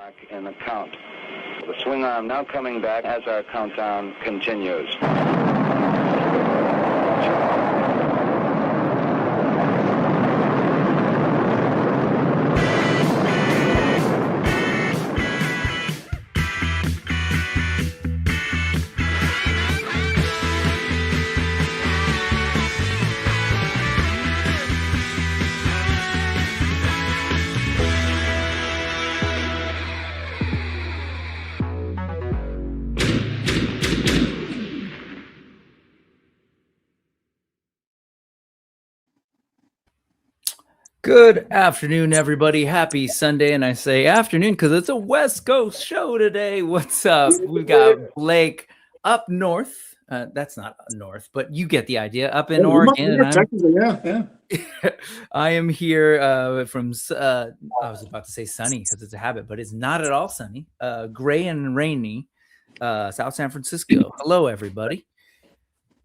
back in the count. The swing arm now coming back as our countdown continues. Good afternoon, everybody. Happy Sunday. And I say afternoon because it's a West Coast show today. What's up? We've got Blake up north. That's not north, but you get the idea. Up in Oregon. I am here from, I was about to say sunny because it's a habit, but it's not at all sunny. Gray and rainy, South San Francisco. Hello, everybody.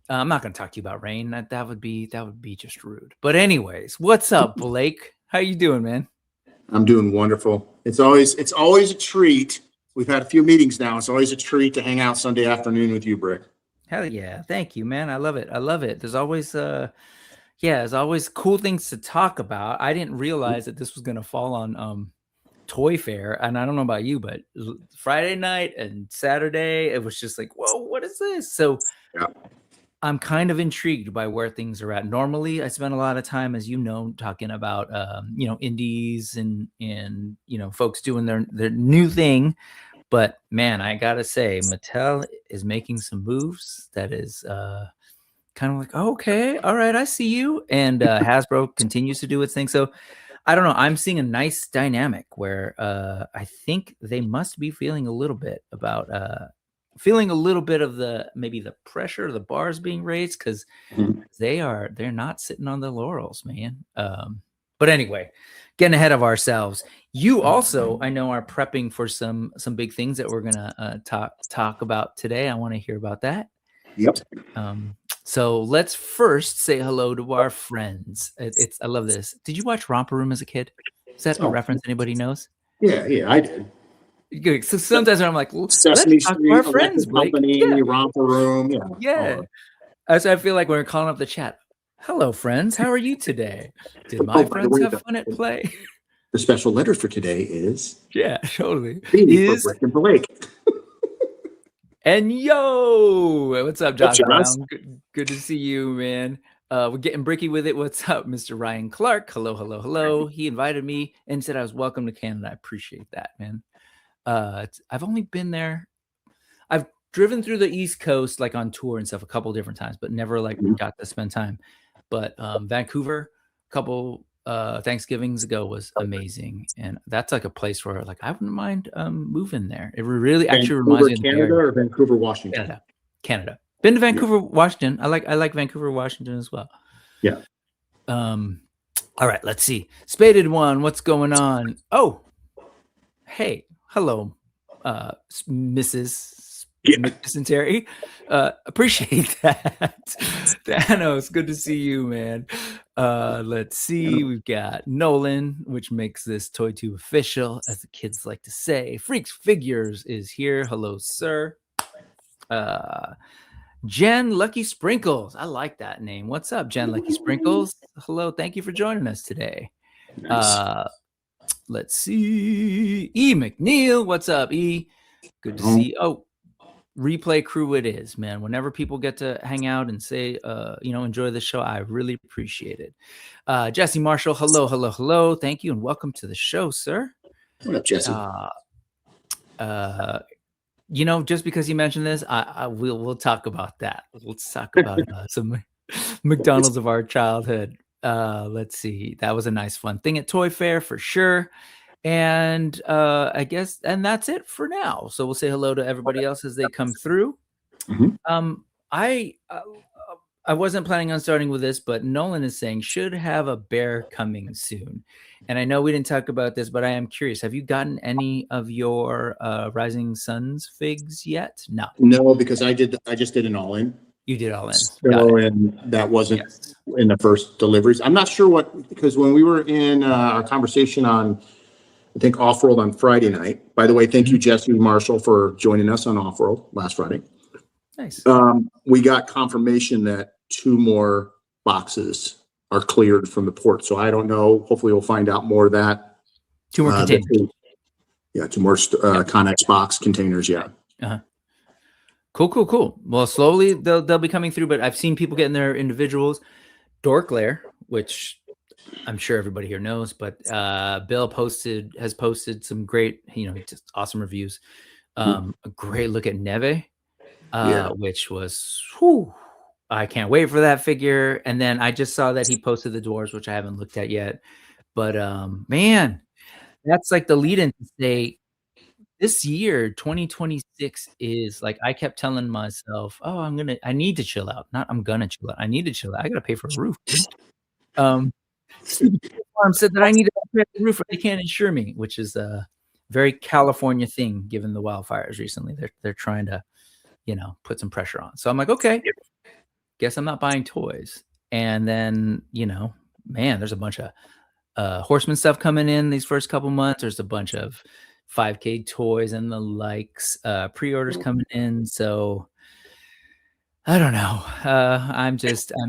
I'm not going to talk to you about rain. That would be just rude. But anyways, what's up, Blake? How you doing, man? I'm doing wonderful. It's always a treat. We've had a few meetings now. It's always a treat to hang out Sunday afternoon with you, Brick. Hell yeah. Thank you, man. I love it. I love it. There's always there's always cool things to talk about. I didn't realize that this was going to fall on Toy Fair, and I don't know about you, but Friday night and Saturday, it was just like, whoa, what is this? So yeah. I'm kind of intrigued by where things are at. Normally, I spend a lot of time, as you know, talking about indies and folks doing their new thing. But man, I gotta say, Mattel is making some moves that is kind of like, okay, all right, I see you. And Hasbro continues to do its thing. So I don't know. I'm seeing a nice dynamic where I think they must be feeling a little bit about of maybe the pressure, the bars being raised, because they're not sitting on the laurels, man. But anyway, getting ahead of ourselves. You also, I know, are prepping for some big things that we're gonna talk about today. I want to hear about that. Yep. So let's first say hello to our friends. I love this. Did you watch Romper Room as a kid? Is that a reference anybody knows? Yeah, I did. Good. So sometimes I'm like, well, Sesame let's talk to our friends, Blake. Company, Romper Room. Yeah. So I feel like when we're calling up the chat, hello, friends. How are you today? Did my friends have fun at play? The special letter for today is totally. Is Rick and Blake. And yo, what's up, Josh Brown? Good to see you, man. We're getting bricky with it. What's up, Mr. Ryan Clark? Hello. He invited me and said I was welcome to Canada. I appreciate that, man. I've only been there. I've driven through the East Coast, like on tour and stuff, a couple different times, but never got to spend time. But Vancouver, a couple Thanksgivings ago was amazing, and that's like a place where I wouldn't mind moving there. It really actually reminds me of Canada or Vancouver, Washington. Canada. Been to Vancouver, Washington. I like Vancouver, Washington as well. Yeah. All right, let's see. Spaded One, what's going on? Oh, hey. Hello, Mrs. Terry. Appreciate that. Thanos, good to see you, man. Let's see. We've got Nolan, which makes this Toy Tube official, as the kids like to say. Freaks Figures is here. Hello, sir. Jen Lucky Sprinkles. I like that name. What's up, Jen Lucky Sprinkles? Hello. Thank you for joining us today. Nice. Let's see. E. McNeil. What's up, E? Good to see. Oh, replay crew it is, man. Whenever people get to hang out and say, enjoy the show, I really appreciate it. Jesse Marshall. Hello. Thank you and welcome to the show, sir. What up, Jesse? Just because you mentioned this, we'll talk about that. Let's talk about some McDonald's of our childhood. Let's see. That was a nice fun thing at Toy Fair for sure. And I guess, and that's it for now. So we'll say hello to everybody else as they come through. I wasn't planning on starting with this, but Nolan is saying should have a bear coming soon. And I know we didn't talk about this, but I am curious. Have you gotten any of your Rising Suns yet? No, because I just did an all-in. You did all in. So, and that wasn't in the first deliveries. I'm not sure because when we were in our conversation on I think Off-World on Friday night. By the way, thank you, Jesse Marshall, for joining us on Off-World last Friday. Nice. We got confirmation that 2 more boxes are cleared from the port. So I don't know. Hopefully we'll find out more of that. 2 more containers. 2 more Connex box containers. Yeah. Uh-huh. Cool. Well, slowly they'll be coming through, but I've seen people getting their individuals. Dork Lair, which I'm sure everybody here knows, but Bill has posted some great, just awesome reviews. A great look at N.E.W.S, which was, I can't wait for that figure. And then I just saw that he posted the dwarves, which I haven't looked at yet. But man, that's like the lead in to say this year, 2026 is like, I kept telling myself, oh, I need to chill out. Not I'm gonna chill out. I need to chill out. I gotta pay for a roof. Steve Farm said that I need to pay for a roof or they can't insure me, which is a very California thing given the wildfires recently. They're trying to, put some pressure on. So I'm like, okay, guess I'm not buying toys. And then, man, there's a bunch of Horseman stuff coming in these first couple months. There's a bunch of 5K toys and the likes, pre-orders coming in. So I don't know. I'm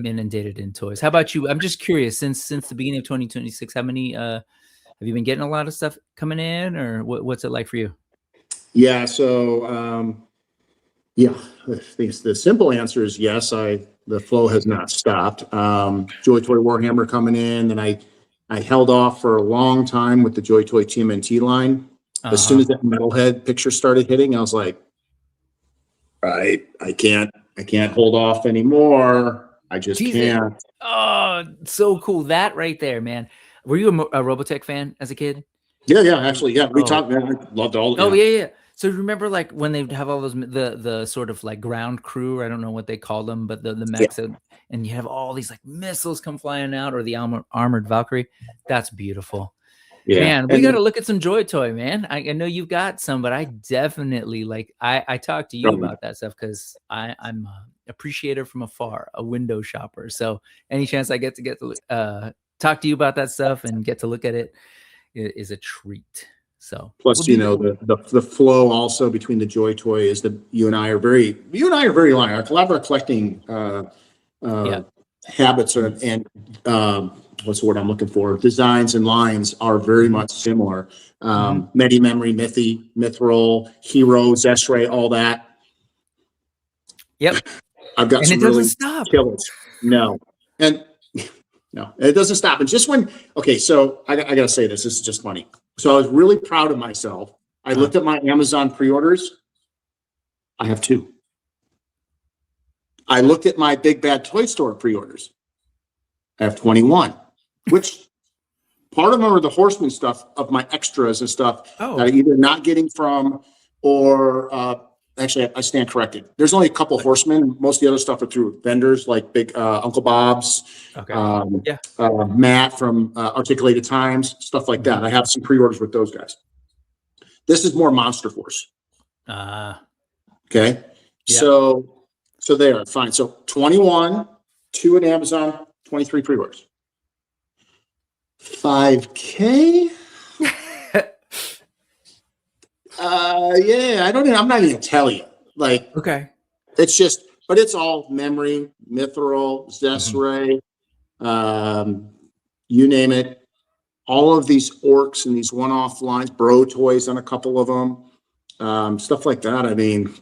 inundated in toys. How about you? I'm just curious, since the beginning of 2026, how many have you been getting a lot of stuff coming in, or what's it like for you? Yeah. So, the simple answer is yes. The flow has not stopped. Joy Toy Warhammer coming in, and I held off for a long time with the Joy Toy TMNT line. As soon as that Metalhead picture started hitting, I was like, I can't hold off anymore. I just can't. Oh, so cool. That right there, man. Were you a Robotech fan as a kid? Yeah. Actually, yeah. We talked, man. I loved all of it. Oh, yeah. So remember, like, when they have all those, the sort of like ground crew, I don't know what they call them, but the mechs, and you have all these like missiles come flying out, or the armored Valkyrie. That's beautiful. Yeah. Man, we got to look at some Joy Toy, man. I know you've got some, but I definitely I talked to you about that stuff because I'm appreciator from afar, a window shopper. So any chance I get to talk to you about that stuff and get to look at it is a treat. So plus, the flow also between the Joy Toy is that you and I are very aligned. A lot of our collecting habits and what's the word I'm looking for? Designs and lines are very much similar. Medi Memory, Mythy, Mithril, Hero, Zeshray, all that. Yep. I've got some really killers. No, it doesn't stop. And just so I got to say this is just funny. So I was really proud of myself. I looked at my Amazon pre-orders. I have 2. I looked at my Big Bad Toy Store pre-orders. I have 21, which part of them are the Horseman stuff of my extras and stuff that I'm either not getting from or actually I stand corrected. There's only a couple Horsemen. Most of the other stuff are through vendors like Big Uncle Bob's, Matt from Articulated Times, stuff like that. I have some pre-orders with those guys. This is more Monster Force. Okay. Yeah. So there, fine. So 21, 2 at Amazon, 23 pre-orders. 5K. I don't know. I'm not even gonna tell you. It's just, but it's all memory, Mithril, Zeshray, you name it. All of these orcs and these one-off lines, Bro Toys on a couple of them, stuff like that. I mean,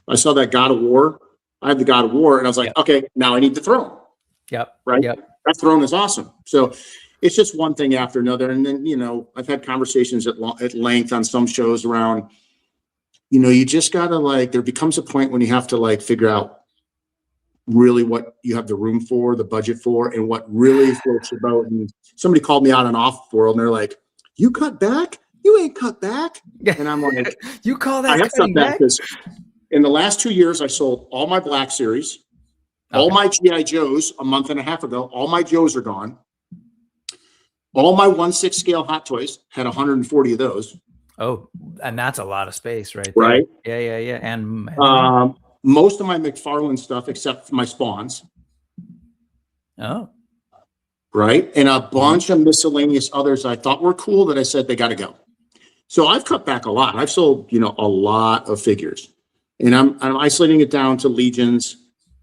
I saw that God of War. I have the God of War, and I was like, okay, now I need the throne. Yep. Right. Yep. That throne is awesome. So it's just one thing after another. And then, I've had conversations at length on some shows around, you just gotta there becomes a point when you have to figure out really what you have the room for, the budget for, and what really floats your boat. And somebody called me out on Off-World and they're like, you cut back? You ain't cut back. And I'm like, you call that I have cut back? Because in the last 2 years, I sold all my Black Series, all my G.I. Joes a month and a half ago. All my Joes are gone. All my 1/6 scale Hot Toys had 140 of those. Oh, and that's a lot of space, right? Right. Yeah. And most of my McFarlane stuff, except for my spawns. Oh. right? And a bunch of miscellaneous others I thought were cool that I said they got to go. So I've cut back a lot. I've sold, you know, a lot of figures, and I'm isolating it down to Legions,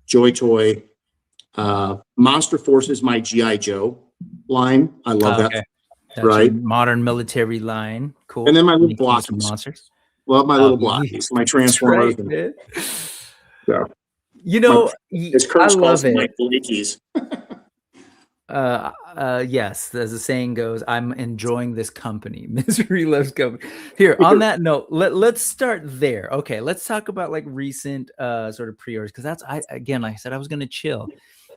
Joy Toy, Monster Forces, my GI Joe line. I love that. That's right. Modern military line. Cool. And then my little blockies. Monsters. Love my little blockies. My Transformers. Right, yeah. You know, I love it. My Blakeys. Yes, as the saying goes, I'm enjoying this company. Misery loves company. Here, on that note, let's start there. Okay, let's talk about like recent sort of pre-orders, because that's again, like I said, I was gonna chill,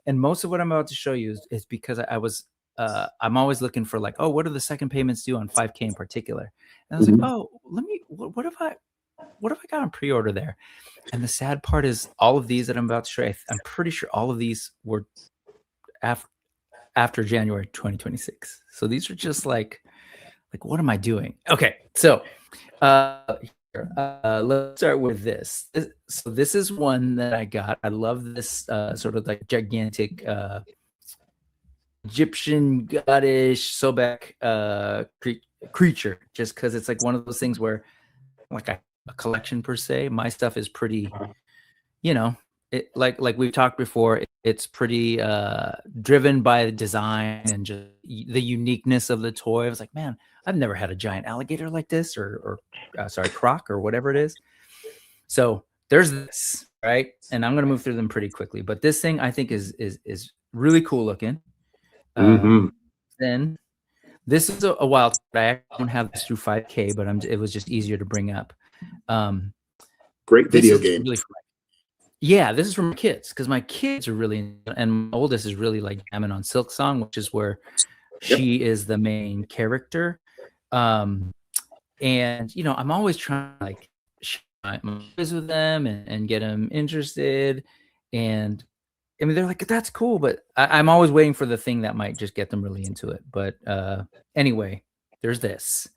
and most of what I'm about to show you is because I'm always looking for like, oh, what do the second payments do on 5K in particular? And I was like, oh, what if I got on pre-order there? And the sad part is all of these that I'm about to show you, I'm pretty sure all of these were after January 2026. So these are just like what am I doing? Okay, so let's start with this. So this is one that I got. I love this sort of like gigantic Egyptian goddish Sobek creature, just because it's like one of those things where like a collection per se. My stuff is pretty, you know, it like we've talked before, it's pretty driven by the design and just the uniqueness of the toy. I was like, man, I've never had a giant alligator like this, or sorry, croc or whatever it is. So there's this, right? And I'm gonna move through them pretty quickly, but this thing I think is really cool looking. Then this is a wild. I don't have this through 5K, but it was just easier to bring up. Great video game. Really yeah, this is for my kids, because my kids are really, and my oldest is really like jamming on Silk Song, which is where she is the main character. And you know, I'm always trying to like share my ideas with them and get them interested. And I mean, they're like, that's cool, but I'm always waiting for the thing that might just get them really into it. But anyway, there's this,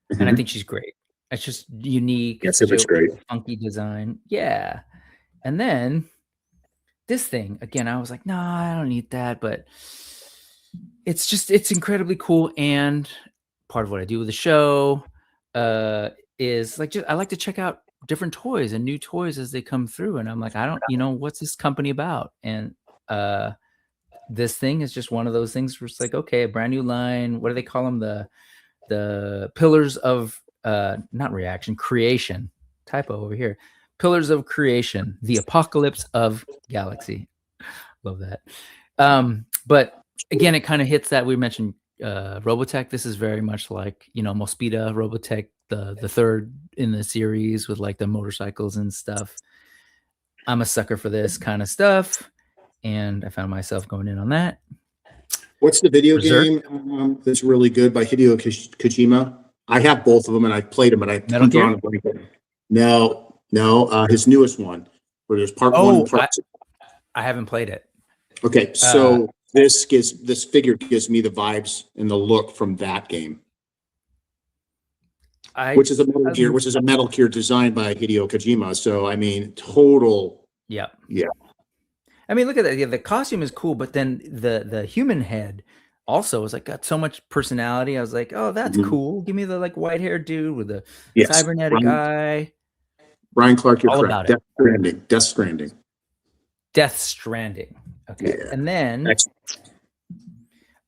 and I think she's great. It's just unique. Yes, it looks great. Funky design. Yeah. And then this thing, again, I was like, no, I don't need that, but it's incredibly cool. And part of what I do with the show is like, I like to check out different toys and new toys as they come through. And I'm like, what's this company about? And this thing is just one of those things where it's like, okay, a brand new line. What do they call them? The pillars of not reaction, creation. Typo over here. Pillars of Creation, the Apocalypse of Galaxy. Love that. But again, it kind of hits that we mentioned Robotech. This is very much like, you know, Mospeada Robotech, the third in the series with like the motorcycles and stuff. I'm a sucker for this kind of stuff, and I found myself going in on that. What's the video game that's really good by Hideo Kojima? I have both of them, and I played them, and I Metal Gear? No, his newest one, where there's part one. I haven't played it. Okay, so this figure gives me the vibes and the look from that game, which is a Metal Gear designed by Hideo Kojima. So I mean, total. Yeah. I mean, look at that. Yeah, the costume is cool, but then the human head also is like got so much personality. I was like, oh, that's cool. Give me the like white haired dude with the cybernetic eye. Brian Clark, you're all correct. About Death Stranding. Okay. Yeah. And then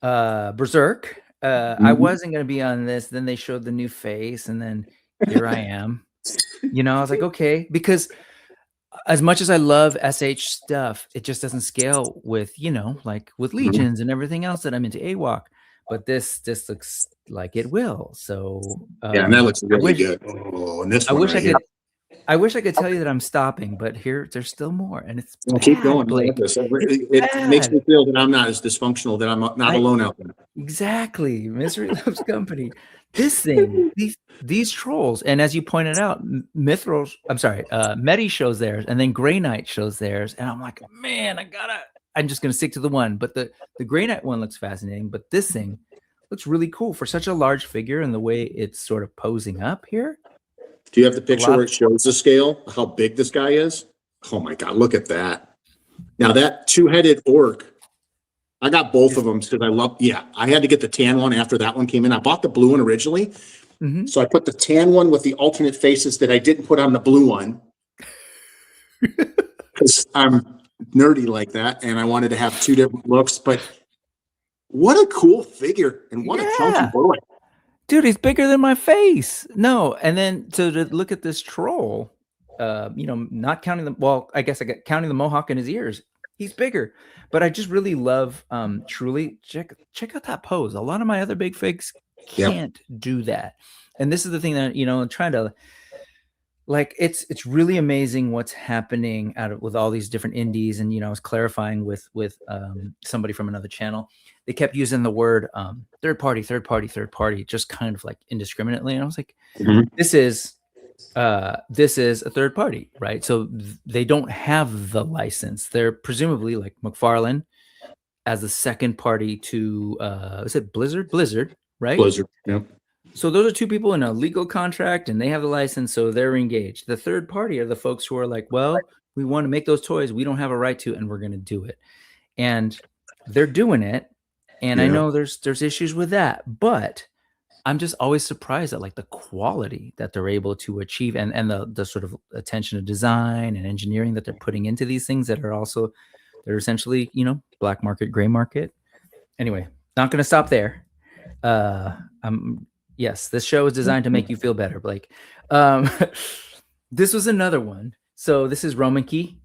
Berserk. I wasn't going to be on this. Then they showed the new face, and then here I am. You know, I was like, okay, because as much as I love SH stuff, it just doesn't scale with, you know, like with Legions and everything else that I'm into AWOC. But this looks like it will. So yeah, and that looks really good. Oh, and this I wish I could tell you that I'm stopping, but there's still more, and it's keep going. Blake. It makes me feel that I'm not as dysfunctional, that I'm not alone out there. Exactly, misery loves company. This thing, these trolls, and as you pointed out, Medi shows theirs, and then Grey Knight shows theirs, and I'm like, man, I'm just gonna stick to the one. But the Grey Knight one looks fascinating, but this thing looks really cool for such a large figure and the way it's sort of posing up here. Do you have the picture where it shows the scale, how big this guy is? Oh my God, look at that. Now that two-headed orc I got both of them because I had to get the tan one after that one came in. I bought the blue one originally. Mm-hmm. So I put the tan one with the alternate faces that I didn't put on the blue one. Because I'm nerdy like that. And I wanted to have two different looks. But what a cool figure. And what a chunky boy. Dude, he's bigger than my face. No. And then to look at this troll, not counting the, well, I guess I got counting the mohawk in his ears. He's bigger. But I just really love, truly, check out that pose. A lot of my other big figs can't do that. And this is the thing that, I'm trying to, like, it's really amazing what's happening with all these different indies. And, I was clarifying with somebody from another channel. They kept using the word third party, just kind of like indiscriminately. And I was like, this is a third party, right? So they don't have the license. They're presumably like McFarlane as the second party to is it Blizzard, right? Blizzard, yeah. So those are two people in a legal contract and they have the license, so they're engaged. The third party are the folks who are like, well, we want to make those toys, we don't have a right to, and we're going to do it. And they're doing it. And I know there's issues with that, but I'm just always surprised at like the quality that they're able to achieve and the sort of attention to design and engineering that they're putting into these things that are also, they're essentially, black market, gray market. Anyway, not going to stop there. Yes, this show is designed to make you feel better, Blake. This was another one. So this is Romankey.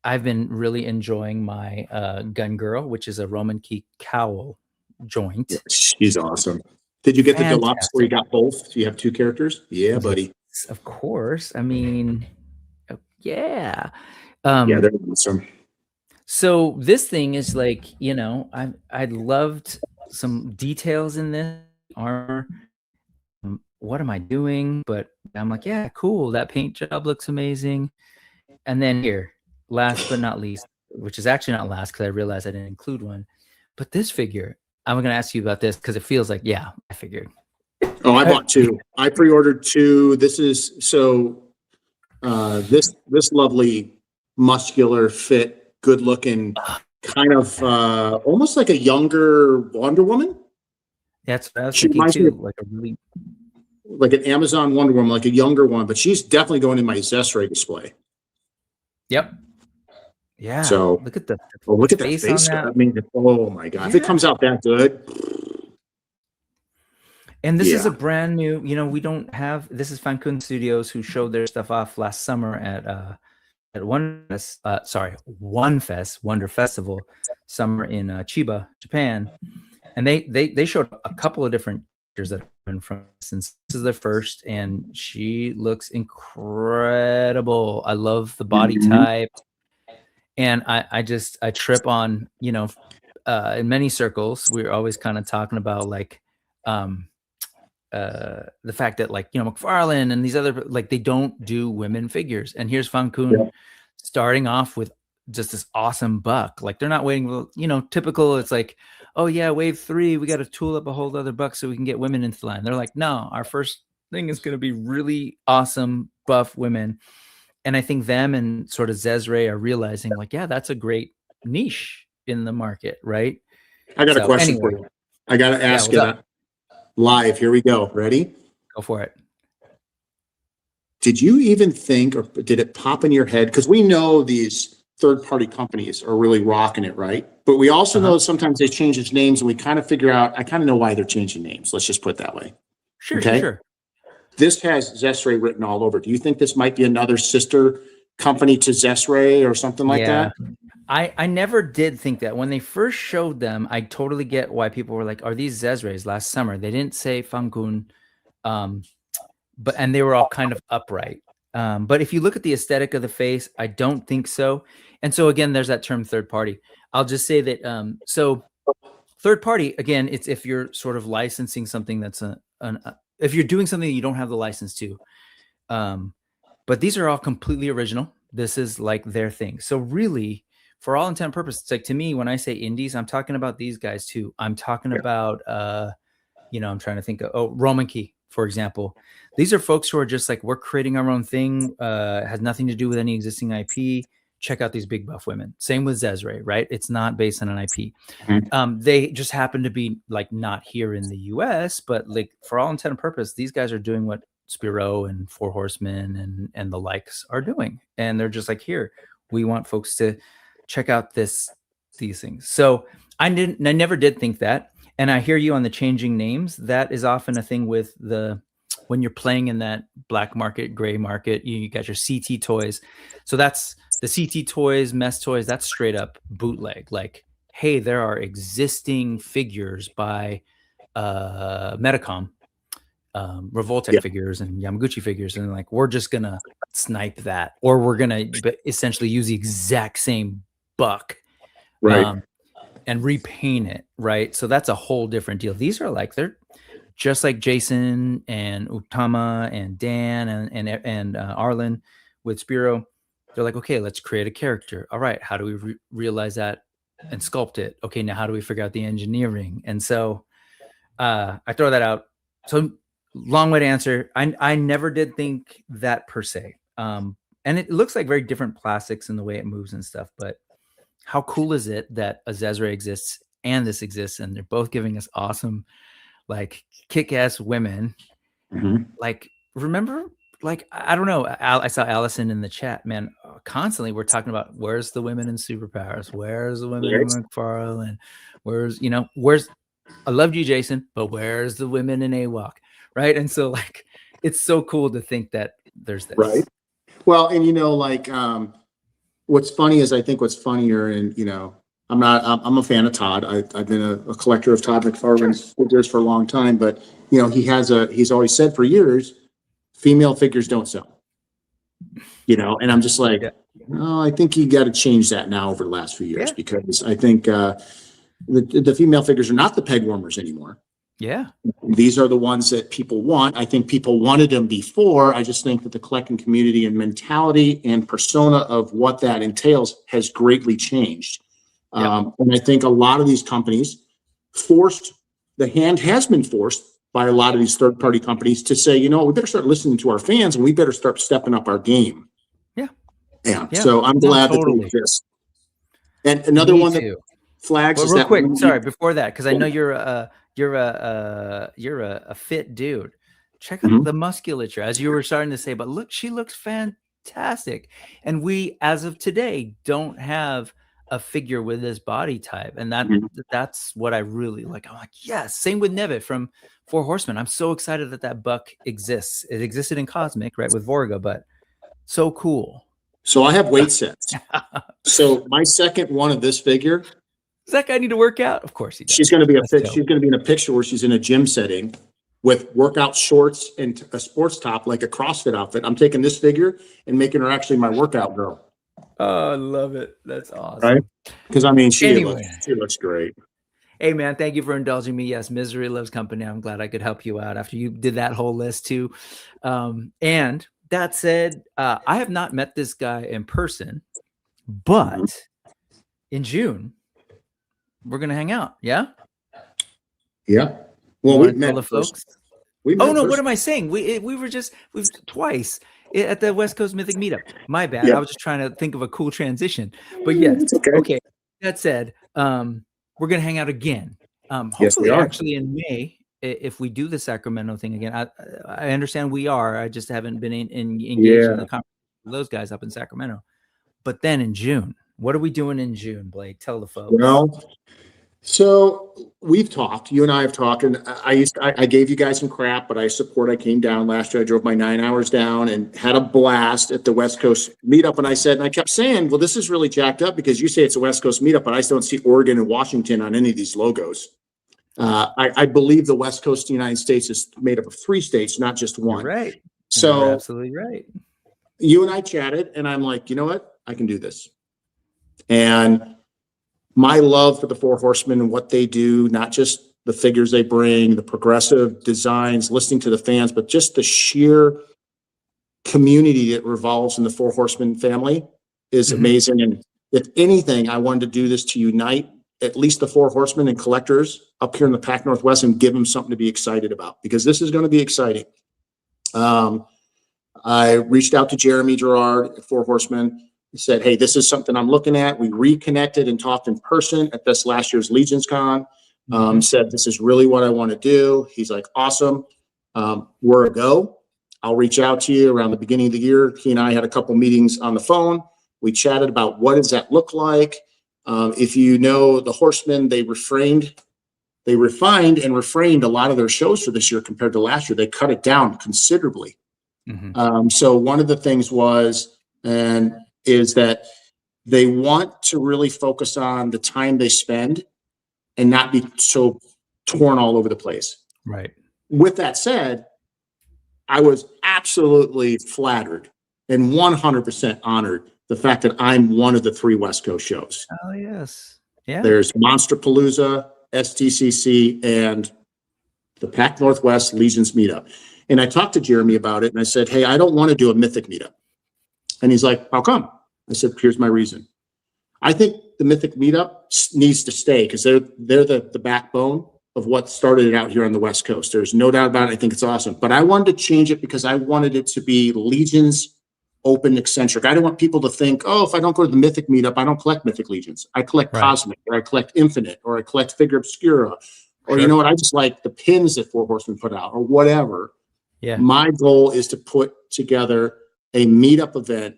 I've been really enjoying my Gun Girl, which is a Romankey cowl joint. She's awesome. Did you get the deluxe where you got both? So you have two characters? Yeah, buddy. Of course. I mean, yeah. Yeah, they're awesome. So this thing is like, I loved some details in this armor. What am I doing? But I'm like, yeah, cool. That paint job looks amazing. And then here, last but not least, which is actually not last because I realized I didn't include one, but this figure, I'm going to ask you about this because it feels like, yeah, I figured. Oh, I bought two. I pre-ordered two. This is this lovely, muscular, fit, good-looking, kind of almost like a younger Wonder Woman. That's what I was thinking too. Like a really, like an Amazon Wonder Woman, like a younger one, but she's definitely going in my Zesray display. Yep. Yeah. So look at that face on that. I mean, oh my God, if it comes out that good. And this is a brand new, we don't have, this is Fangcun Studios who showed their stuff off last summer at Wonder Festival summer in Chiba, Japan. And they showed a couple of different characters that have been from, since this is their first, and she looks incredible. I love the body type. And I trip on, in many circles, we're always kind of talking about like the fact that like, McFarlane and these other, like, they don't do women figures. And here's Fangcun starting off with just this awesome buck. Like, they're not waiting, typical. It's like, oh yeah, wave 3, we got to tool up a whole other buck so we can get women into the line. They're like, no, our first thing is going to be really awesome buff women. And I think them and sort of Zesray are realizing like, yeah, that's a great niche in the market, right? I got a question for you. I got to ask you live. Here we go. Ready? Go for it. Did you even think, or did it pop in your head? Because we know these third-party companies are really rocking it, right? But we also know sometimes they change its names, and we kind of figure out, I kind of know why they're changing names. Let's just put it that way. Sure, okay? Sure. This has Zesray written all over. Do you think this might be another sister company to Zesray or something like that? I never did think that. When they first showed them, I totally get why people were like, are these Zesrays last summer? They didn't say Fangcun, and they were all kind of upright. But if you look at the aesthetic of the face, I don't think so. And so again, there's that term third party. I'll just say that, so third party, again, it's if you're sort of licensing something that's if you're doing something you don't have the license to. But these are all completely original. This is like their thing. So really, for all intent and purpose, it's like, to me, when I say indies, I'm talking about these guys too. I'm talking about, I'm trying to think of, Romankey, for example. These are folks who are just like, we're creating our own thing, has nothing to do with any existing IP. check out these big buff women. Same with Zezre, right? It's not based on an IP. Mhm. They just happen to be like not here in the US, but like for all intent and purpose, these guys are doing what Spiro and Four Horsemen and the likes are doing. And they're just like, here, we want folks to check out these things. So I never did think that. And I hear you on the changing names. That is often a thing with when you're playing in that black market, gray market, you got your CT toys. So that's the CT toys, mess toys, that's straight up bootleg. Like, hey, there are existing figures by Metacom, Revoltech figures and Yamaguchi figures, and like, we're just gonna snipe that, or we're gonna essentially use the exact same buck, Right. and repaint it, right? So that's a whole different deal. These are like, they're just like Jason and Utama and Dan and Arlen with Spiro. They're like, okay, let's create a character. All right, how do we realize that and sculpt it? Okay, now how do we figure out the engineering? And so I throw that out. So long way to answer. I never did think that per se. And it looks like very different plastics in the way it moves and stuff. But how cool is it that a Zezre exists and this exists, and they're both giving us awesome, like, kick-ass women. Like, remember, like, I don't know, I saw Allison in the chat, man, constantly we're talking about where's the women in Superpowers, where's the women in McFarlane, where's I loved you, Jason, but where's the women in AWOC, right? And so, like, it's so cool to think that there's this. Right. Well, and like, what's funny is, I think what's funnier, and I'm a fan of Todd. I've been a collector of Todd McFarlane's figures for a long time, but he's always said for years, female figures don't sell. And I'm just like, no, I think you got to change that now over the last few years, because I think the female figures are not the peg warmers anymore. Yeah. These are the ones that people want. I think people wanted them before. I just think that the collecting community and mentality and persona of what that entails has greatly changed. And I think a lot of these companies the hand has been forced by a lot of these third-party companies to say, we better start listening to our fans, and we better start stepping up our game. Yeah. So I'm glad that they exist. And another one that flags is real that quick. Sorry, before that, because I know you're a fit dude. Check out the musculature, as you were starting to say. But look, she looks fantastic, and we, as of today, don't have a figure with this body type, and that's what I really like. I'm like, yes. Same with N.E.W.S from Four Horsemen. I'm so excited that buck exists. It existed in Cosmic, right, with Vorga, but so cool. So I have weight sets. So my second one of this figure. Does that guy need to work out? Of course he does. She's going to be she's going to be in a picture where she's in a gym setting with workout shorts and a sports top, like a CrossFit outfit. I'm taking this figure and making her actually my workout girl. Oh, I love it. That's awesome. Right? Because she looks great. Hey man, thank you for indulging me. Yes, misery loves company. I'm glad I could help you out after you did that whole list too. And that said, I have not met this guy in person, but in June we're gonna hang out. Yeah. Well, we've met folks. What am I saying? We've twice at the West Coast Mythic Meetup. My bad. I was just trying to think of a cool transition. But yes, okay. That said, we're gonna hang out again. Hopefully, actually in May, if we do the Sacramento thing again. I understand we are. I just haven't been engaged in the conversation with those guys up in Sacramento. But then in June, what are we doing in June, Blake? Tell the folks. Well, so we've talked. You and I have talked, and I gave you guys some crap, but I came down last year. I drove my 9 hours down and had a blast at the West Coast Meetup. And I kept saying, well, this is really jacked up because you say it's a West Coast Meetup, but I still don't see Oregon and Washington on any of these logos. I believe the West Coast of the United States is made up of 3 states, not just one. You're right. So you're absolutely right. You and I chatted, and I'm like, you know what? I can do this. And my love for the Four Horsemen and what they do, not just the figures they bring, the progressive designs, listening to the fans, but just the sheer community that revolves in the Four Horsemen family is amazing. And if anything, I wanted to do this to unite at least the Four Horsemen and collectors up here in the Pac Northwest and give them something to be excited about, because this is going to be exciting. I reached out to Jeremy Gerard at Four Horsemen. He said, hey, this is something I'm looking at. We reconnected and talked in person at this last year's Legions Con. Said, this is really what I want to do. He's like, awesome. We're a go. I'll reach out to you around the beginning of the year. He and I had a couple meetings on the phone. We chatted about what does that look like. If you know the Horsemen, they refined and refrained a lot of their shows for this year compared to last year. They cut it down considerably. So one of the things is that they want to really focus on the time they spend and not be so torn all over the place. Right. With that said, I was absolutely flattered and 100% honored the fact that I'm one of the 3 West Coast shows. Oh, yes. Yeah. There's Monsterpalooza, STCC, and the Pac NW Legions Meetup. And I talked to Jeremy about it, and I said, hey, I don't want to do a Mythic Meetup. And he's like, how come? I said, here's my reason. I think the Mythic Meetup needs to stay because they're the backbone of what started it out here on the West Coast. There's no doubt about it. I think it's awesome. But I wanted to change it because I wanted it to be Legions open eccentric. I don't want people to think, oh, if I don't go to the Mythic Meetup, I don't collect Mythic Legions. I collect Cosmic, or I collect Infinite, or I collect Figure Obscura, or you know what, I just like the pins that 4 Horsemen put out, or whatever. Yeah. My goal is to put together a meetup event,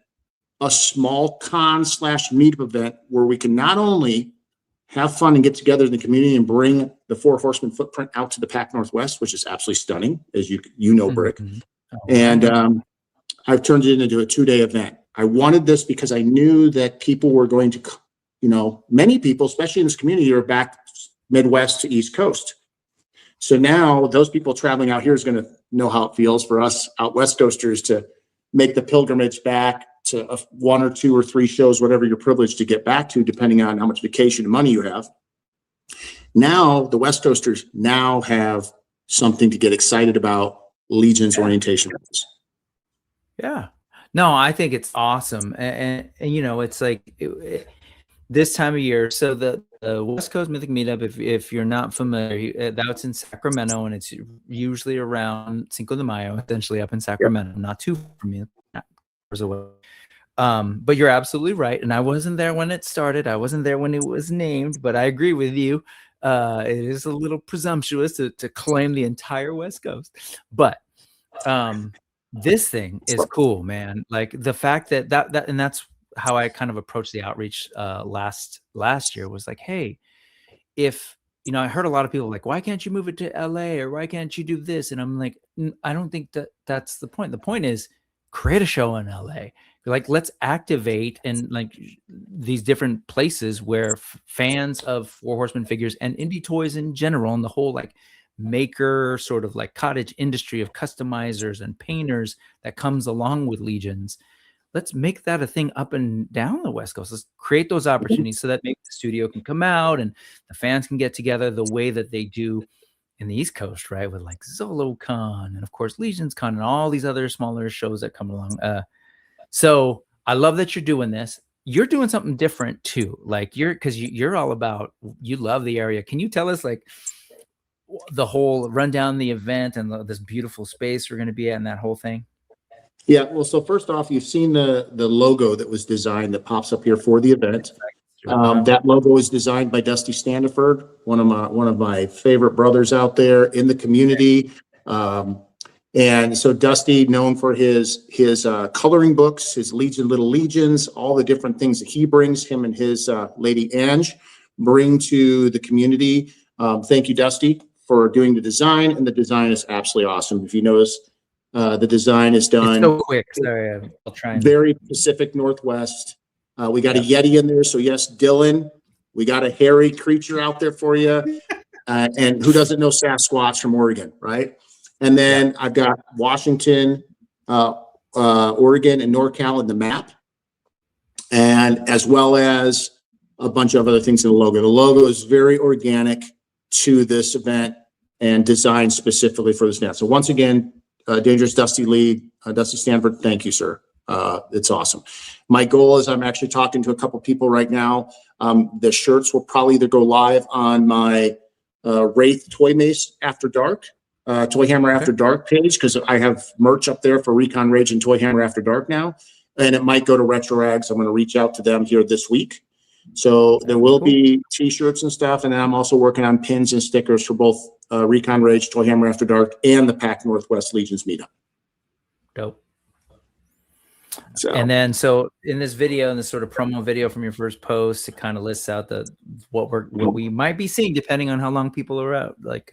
a small con/meetup event where we can not only have fun and get together in the community and bring the 4 Horsemen footprint out to the Pac NW, which is absolutely stunning, as you know, Brick. And I've turned it into a 2-day event. I wanted this because I knew that people were going to, many people, especially in this community, are back Midwest to East Coast. So now those people traveling out here is going to know how it feels for us out West Coasters to make the pilgrimage back to 1 or 2 or 3 shows, whatever you're privileged to get back to, depending on how much vacation and money you have. Now the West Coasters now have something to get excited about Legions orientation. Yeah. No, I think it's awesome. And it's like this time of year. So the West Coast Mythic Meetup, if you're not familiar, that's in Sacramento, and it's usually around Cinco de Mayo, essentially up in Sacramento, not too far from me, hours away. But you're absolutely right. And I wasn't there when it started. I wasn't there when it was named, but I agree with you. It is a little presumptuous to claim the entire West Coast, but this thing is cool, man. Like the fact that and that's how I kind of approached the outreach last year, was like, hey, if I heard a lot of people like, why can't you move it to LA, or why can't you do this? And I'm like, I don't think that's the point. The point is create a show in LA. Like, let's activate and like these different places where fans of 4 Horsemen figures and indie toys in general, and the whole like maker sort of like cottage industry of customizers and painters that comes along with Legions. Let's make that a thing up and down the West Coast. Let's create those opportunities so that maybe the studio can come out and the fans can get together the way that they do in the East Coast, right? With like ZoloCon and of course Legions Con and all these other smaller shows that come along. So I love that you're doing this. You're doing something different too. Like you're all about, you love the area. Can you tell us like the whole rundown the event and this beautiful space we're going to be at and that whole thing? Yeah, well, so first off, you've seen the logo that was designed that pops up here for the event. That logo is designed by Dusty Standiford, one of my favorite brothers out there in the community. And so Dusty, known for his coloring books, his Little Legions, all the different things that he brings, him and his lady Ange bring to the community. Thank you, Dusty, for doing the design, and the design is absolutely awesome. If you notice, the design is done it's so quick. Sorry, I'll try. Very Pacific Northwest. We got a Yeti in there, so yes, Dylan. We got a hairy creature out there for you, and who doesn't know Sasquatch from Oregon, right? And then I've got Washington, Oregon, and NorCal in the map, and as well as a bunch of other things in the logo. The logo is very organic to this event and designed specifically for this event. So once again, Dangerous Dusty Lee, Dusty Stanford, thank you, sir. It's awesome. My goal is I'm actually talking to a couple people right now. The shirts will probably either go live on my Wraith Toy Mace After Dark, Toyhammer After Dark page, because I have merch up there for ReconRage and Toyhammer After Dark now, and it might go to ReconRage. I'm going to reach out to them here this week. So there will be t-shirts and stuff. And then I'm also working on pins and stickers for both ReconRage, Toyhammer After Dark, and the Pac NW Legions Meetup. Dope. So, and then, so in this video, in this sort of promo video from your first post, it kind of lists out what we might be seeing depending on how long people are out. Like,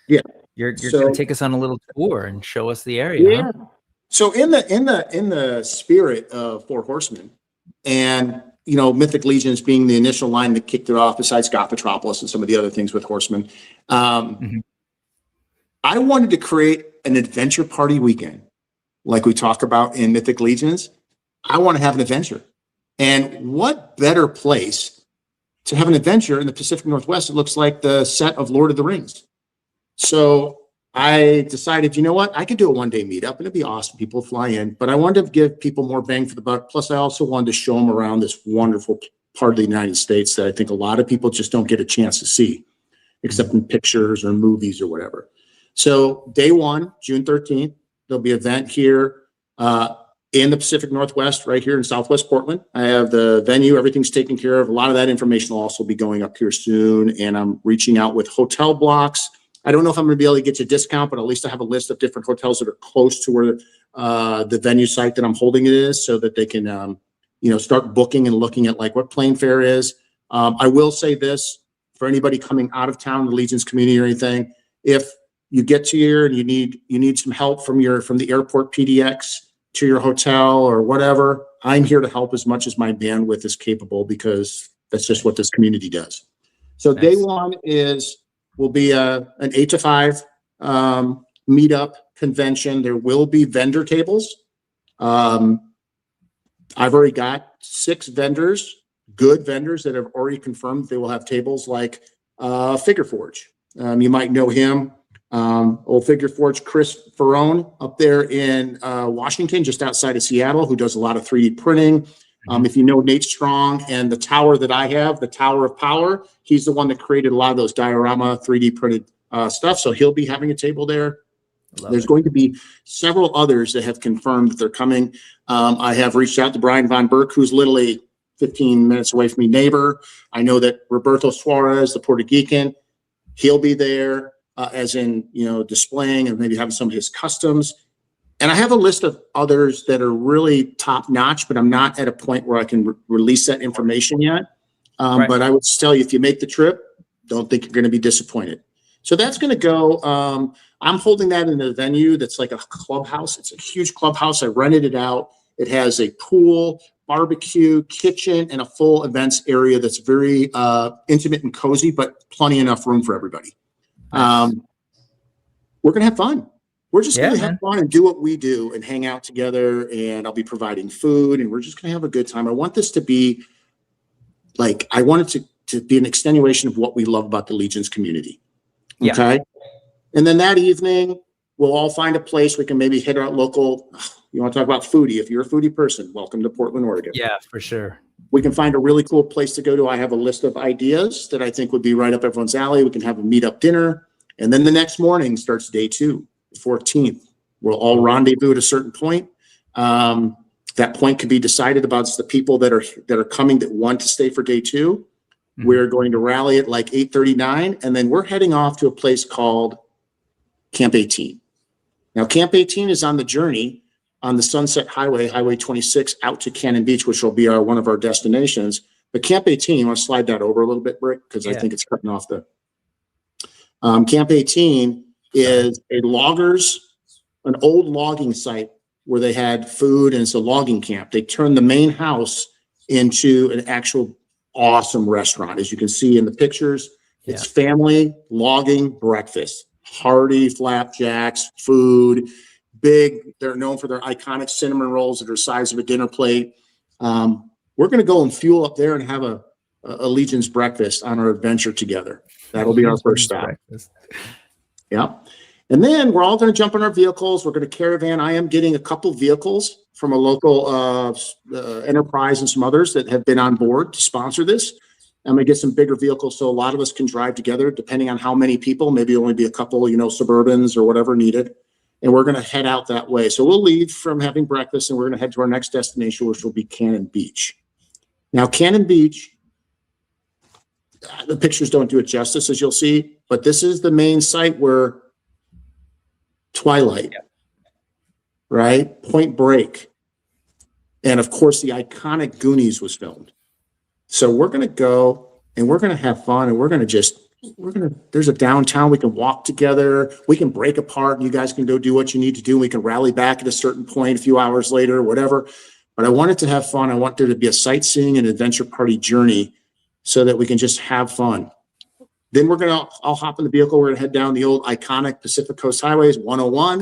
yeah, you're going to take us on a little tour and show us the area. Yeah. Huh? So in the spirit of Four Horsemen, and Mythic Legions being the initial line that kicked it off, besides Goth Metropolis and some of the other things with Horsemen, I wanted to create an adventure party weekend. Like we talk about in Mythic Legions, I want to have an adventure. And what better place to have an adventure in the Pacific Northwest? It looks like the set of Lord of the Rings. So I decided, you know what? I could do a one-day meetup, and it'd be awesome. People fly in, but I wanted to give people more bang for the buck. Plus, I also wanted to show them around this wonderful part of the United States that I think a lot of people just don't get a chance to see, except in pictures or movies or whatever. So day one, June 13th, there'll be an event here in the Pacific Northwest, right here in Southwest Portland. I have the venue, everything's taken care of. A lot of that information will also be going up here soon, and I'm reaching out with hotel blocks. I don't know if I'm going to be able to get you a discount, but at least I have a list of different hotels that are close to where the venue site that I'm holding it is, so that they can, start booking and looking at like what plane fare is. I will say this for anybody coming out of town, the Legions community or anything, if you get to here and you need some help from the airport PDX to your hotel or whatever, I'm here to help as much as my bandwidth is capable, because that's just what this community does. So nice. Day one will be an 8 to 5 meetup convention. There will be vendor tables. I've already got 6 vendors, good vendors, that have already confirmed they will have tables, like Figure Forge. You might know him. Old Figure Forge, Chris Ferrone up there in Washington, just outside of Seattle, who does a lot of 3D printing. If you know Nate Strong and the tower that I have, the Tower of Power, he's the one that created a lot of those diorama 3D printed stuff. So he'll be having a table there. There's going to be several others that have confirmed that they're coming. I have reached out to Brian Von Burke, who's literally 15 minutes away from me, neighbor. I know that Roberto Suarez, the Puerto Rican, he'll be there. As in, displaying and maybe having some of his customs. And I have a list of others that are really top notch, but I'm not at a point where I can release that information yet. Right. But I would tell you, if you make the trip, don't think you're going to be disappointed. So that's going to go. I'm holding that in a venue that's like a clubhouse. It's a huge clubhouse. I rented it out. It has a pool, barbecue, kitchen, and a full events area that's very intimate and cozy, but plenty enough room for everybody. We're going to have fun. We're just going to have fun and do what we do and hang out together, and I'll be providing food, and we're just going to have a good time. I want this to be like, I want it to be an extenuation of what we love about the Legions community. Okay. And then that evening, we'll all find a place we can maybe hit our local, you want to talk about foodie. If you're a foodie person, welcome to Portland, Oregon. Yeah, for sure. We can find a really cool place to go to. I have a list of ideas that I think would be right up everyone's alley. We can have a meetup dinner. And then the next morning starts day 2, the 14th. We'll all rendezvous at a certain point. That point could be decided about. It's the people that are coming that want to stay for day 2. Mm-hmm. We're going to rally at like 8:39, and then we're heading off to a place called Camp 18. Now, Camp 18 is on the journey on the Sunset Highway, Highway 26, out to Cannon Beach, which will be one of our destinations. But Camp 18, you want to slide that over a little bit, Brick? Because I think it's cutting off the... Camp 18 is an old logging site where they had food, and it's a logging camp. They turned the main house into an actual awesome restaurant. As you can see in the pictures, it's family logging breakfast, hearty flapjacks, food, big. They're known for their iconic cinnamon rolls that are the size of a dinner plate. We're going to go and fuel up there and have a Legions breakfast on our adventure together. That'll be our first stop. Yeah. And then we're all going to jump in our vehicles. We're going to caravan. I am getting a couple vehicles from a local enterprise and some others that have been on board to sponsor this. I'm going to get some bigger vehicles so a lot of us can drive together, depending on how many people. Maybe only be a couple, Suburbans or whatever needed. and we're going to head out that way. So we'll leave from having breakfast, and we're going to head to our next destination, which will be Cannon Beach. Now, Cannon Beach, the pictures don't do it justice, as you'll see, but this is the main site where Twilight, right? Point Break, and of course the iconic Goonies was filmed. So we're going to go and we're going to have fun, and there's a downtown, we can walk together, we can break apart, and you guys can go do what you need to do. We can rally back at a certain point a few hours later, whatever. But I want it to have fun. I want there to be a sightseeing and adventure party journey so that we can just have fun. Then I'll hop in the vehicle. We're going to head down the old iconic Pacific Coast Highways 101,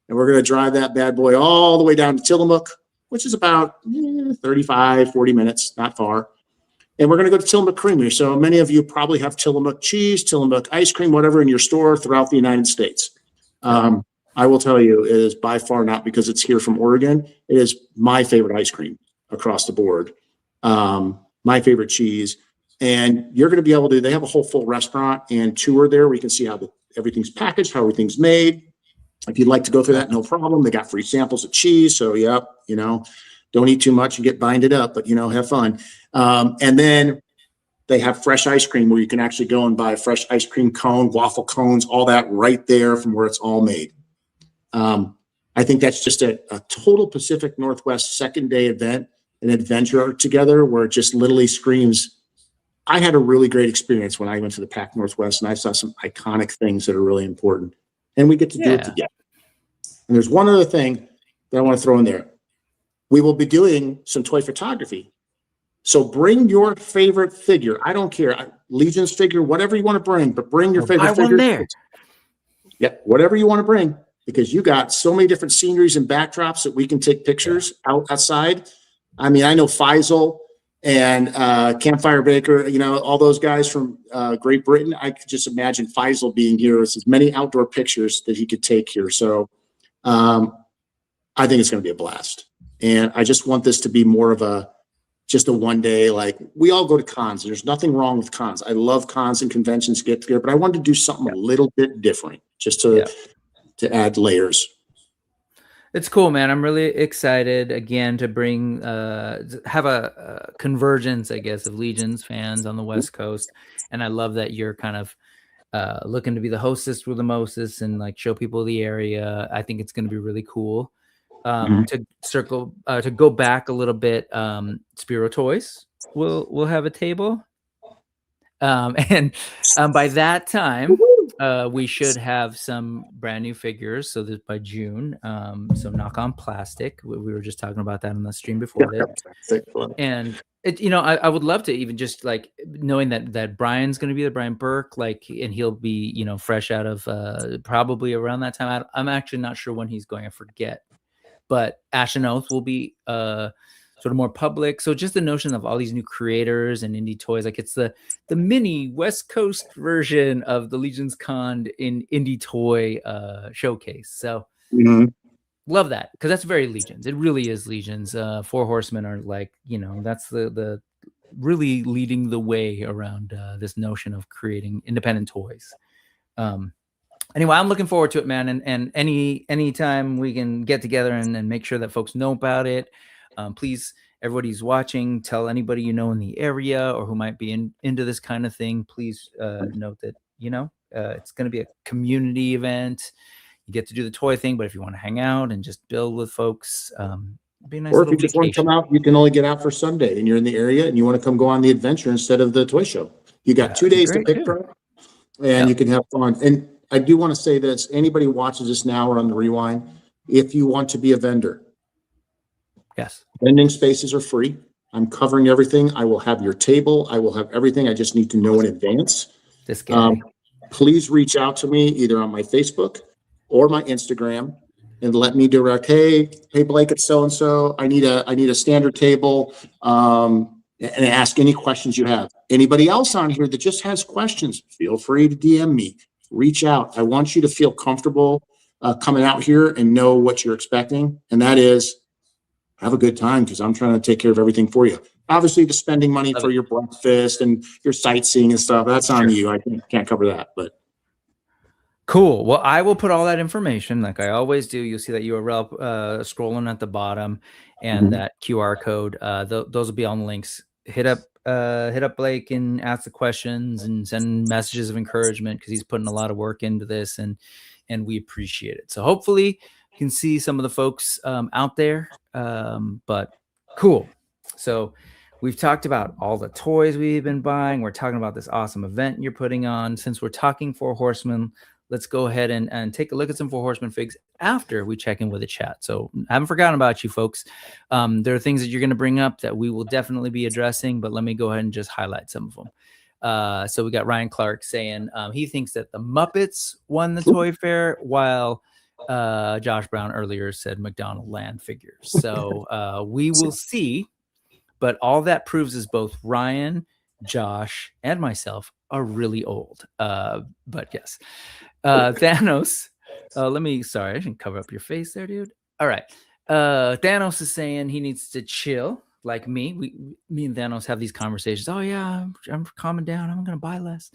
and we're going to drive that bad boy all the way down to Tillamook, which is about 35, 40 minutes, not far. And we're going to go to Tillamook Creamery. So many of you probably have Tillamook cheese, Tillamook ice cream, whatever in your store throughout the United States. I will tell you, it is by far not because it's here from Oregon. It is my favorite ice cream across the board. My favorite cheese. And you're going to be able to, they have a whole full restaurant and tour there. We can see how everything's packaged, how everything's made. If you'd like to go through that, no problem. They got free samples of cheese. So, yep, don't eat too much and get binded up, but, have fun. And then they have fresh ice cream where you can actually go and buy a fresh ice cream cone, waffle cones, all that right there from where it's all made. I think that's just a total Pacific Northwest second day event, an adventure together where it just literally screams. I had a really great experience when I went to the Pac Northwest, and I saw some iconic things that are really important, and we get to do it together. And there's one other thing that I want to throw in there. We will be doing some toy photography. So bring your favorite figure. I don't care. Legions figure, whatever you want to bring, but bring your favorite figure. There. Yep, whatever you want to bring, because you got so many different sceneries and backdrops that we can take pictures outside. I mean, I know Faisal and Campfire Baker, all those guys from Great Britain. I could just imagine Faisal being here with as many outdoor pictures that he could take here. So I think it's going to be a blast. And I just want this to be more of just a one day, like we all go to cons. There's nothing wrong with cons. I love cons and conventions get together, but I wanted to do something a little bit different just to add layers. It's cool, man. I'm really excited again to bring, have a convergence, I guess, of Legions fans on the West Coast. And I love that you're kind of looking to be the hostess with the mostest and like show people the area. I think it's going to be really cool. To go back a little bit, Spiro Toys will have a table. And by that time, we should have some brand new figures. So that by June, so Knock On Plastic. We were just talking about that on the stream before that. And I would love to even just like knowing that Brian's going to be there, Brian Burke, and he'll be, fresh out of probably around that time. I'm actually not sure when he's going. I forget. But Ash and Oath will be sort of more public. So just the notion of all these new creators and indie toys, like it's the mini West Coast version of the Legions Con in indie toy showcase. So love that, because that's very Legions. It really is Legions. Four Horsemen are like, that's the really leading the way around this notion of creating independent toys. Anyway, I'm looking forward to it, man. And anytime we can get together and make sure that folks know about it, please, everybody who's watching, tell anybody you know in the area or who might be into this kind of thing. Please note that, it's going to be a community event. You get to do the toy thing, but if you want to hang out and just build with folks, be a nice. Or if you just want to come out, you can only get out for Sunday and you're in the area and you want to come go on the adventure instead of the toy show. You got 2 days to pick from, and you can have fun. And I do want to say this, anybody watches this now or on the rewind, if you want to be a vendor, vending spaces are free. I'm covering everything. I will have your table. I will have everything. I just need to know in advance. This guy. Please reach out to me either on my Facebook or my Instagram and let me direct, hey Blake, it's so-and-so. I need a standard table, and ask any questions you have. Anybody else on here that just has questions, feel free to DM me. Reach out. I want you to feel comfortable coming out here and know what you're expecting. And that is have a good time, because I'm trying to take care of everything for you. Obviously, the spending money for your breakfast and your sightseeing and stuff, that's on you. I can't cover that. But Cool. Well, I will put all that information like I always do. You'll see that URL scrolling at the bottom and that QR code. Those will be on links. Hit up Blake and ask the questions and send messages of encouragement because he's putting a lot of work into this and we appreciate it. So hopefully you can see some of the folks out there. But cool. So we've talked about all the toys we've been buying. We're talking about this awesome event you're putting on. Since we're talking Four Horsemen, let's go ahead and take a look at some Four Horsemen figs after we check in with the chat. So I haven't forgotten about you folks. There are things that you're going to bring up that we will definitely be addressing, but let me go ahead and just highlight some of them. So we got Ryan Clark saying he thinks that the Muppets won the toy fair, while Josh Brown earlier said McDonald Land figures. So we will see, but all that proves is both Ryan, Josh, and myself are really old. But yes. Thanos, sorry, I didn't cover up your face there, dude. All right. Thanos is saying he needs to chill like me. Me and Thanos have these conversations. Oh yeah, I'm calming down. I'm going to buy less.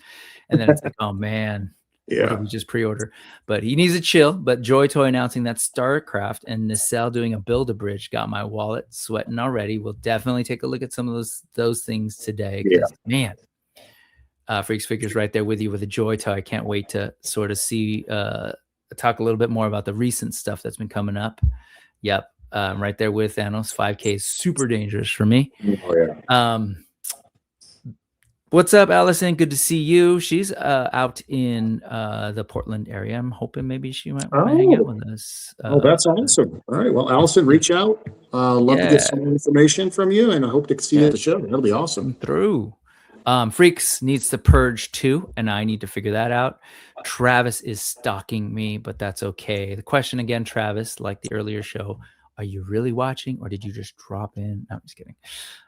And then it's like, oh man, what did we just pre-order? But he needs to chill. But Joy Toy announcing that StarCraft and Nacelle doing a Build-A-Bridge got my wallet sweating already. We'll definitely take a look at some of those things today. Man, Freaks Figures right there with you with a Joy Toy. I can't wait to sort of see, talk a little bit more about the recent stuff that's been coming up. Yep. Right there with Thanos. 5K is super dangerous for me. Oh, yeah. What's up, Allison? Good to see you. She's out in the Portland area. I'm hoping maybe she might want to hang out with us. That's awesome. All right. Well, Allison, reach out. Love to get some information from you, and I hope to see you at the show. That'll be awesome. Freaks needs to purge too, and I need to figure that out. Travis is stalking me, but that's okay. The question again, Travis, like the earlier show, are you really watching or did you just drop in? No, I'm just kidding.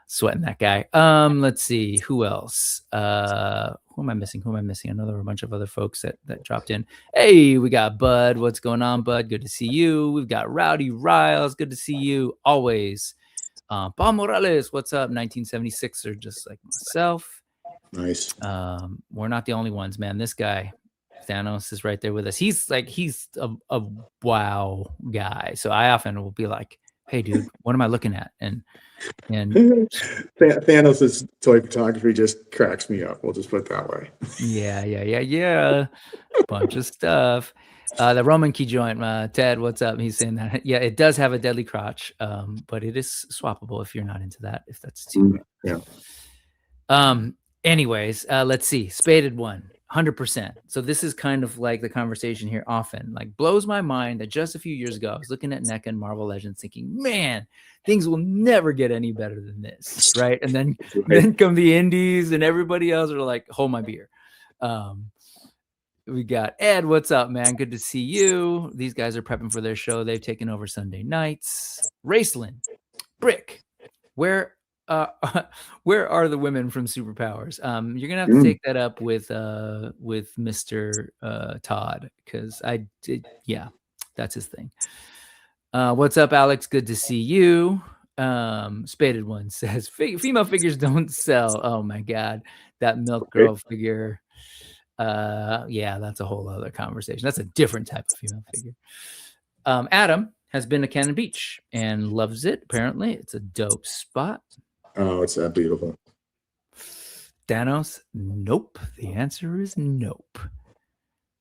Sweating that guy. Let's see who else. Who am I missing? I know there were a bunch of other folks that dropped in. Hey, we got Bud. What's going on, Bud? Good to see you. We've got Rowdy Riles. Good to see you always. Paul Morales, what's up? 1976er, just like myself. Nice. We're not the only ones, man. This guy, Thanos, is right there with us. He's a wow guy. So I often will be like, hey, dude, what am I looking at? And Thanos's toy photography just cracks me up. We'll just put it that way. Yeah. Bunch of stuff. The Romankey joint, Ted, what's up? He's saying that. Yeah, it does have a deadly crotch, but it is swappable if you're not into that, if that's too. Anyways, let's see. Spaded one, 100%. So this is kind of like the conversation here often. Like, blows my mind that just a few years ago, I was looking at NECA and Marvel Legends thinking, man, things will never get any better than this, right? And then come the indies and everybody else are like, hold my beer. We got Ed. What's up, man? Good to see you. These guys are prepping for their show. They've taken over Sunday nights. Raceland, Brick, where are the women from Superpowers? You're gonna have to take that up with Mr. Todd, because that's his thing. What's up, Alex? Good to see you. Spaded One says female figures don't sell. Oh my god, that Milk Girl figure. That's a whole other conversation. That's a different type of female figure. Adam has been to Cannon Beach and loves it. Apparently, it's a dope spot. Oh, it's that beautiful. Thanos, nope. The answer is nope.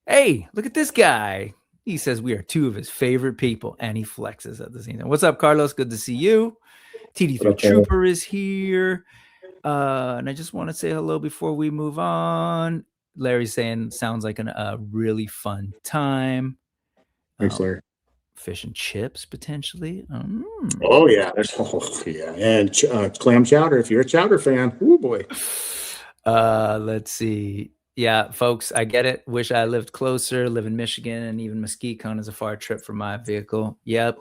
Hey, look at this guy. He says we are two of his favorite people, and he flexes at the same time. What's up, Carlos? Good to see you. TD3 Trooper is here. And I just want to say hello before we move on. Larry's saying sounds like a really fun time. Thanks, Larry. Fish and chips potentially. Oh yeah, and clam chowder. If you're a chowder fan, oh boy. Let's see. Yeah, folks, I get it. Wish I lived closer. Live in Michigan, and even Mesquite is a far trip for my vehicle. Yep.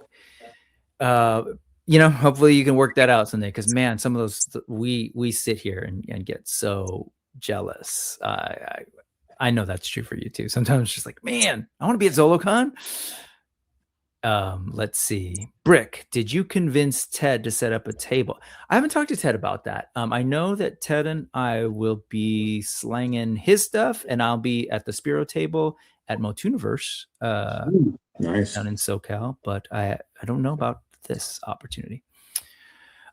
Hopefully you can work that out someday. Because man, some of those we sit here and get so jealous. I know that's true for you too. Sometimes it's just like, man, I want to be at ZoloCon. Let's see. Brick, did you convince Ted to set up a table? I haven't talked to Ted about that. I know that Ted and I will be slanging his stuff, and I'll be at the Spiro table, at Motuniverse Nice. down in SoCal, but I don't know about this opportunity.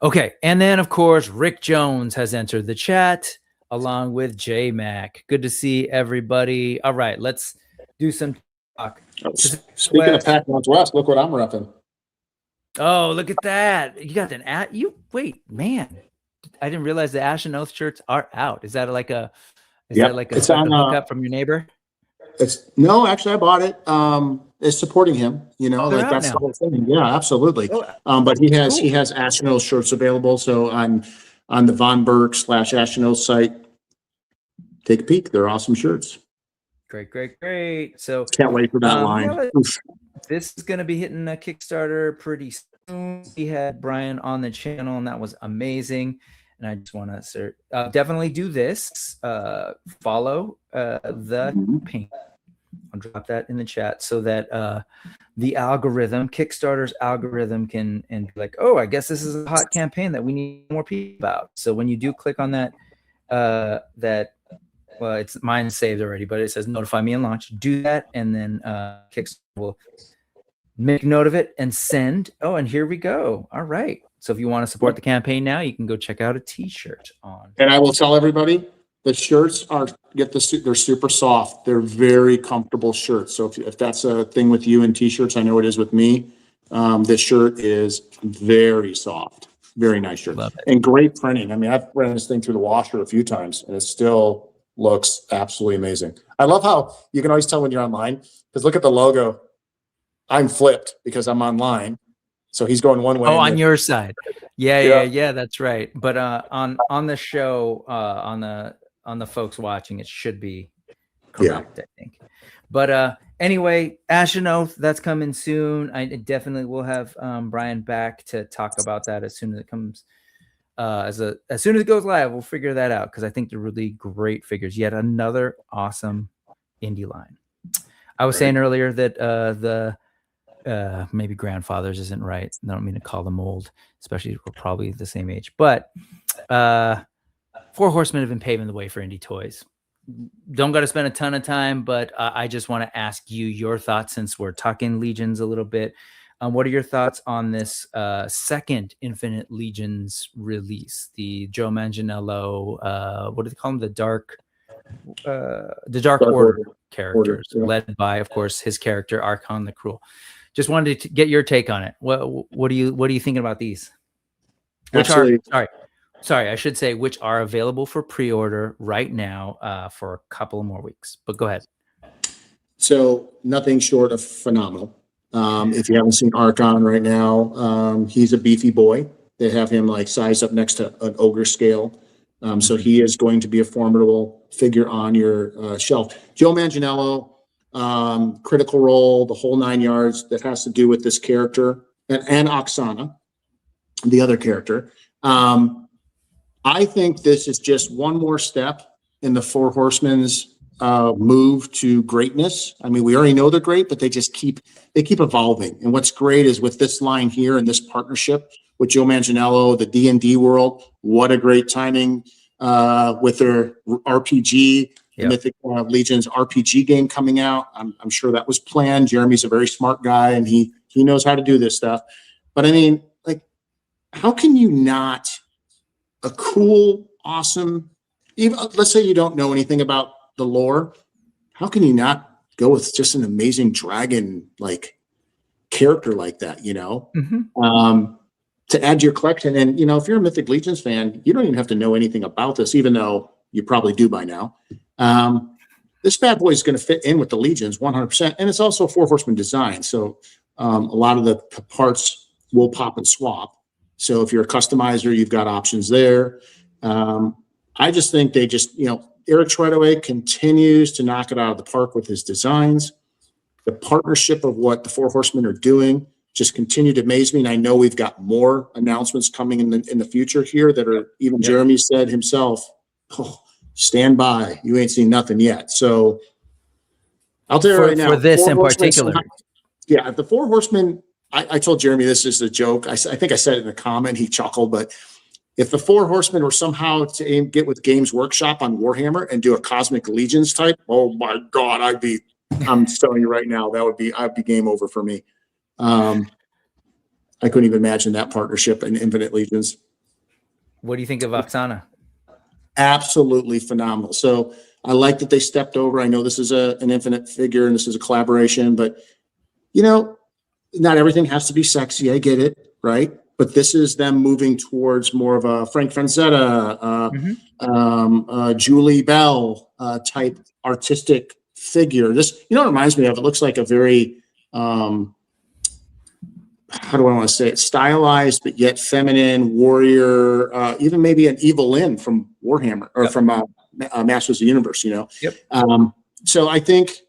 Okay, and then of course Rick Jones has entered the chat along with J Mac. Good to see everybody. All right, let's do some talk. Speaking of Pac NW, look what I'm repping. Oh, look at that! You got an wait, man. I didn't realize the Ash and Oath shirts are out. Is that like a it's on hookup from your neighbor? No, actually I bought it. It's supporting him, They're that's out the whole thing. Yeah, absolutely. But he has Ash and Oath shirts available. So on the Von Berg / Ash and Oath site, take a peek. They're awesome shirts. Great. So can't wait for that line. This is going to be hitting a Kickstarter pretty soon. We had Brian on the channel, and that was amazing. And I just want to definitely do this. Follow the pink. I'll drop that in the chat so that the algorithm, Kickstarter's algorithm, can be like, oh, I guess this is a hot campaign that we need more people about. So when you do click on that, well, it's mine saved already, but it says notify me and launch. Do that, and then Kickstarter will make note of it and send. Oh, and here we go. All right. So if you want to support the campaign now, you can go check out a T-shirt on. And I will tell everybody, the shirts they're super soft. They're very comfortable shirts. So if that's a thing with you in T-shirts, I know it is with me. This shirt is very soft. Very nice shirt. And great printing. I mean, I've ran this thing through the washer a few times, and it still looks absolutely amazing. I love how you can always tell when you're online, because look at the logo. I'm flipped because I'm online. So he's going one way. Oh, on your side. Yeah, that's right. But on the show, on the folks watching, it should be correct, I think. But anyway, Ash and Oath, that's coming soon. I definitely will have Brian back to talk about that as soon as it comes. As soon as it goes live, we'll figure that out, because I think they're really great figures. Yet another awesome indie line. I was saying earlier that maybe grandfathers isn't right. I don't mean to call them old, especially we're probably the same age. But Four Horsemen have been paving the way for indie toys. Don't got to spend a ton of time, but I just want to ask you your thoughts, since we're talking Legions a little bit. What are your thoughts on this second Infinite Legions release? The Joe Manganiello, what do they call them? The Dark Order characters, led by, of course, his character Archon the Cruel. Just wanted to get your take on it. What are you thinking about these? Which I should say, which are available for pre-order right now for a couple more weeks. But go ahead. So nothing short of phenomenal. If you haven't seen Archon right now, he's a beefy boy. They have him like sized up next to an ogre scale. So he is going to be a formidable figure on your shelf. Joe Manganiello, Critical Role, the whole 9 yards that has to do with this character, and Oksana, the other character. I think this is just one more step in the Four Horsemen's move to greatness. I mean, we already know they're great, but they keep evolving. And what's great is with this line here and this partnership with Joe Manganiello, the D&D world, what a great timing with their RPG, the Mythic Legions RPG game coming out. I'm sure that was planned. Jeremy's a very smart guy, and he knows how to do this stuff. But I mean, like, how can you not a cool, awesome, even let's say you don't know anything about the lore, how can you not go with just an amazing dragon like character like that, to add to your collection? And if you're a Mythic Legions fan, you don't even have to know anything about this, even though you probably do by now. This bad boy is going to fit in with the Legions 100%, and it's also a Four Horsemen design, so a lot of the parts will pop and swap. So if you're a customizer, you've got options there. I just think they Eric Treadaway continues to knock it out of the park with his designs. The partnership of what the Four Horsemen are doing just continue to amaze me. And I know we've got more announcements coming in the future here that are even Jeremy said himself, stand by. You ain't seen nothing yet. So I'll tell you right now. For this in particular. If the Four Horsemen, I told Jeremy this is a joke. I think I said it in a comment. He chuckled, but if the Four Horsemen were somehow to get with Games Workshop on Warhammer and do a Cosmic Legions type, oh my God, I'd be I'm telling you right now, I'd be game over for me. I couldn't even imagine that partnership in Infinite Legions. What do you think of Oksana? Absolutely phenomenal. So I like that they stepped over. I know this is an Infinite figure and this is a collaboration, but you know, not everything has to be sexy. I get it, right? But this is them moving towards more of a Frank Franzetta, Julie Bell type artistic figure. This, you know, it reminds me of. It looks like a very, how do I want to say it? Stylized but yet feminine warrior. Even maybe an Evelyn from Warhammer or from Masters of the Universe. You know. Yep. So I think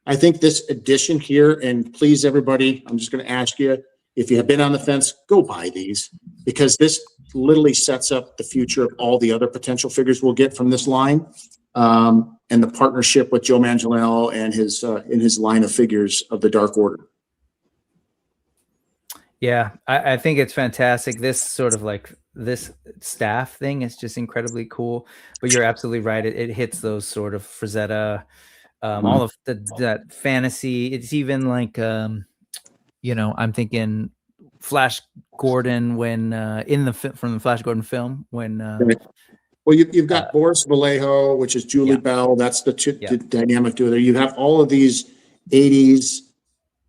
this edition here, and please everybody, I'm just going to ask you, if you have been on the fence, go buy these, because this literally sets up the future of all the other potential figures we'll get from this line, and the partnership with Joe Manganiello and his in his line of figures of the Dark Order. Yeah, I think it's fantastic. This sort of like this staff thing is just incredibly cool. But you're absolutely right. It hits those sort of Frazetta, all of that fantasy. It's even like, you know, I'm thinking Flash Gordon when from the Flash Gordon film when. Well, you've got Boris Vallejo, which is Julie Bell. That's the dynamic duo there. You have all of these 80s,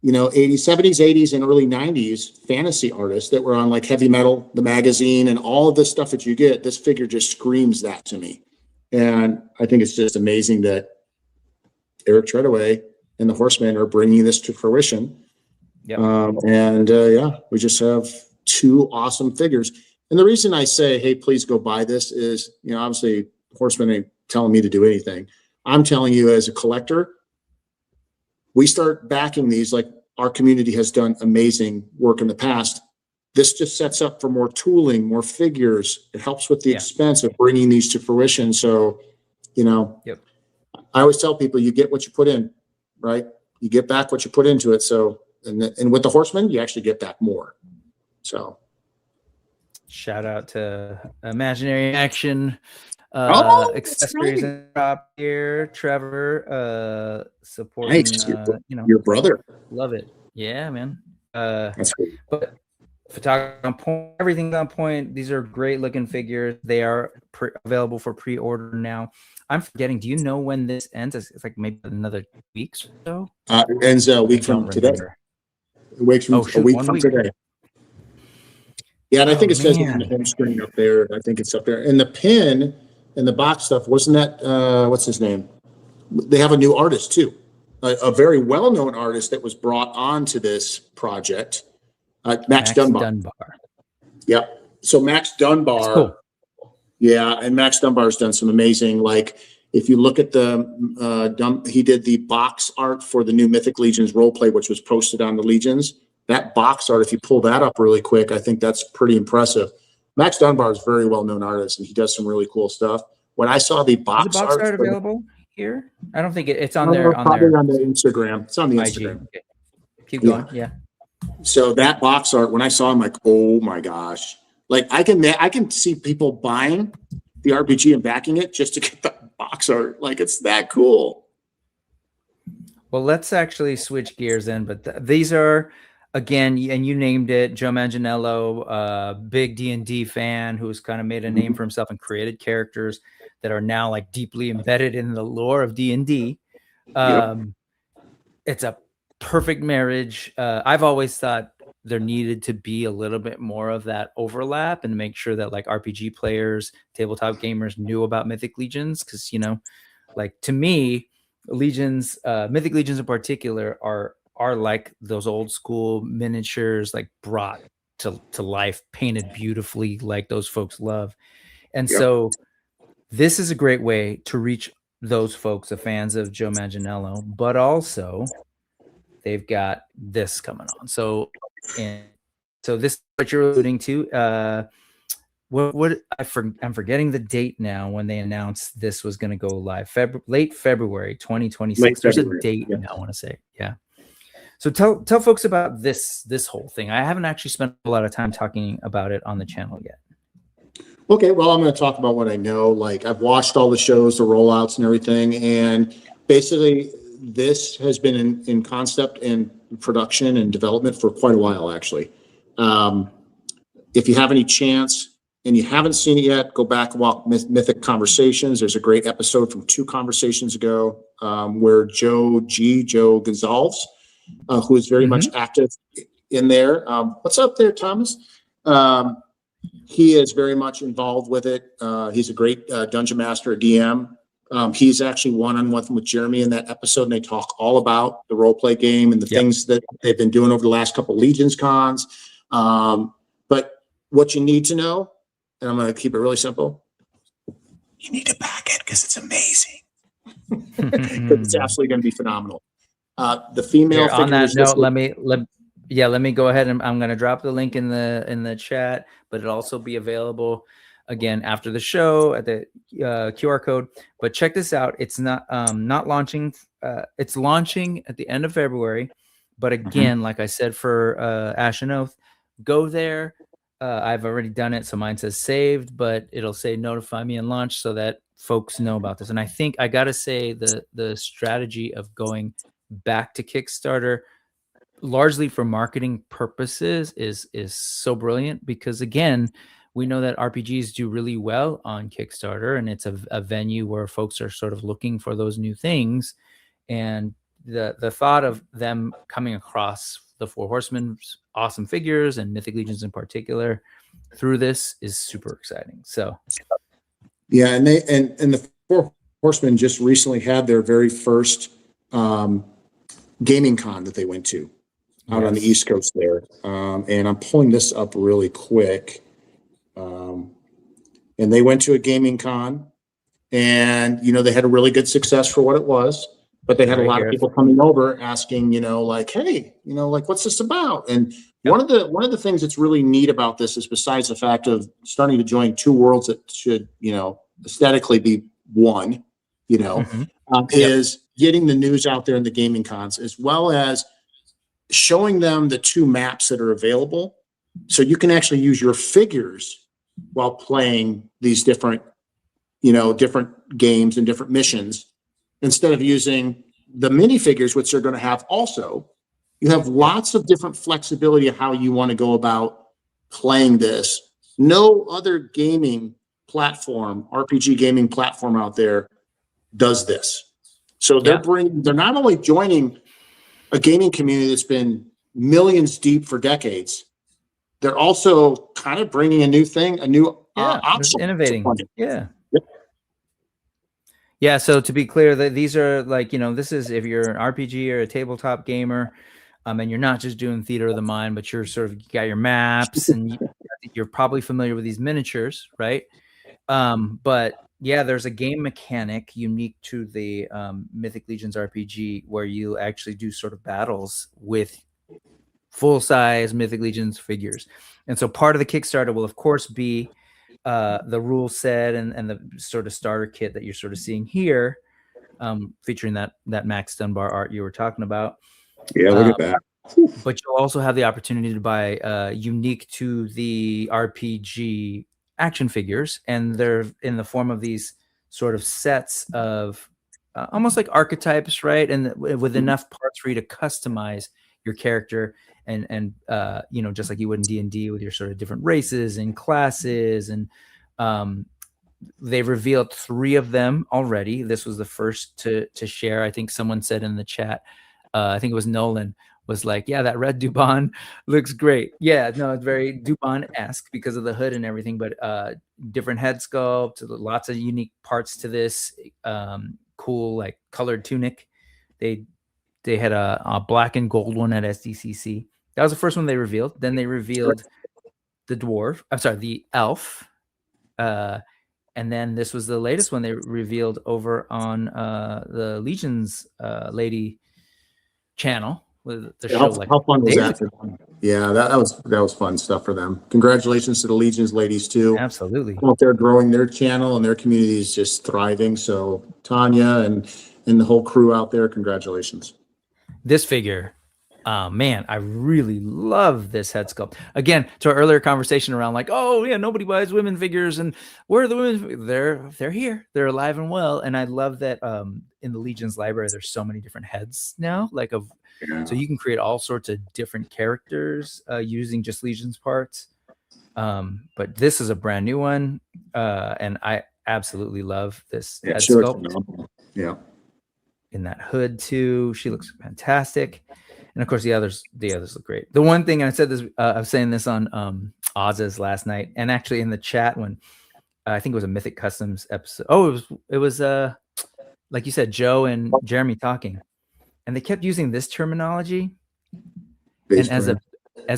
you know, 80s, 70s, 80s, and early 90s fantasy artists that were on like Heavy Metal, the magazine, and all of this stuff that you get. This figure just screams that to me. And I think it's just amazing that Eric Treadaway and the Horsemen are bringing this to fruition. Yep. We just have two awesome figures. And the reason I say, hey, please go buy this is, you know, obviously Horsemen ain't telling me to do anything. I'm telling you as a collector, we start backing these, like our community has done amazing work in the past. This just sets up for more tooling, more figures. It helps with the expense of bringing these to fruition. So, you know, I always tell people, you get what you put in, right? You get back what you put into it. So, and with the Horsemen, you actually get back more. So. Shout out to Imaginary Action accessories and prop here, Trevor, supporting you know, your brother. Love it. Yeah, man. That's cool. But photography on point, everything's on point. These are great looking figures. They are available for pre-order now. I'm forgetting, do you know when this ends? It's like maybe another week or so. It ends a week from today. A week from today. Yeah, and I think it says on the home screen up there. I think it's up there. And the pin and the box stuff, wasn't that, what's his name? They have a new artist too. A very well-known artist that was brought on to this project, Max Dunbar. Yep. So Max Dunbar. Cool. Yeah, and Max Dunbar's done some amazing, like, if you look at the, he did the box art for the new Mythic Legions roleplay, which was posted on the Legions. That box art, if you pull that up really quick, I think that's pretty impressive. Max Dunbar is a very well-known artist, and he does some really cool stuff. When I saw the box art available here, I don't think it's on there. Probably on the Instagram. It's on the Instagram. Okay. Keep going. Yeah. So that box art, when I saw, I'm like, oh my gosh! Like I can see people buying the RPG and backing it just to get the box art. Like it's that cool. Well, let's actually switch gears then. But these are. Again, and you named it, Joe Manganiello, big D&D fan who's kind of made a name for himself and created characters that are now like deeply embedded in the lore of D&D. It's a perfect marriage. I've always thought there needed to be a little bit more of that overlap and make sure that like RPG players, tabletop gamers knew about Mythic Legions. Because, you know, like to me, Legions, Mythic Legions in particular are like those old school miniatures, like brought to life, painted beautifully, like those folks love. And so this is a great way to reach those folks, the fans of Joe Manganiello, but also they've got this coming on. So this is what you're alluding to. I'm forgetting the date now when they announced this was going to go live. Late February 2026. There's a date now, I want to say. Yeah. So tell folks about this whole thing. I haven't actually spent a lot of time talking about it on the channel yet. Okay, well, I'm going to talk about what I know. Like I've watched all the shows, the rollouts and everything. And basically this has been in concept and production and development for quite a while, actually. If you have any chance and you haven't seen it yet, go back and watch Mythic Conversations. There's a great episode from 2 conversations ago where Joe Gonzalez, who is very much active in there. What's up there, Thomas? He is very much involved with it. He's a great dungeon master, a DM. He's actually one-on-one with Jeremy in that episode, and they talk all about the role play game and the things that they've been doing over the last couple of Legions cons. But what you need to know, and I'm going to keep it really simple, you need to back it because it's amazing. It's absolutely going to be phenomenal. The female on that figures note, let me go ahead and I'm going to drop the link in the chat, but it'll also be available again after the show at the QR code. But check this out. It's not launching. It's launching at the end of February. But again, like I said, for Ash and Oath, go there. I've already done it. So mine says saved, but it'll say notify me and launch so that folks know about this. And I think I got to say the strategy of going back to Kickstarter largely for marketing purposes is so brilliant, because again, we know that RPGs do really well on Kickstarter, and it's a venue where folks are sort of looking for those new things. And the thought of them coming across the Four Horsemen's awesome figures and Mythic Legions in particular through this is super exciting. So yeah, and the Four Horsemen just recently had their very first gaming con that they went to out on the East Coast there. And I'm pulling this up really quick. And they went to a gaming con, and, they had a really good success for what it was, but they had a lot of people coming over asking, like, hey, like, what's this about? And one of the things that's really neat about this is, besides the fact of starting to join 2 worlds that should, aesthetically be one, is getting the news out there in the gaming cons, as well as showing them the 2 maps that are available. So you can actually use your figures while playing these different games and different missions, instead of using the minifigures, which they're going to have also. You have lots of different flexibility of how you want to go about playing this. No other gaming platform, RPG gaming platform out there does this. So they're not only joining a gaming community that's been millions deep for decades, they're also kind of bringing a new thing, a new option. Innovating. Yeah. So to be clear, that these are like, this is if you're an RPG or a tabletop gamer, and you're not just doing theater of the mind, but you're sort of got your maps, and you're probably familiar with these miniatures, right? But yeah, there's a game mechanic unique to the Mythic Legions RPG where you actually do sort of battles with full-size Mythic Legions figures. And so part of the Kickstarter will, of course, be the rule set and the sort of starter kit that you're sort of seeing here, featuring that Max Dunbar art you were talking about. Yeah, look at that. But you'll also have the opportunity to buy unique to the RPG action figures, and they're in the form of these sort of sets of almost like archetypes, right? And with enough parts for you to customize your character, and just like you would in D&D with your sort of different races and classes. And they've revealed 3 of them already. This was the first to share. I think someone said in the chat, I think it was Nolan, was like, yeah, that red Dubon looks great. Yeah, no, it's very Dubon-esque because of the hood and everything, but different head sculpt, lots of unique parts to this. Cool, like colored tunic. They had a black and gold one at SDCC. That was the first one they revealed. Then they revealed the elf. And then this was the latest one they revealed over on the Legions lady channel with the show. How fun was that for them? Yeah, that was fun stuff for them. Congratulations to the Legions ladies too. Absolutely. They're growing their channel, and their community is just thriving. So Tanya and the whole crew out there, congratulations. This figure Man, I really love this head sculpt. Again, to our earlier conversation around like, oh yeah, nobody buys women figures, and where are the women? They're here. They're alive and well. And I love that in the Legion's library, there's so many different heads now, like so you can create all sorts of different characters using just Legion's parts. But this is a brand new one, and I absolutely love this head sculpt. Yeah. In that hood too, she looks fantastic. And of course, the others look great. The one thing I said this, I was saying this on Oz's last night, and actually in the chat when I think it was a Mythic Customs episode. Oh, it was like you said, Joe and Jeremy talking, and they kept using this terminology. And as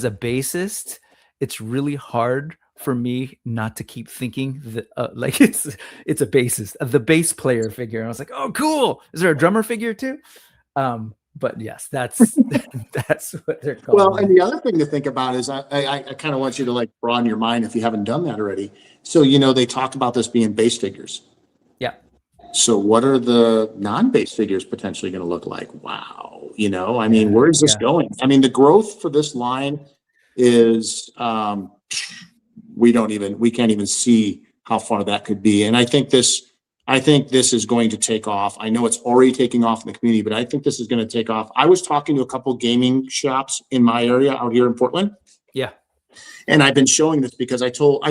a bassist, it's really hard for me not to keep thinking that like it's a bassist, the bass player figure. And I was like, oh, cool. Is there a drummer figure too? But yes, that's what they're called. Well, and the other thing to think about is I kind of want you to like broaden your mind if you haven't done that already. So, they talk about this being base figures. Yeah. So what are the non-base figures potentially going to look like? Wow. I mean, where is this going? I mean, the growth for this line is, we can't even see how far that could be. And I think this is going to take off. I know it's already taking off in the community, but I think this is going to take off. I was talking to a couple gaming shops in my area out here in Portland. Yeah. And I've been showing this because I told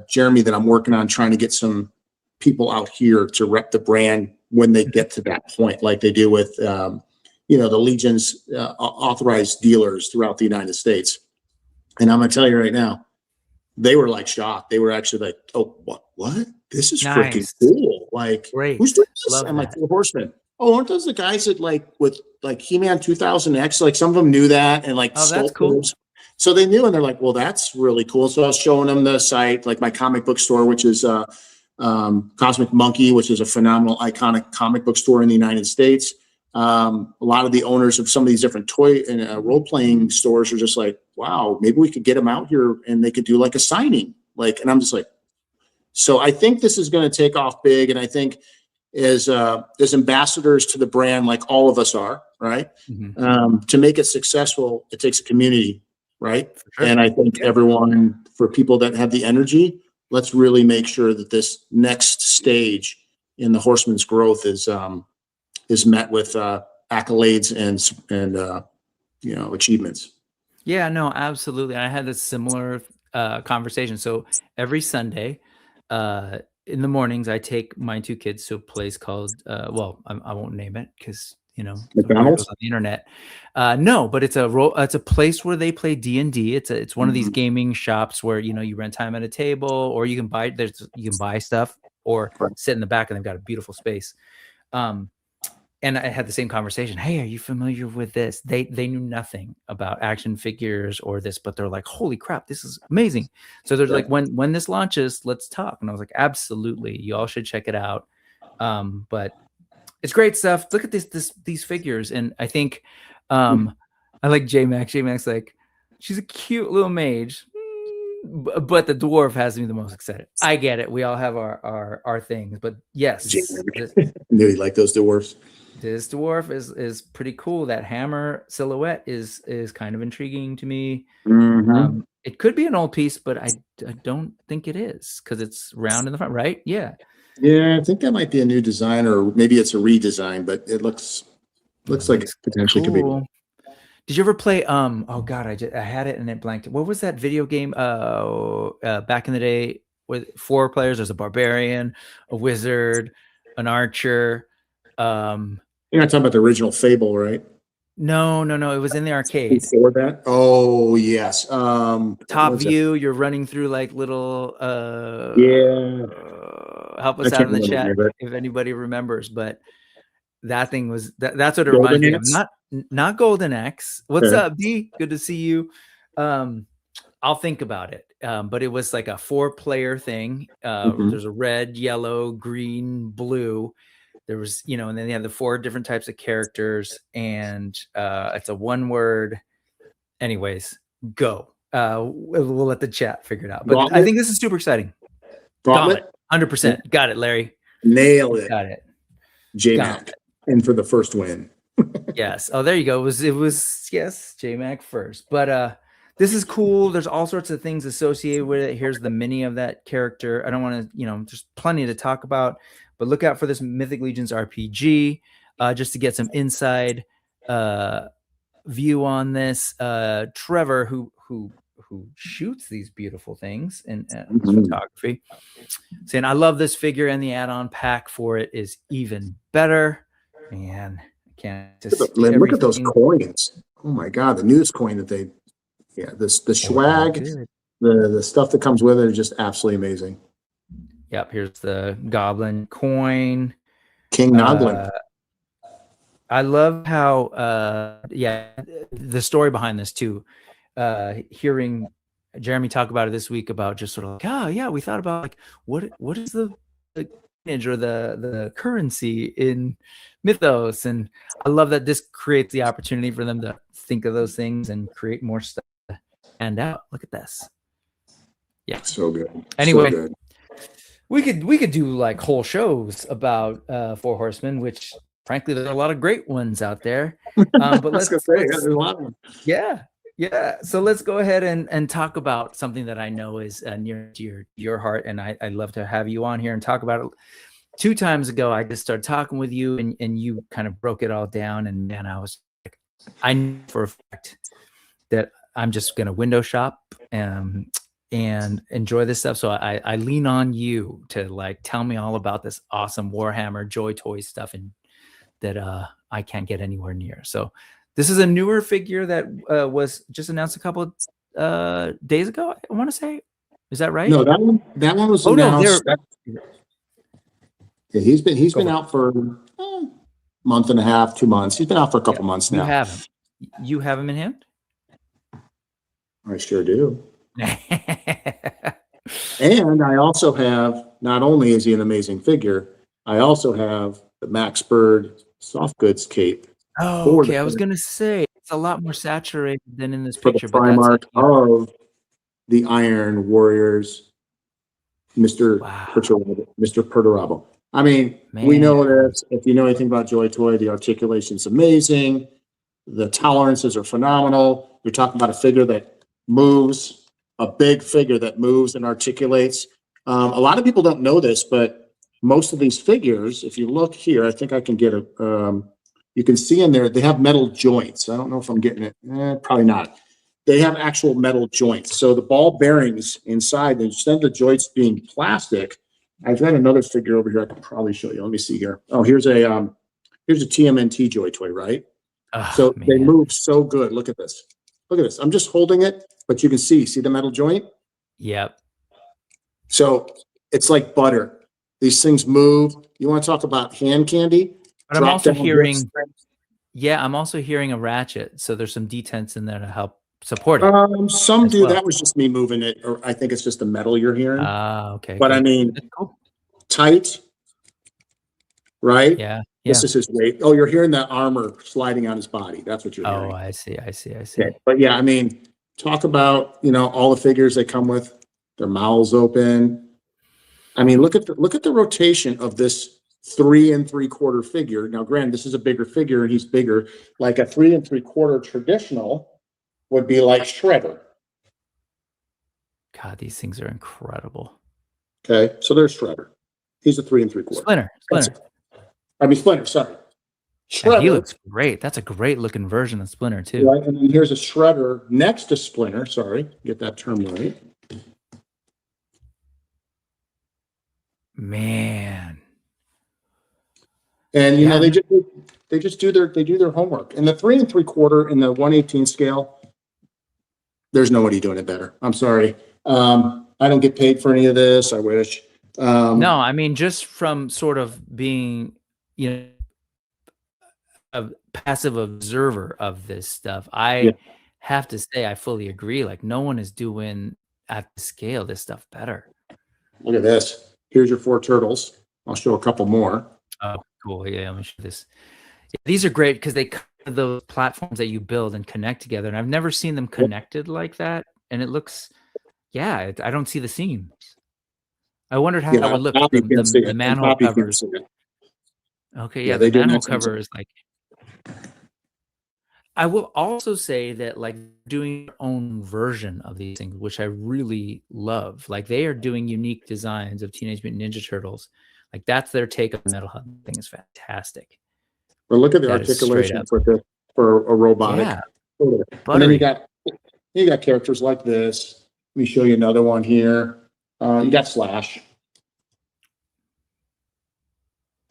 Jeremy that I'm working on trying to get some people out here to rep the brand when they get to that point, like they do with, the Legion's authorized dealers throughout the United States. And I'm going to tell you right now, they were like shocked. They were actually like, oh, what? This is freaking cool. Like, great. Who's doing this? Love I'm that. like, the Horsemen. Oh, aren't those the guys that like with like He-Man 2000X? Like some of them knew that and like, oh, that's cool. So they knew, and they're like, well, that's really cool. So I was showing them the site, like my comic book store, which is Cosmic Monkey, which is a phenomenal, iconic comic book store in the United States. A lot of the owners of some of these different toy and role-playing stores are just like, wow, maybe we could get them out here and they could do like a signing. Like, and I'm just like, so I think this is going to take off big. And I think as ambassadors to the brand, like all of us are, right? Mm-hmm. To make it successful, it takes a community, right? Sure. And I think everyone, for people that have the energy, let's really make sure that this next stage in the Horseman's growth is met with accolades and achievements. Yeah, no, absolutely. I had a similar conversation. So every Sunday in the mornings, I take my two kids to a place called, I won't name it because, McDonald's on the internet. No, but it's a place where they play D&D. It's one of these gaming shops where, you rent time at a table, or you can buy stuff or sit in the back, and they've got a beautiful space. And I had the same conversation. Hey, are you familiar with this? They knew nothing about action figures or this, but they're like, holy crap, this is amazing. So they're like, when this launches, let's talk. And I was like, absolutely. You all should check it out. But it's great stuff. Look at these figures. And I think I like J-Max. J-Max, like, she's a cute little mage, but the dwarf has me the most excited. I get it. We all have our things, but yes. I knew you like those dwarfs. This dwarf is pretty cool. That hammer silhouette is kind of intriguing to me. Mm-hmm. It could be an old piece, but I don't think it is because it's round in the front, right? Yeah. Yeah, I think that might be a new design, or maybe it's a redesign, but it looks like it potentially could be. Did you ever play? Oh God, I had it and it blanked. What was that video game? Back in the day with 4 players. There's a barbarian, a wizard, an archer. You're not talking about the original Fable, right? No. It was in the arcade. Before that? Oh yes. Top view. You're running through like little. Help us out in the chat if anybody remembers. But that thing was that's what it reminded me of. Not Golden X. What's up, D? Good to see you. I'll think about it. But it was like a 4-player thing. There's a red, yellow, green, blue. There was, and then they have the 4 different types of characters, and it's a 1-word. Anyways, go. We'll let the chat figure it out. But Gauntlet? I think this is super exciting. Gauntlet. 100%. Got it, Larry. Nailed it. Got it. J-Mac. And for the first win. Yes. Oh, there you go. It was yes, JMac first. But this is cool. There's all sorts of things associated with it. Here's the mini of that character. I don't want to, there's plenty to talk about, but look out for this Mythic Legions RPG just to get some inside view on this. Trevor, who shoots these beautiful things in photography, saying, I love this figure, and the add-on pack for it is even better. Man, I can't just look at those coins. Oh my God, the news coin that the swag, the stuff that comes with it is just absolutely amazing. Yep, here's the goblin coin. King Noglin. I love how the story behind this too. Hearing Jeremy talk about it this week about just sort of like, oh yeah, we thought about like what is the image or the currency in Mythos, and I love that this creates the opportunity for them to think of those things and create more stuff to hand out. Look at this. Yeah, so good. Anyway, so good. we could do like whole shows about Four Horsemen, which frankly there's a lot of great ones out there. But let's there's a lot of them. Yeah. So let's go ahead and talk about something that I know is near to your heart, and I'd love to have you on here and talk about it. 2 times ago, I just started talking with you, and you kind of broke it all down, and man, I was like, I knew for a fact that I'm just going to window shop and enjoy this stuff. So I lean on you to like tell me all about this awesome Warhammer Joy Toy stuff, and that I can't get anywhere near. So this is a newer figure that was just announced a couple of days ago, I want to say. Is that right? No, that one was announced. Yeah, he's been out for a month and a half, 2 months. He's been out for a couple months now. You have him in hand? I sure do. And I also have, not only is he an amazing figure, I also have the Max Bird soft goods cape. Oh, okay. I was going to say it's a lot more saturated than in this picture. For the Primarch of the Iron Warriors, Mr. Perturabo. I mean, we know this. If you know anything about Joy Toy, the articulation's amazing. The tolerances are phenomenal. You're talking about a figure that moves, a big figure that moves and articulates. A lot of people don't know this, but most of these figures, if you look here, I think I can get you can see in there, they have metal joints. I don't know if I'm getting it. Probably not. They have actual metal joints. So the ball bearings inside, instead of the joints being plastic, I've got another figure over here I can probably show you. Let me see here. Oh, here's a TMNT Joy Toy, right? So they move so good. Look at this. Look at this. I'm just holding it, but you can see the metal joint? Yep. So it's like butter. These things move. You want to talk about hand candy? But I'm also hearing, I'm also hearing a ratchet. So there's some detents in there to help support it. Some do. Well. That was just me moving it, or I think it's just the metal you're hearing. Okay. But I mean, tight, right? Yeah. This is his weight. Oh, you're hearing that armor sliding on his body. That's what you're hearing. Oh, I see. Okay. But yeah, I mean, talk about all the figures they come with, their mouths open. I mean, look at the rotation of this 3 3/4 figure. Now, granted, this is a bigger figure and he's bigger. Like a 3 3/4 traditional would be like Shredder. God, these things are incredible. Okay, so there's Shredder. He's a 3 3/4. Splinter. Splinter. Sorry. Shredder. Yeah, he looks great. That's a great looking version of Splinter too. Right, and then here's a Shredder next to Splinter. Sorry, get that term right. Man. And they just do their homework. And the 3 3/4 and the 1/18 scale, there's nobody doing it better. I'm sorry. I don't get paid for any of this. I wish. No, I mean, just from sort of being, a passive observer of this stuff, I have to say I fully agree. Like, no one is doing at the scale this stuff better. Look at this. Here's your 4 turtles. I'll show a couple more. Oh, cool. Yeah, let me show this. Yeah, these are great because they cover those platforms that you build and connect together. And I've never seen them connected like that. And it looks, I don't see the seams. I wondered how that would look. The manhole covers. Okay, the manhole cover is like, I will also say that like doing their own version of these things, which I really love. Like they are doing unique designs of Teenage Mutant Ninja Turtles. Like that's their take on the Metal Hub thing is fantastic. But look at the That is straight articulation up. for a robotic. Yeah. And then you got characters like this. Let me show you another one here. You got Slash.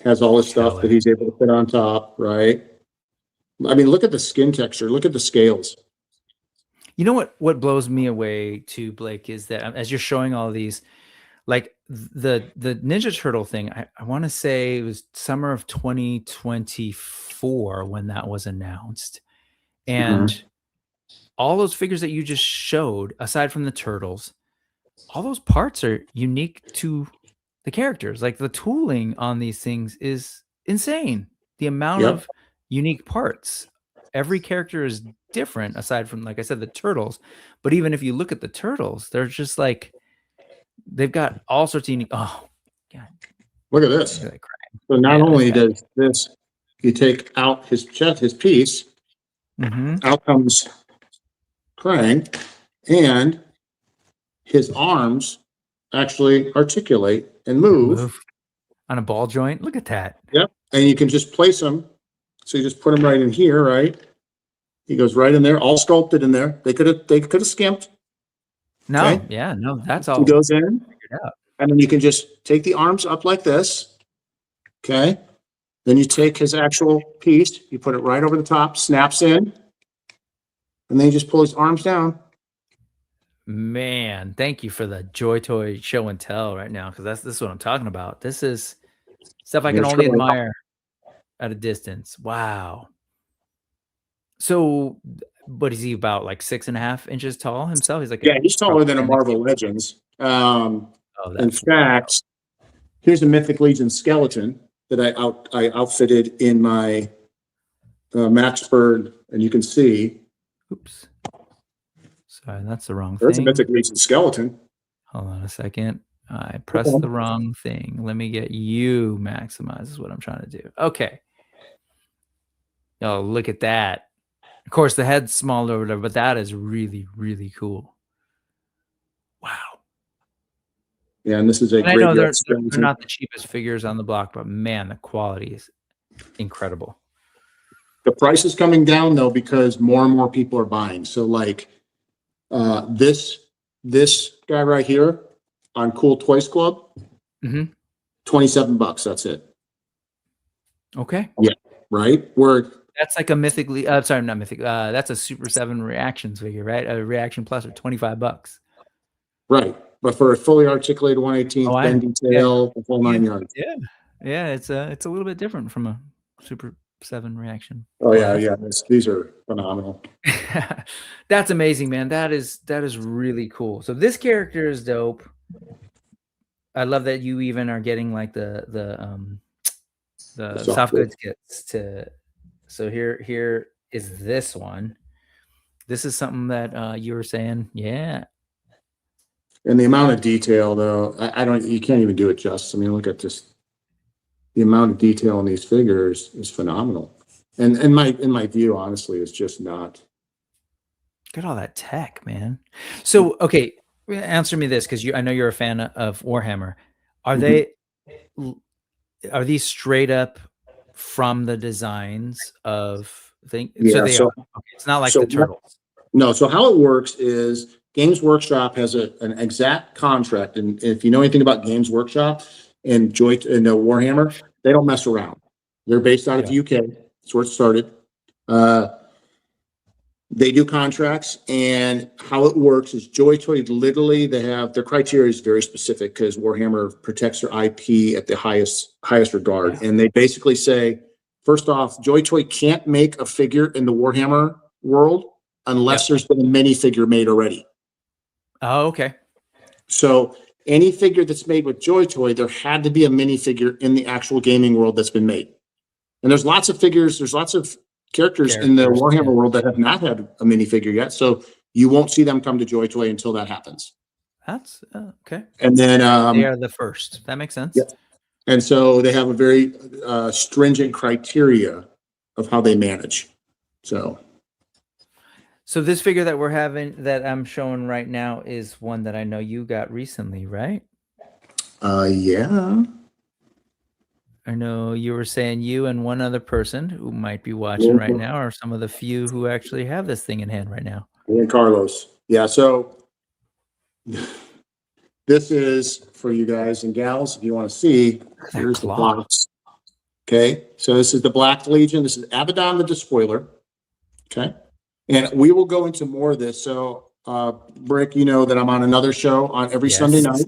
Has all this stuff that he's able to put on top, right? I mean, look at the skin texture. Look at the scales. You know what blows me away too, Blake, is that as you're showing all of these, like the Ninja Turtle thing, I want to say it was summer of 2024 when that was announced. And all those figures that you just showed, aside from the turtles, all those parts are unique to the characters. Like the tooling on these things is insane. The amount of unique parts. Every character is different aside from, like I said, the turtles. But even if you look at the turtles, they're just like, they've got all sorts of unique. Oh, God. Look at this. So not only does this, you take out his chest, his piece, out comes Krang, and his arms actually articulate and move on a ball joint. Look at that. Yep. And you can just place them. So you just put them right in here, right? He goes right in there, all sculpted in there. They could have skimped. No, okay? Yeah, no, that's all. He goes in, and then you can just take the arms up like this. Okay. Then you take his actual piece, you put it right over the top, snaps in, and then you just pull his arms down. Man, thank you for the Joy Toy show and tell right now, because this is what I'm talking about. This is stuff I can only admire at a distance. Wow. So, what is he, about like 6.5 inches tall himself? He's like, he's taller than a Marvel Legends. In fact, here's a Mythic Legion skeleton that I outfitted in my Max Bird, and you can see. Oops. Sorry, that's the wrong That's thing. a Mythic Legion skeleton. Hold on a second. I pressed the wrong thing. Let me get you maximized is what I'm trying to do. Okay. Oh, look at that. Of course, the head's smaller or whatever, but that is really, really cool. Wow. Yeah, and this is a great. I know they're not the cheapest figures on the block, but man, the quality is incredible. The price is coming down though because more and more people are buying. So like this guy right here on Cool Toys Club, $27. That's it. Okay. Yeah. Right. That's like a Mythic. Sorry, not Mythic. That's a Super 7 Reactions figure, right? A Reaction Plus for $25. Right. But for a fully articulated 1/18 bend detail, the whole 9 yards. Yeah. It's a little bit different from a Super 7 Reaction. Oh yeah. These are phenomenal. That's amazing, man. That is really cool. So this character is dope. I love that you even are getting like the soft goods kits to. So here is this one. This is something that you were saying, yeah. And the amount of detail, though, you can't even do it justice. I mean, look at this. The amount of detail in these figures is phenomenal. And in my view, honestly, is just not. Look at all that tech, man. So, okay, answer me this, because I know you're a fan of Warhammer. Are these straight up from the designs of things? Yeah, so it's not like the turtles. No. So how it works is Games Workshop has an exact contract, and if you know anything about Games Workshop and Warhammer, they don't mess around. They're based out of the UK. That's where it started. They do contracts, and how it works is Joy Toy literally, their criteria is very specific because Warhammer protects their IP at the highest regard. And they basically say, first off, Joy Toy can't make a figure in the Warhammer world unless there's been a minifigure made already. Oh, okay. So any figure that's made with Joy Toy, there had to be a minifigure in the actual gaming world that's been made. And there's lots of figures, there's lots of characters in the Warhammer world that have not had a minifigure yet. So you won't see them come to Joy Toy until that happens. That's okay. And then they are the first. That makes sense. Yeah. And so they have a very stringent criteria of how they manage. So So this figure that we're having, that I'm showing right now, is one that I know you got recently, right? Yeah. I know you were saying you and one other person who might be watching right now are some of the few who actually have this thing in hand right now. And Carlos. Yeah. So this is for you guys and gals. If you want to see, here's the box. Okay. So this is the Black Legion. This is Abaddon the Despoiler. Okay. And we will go into more of this. So, Brick, you know that I'm on another show on every Sunday night.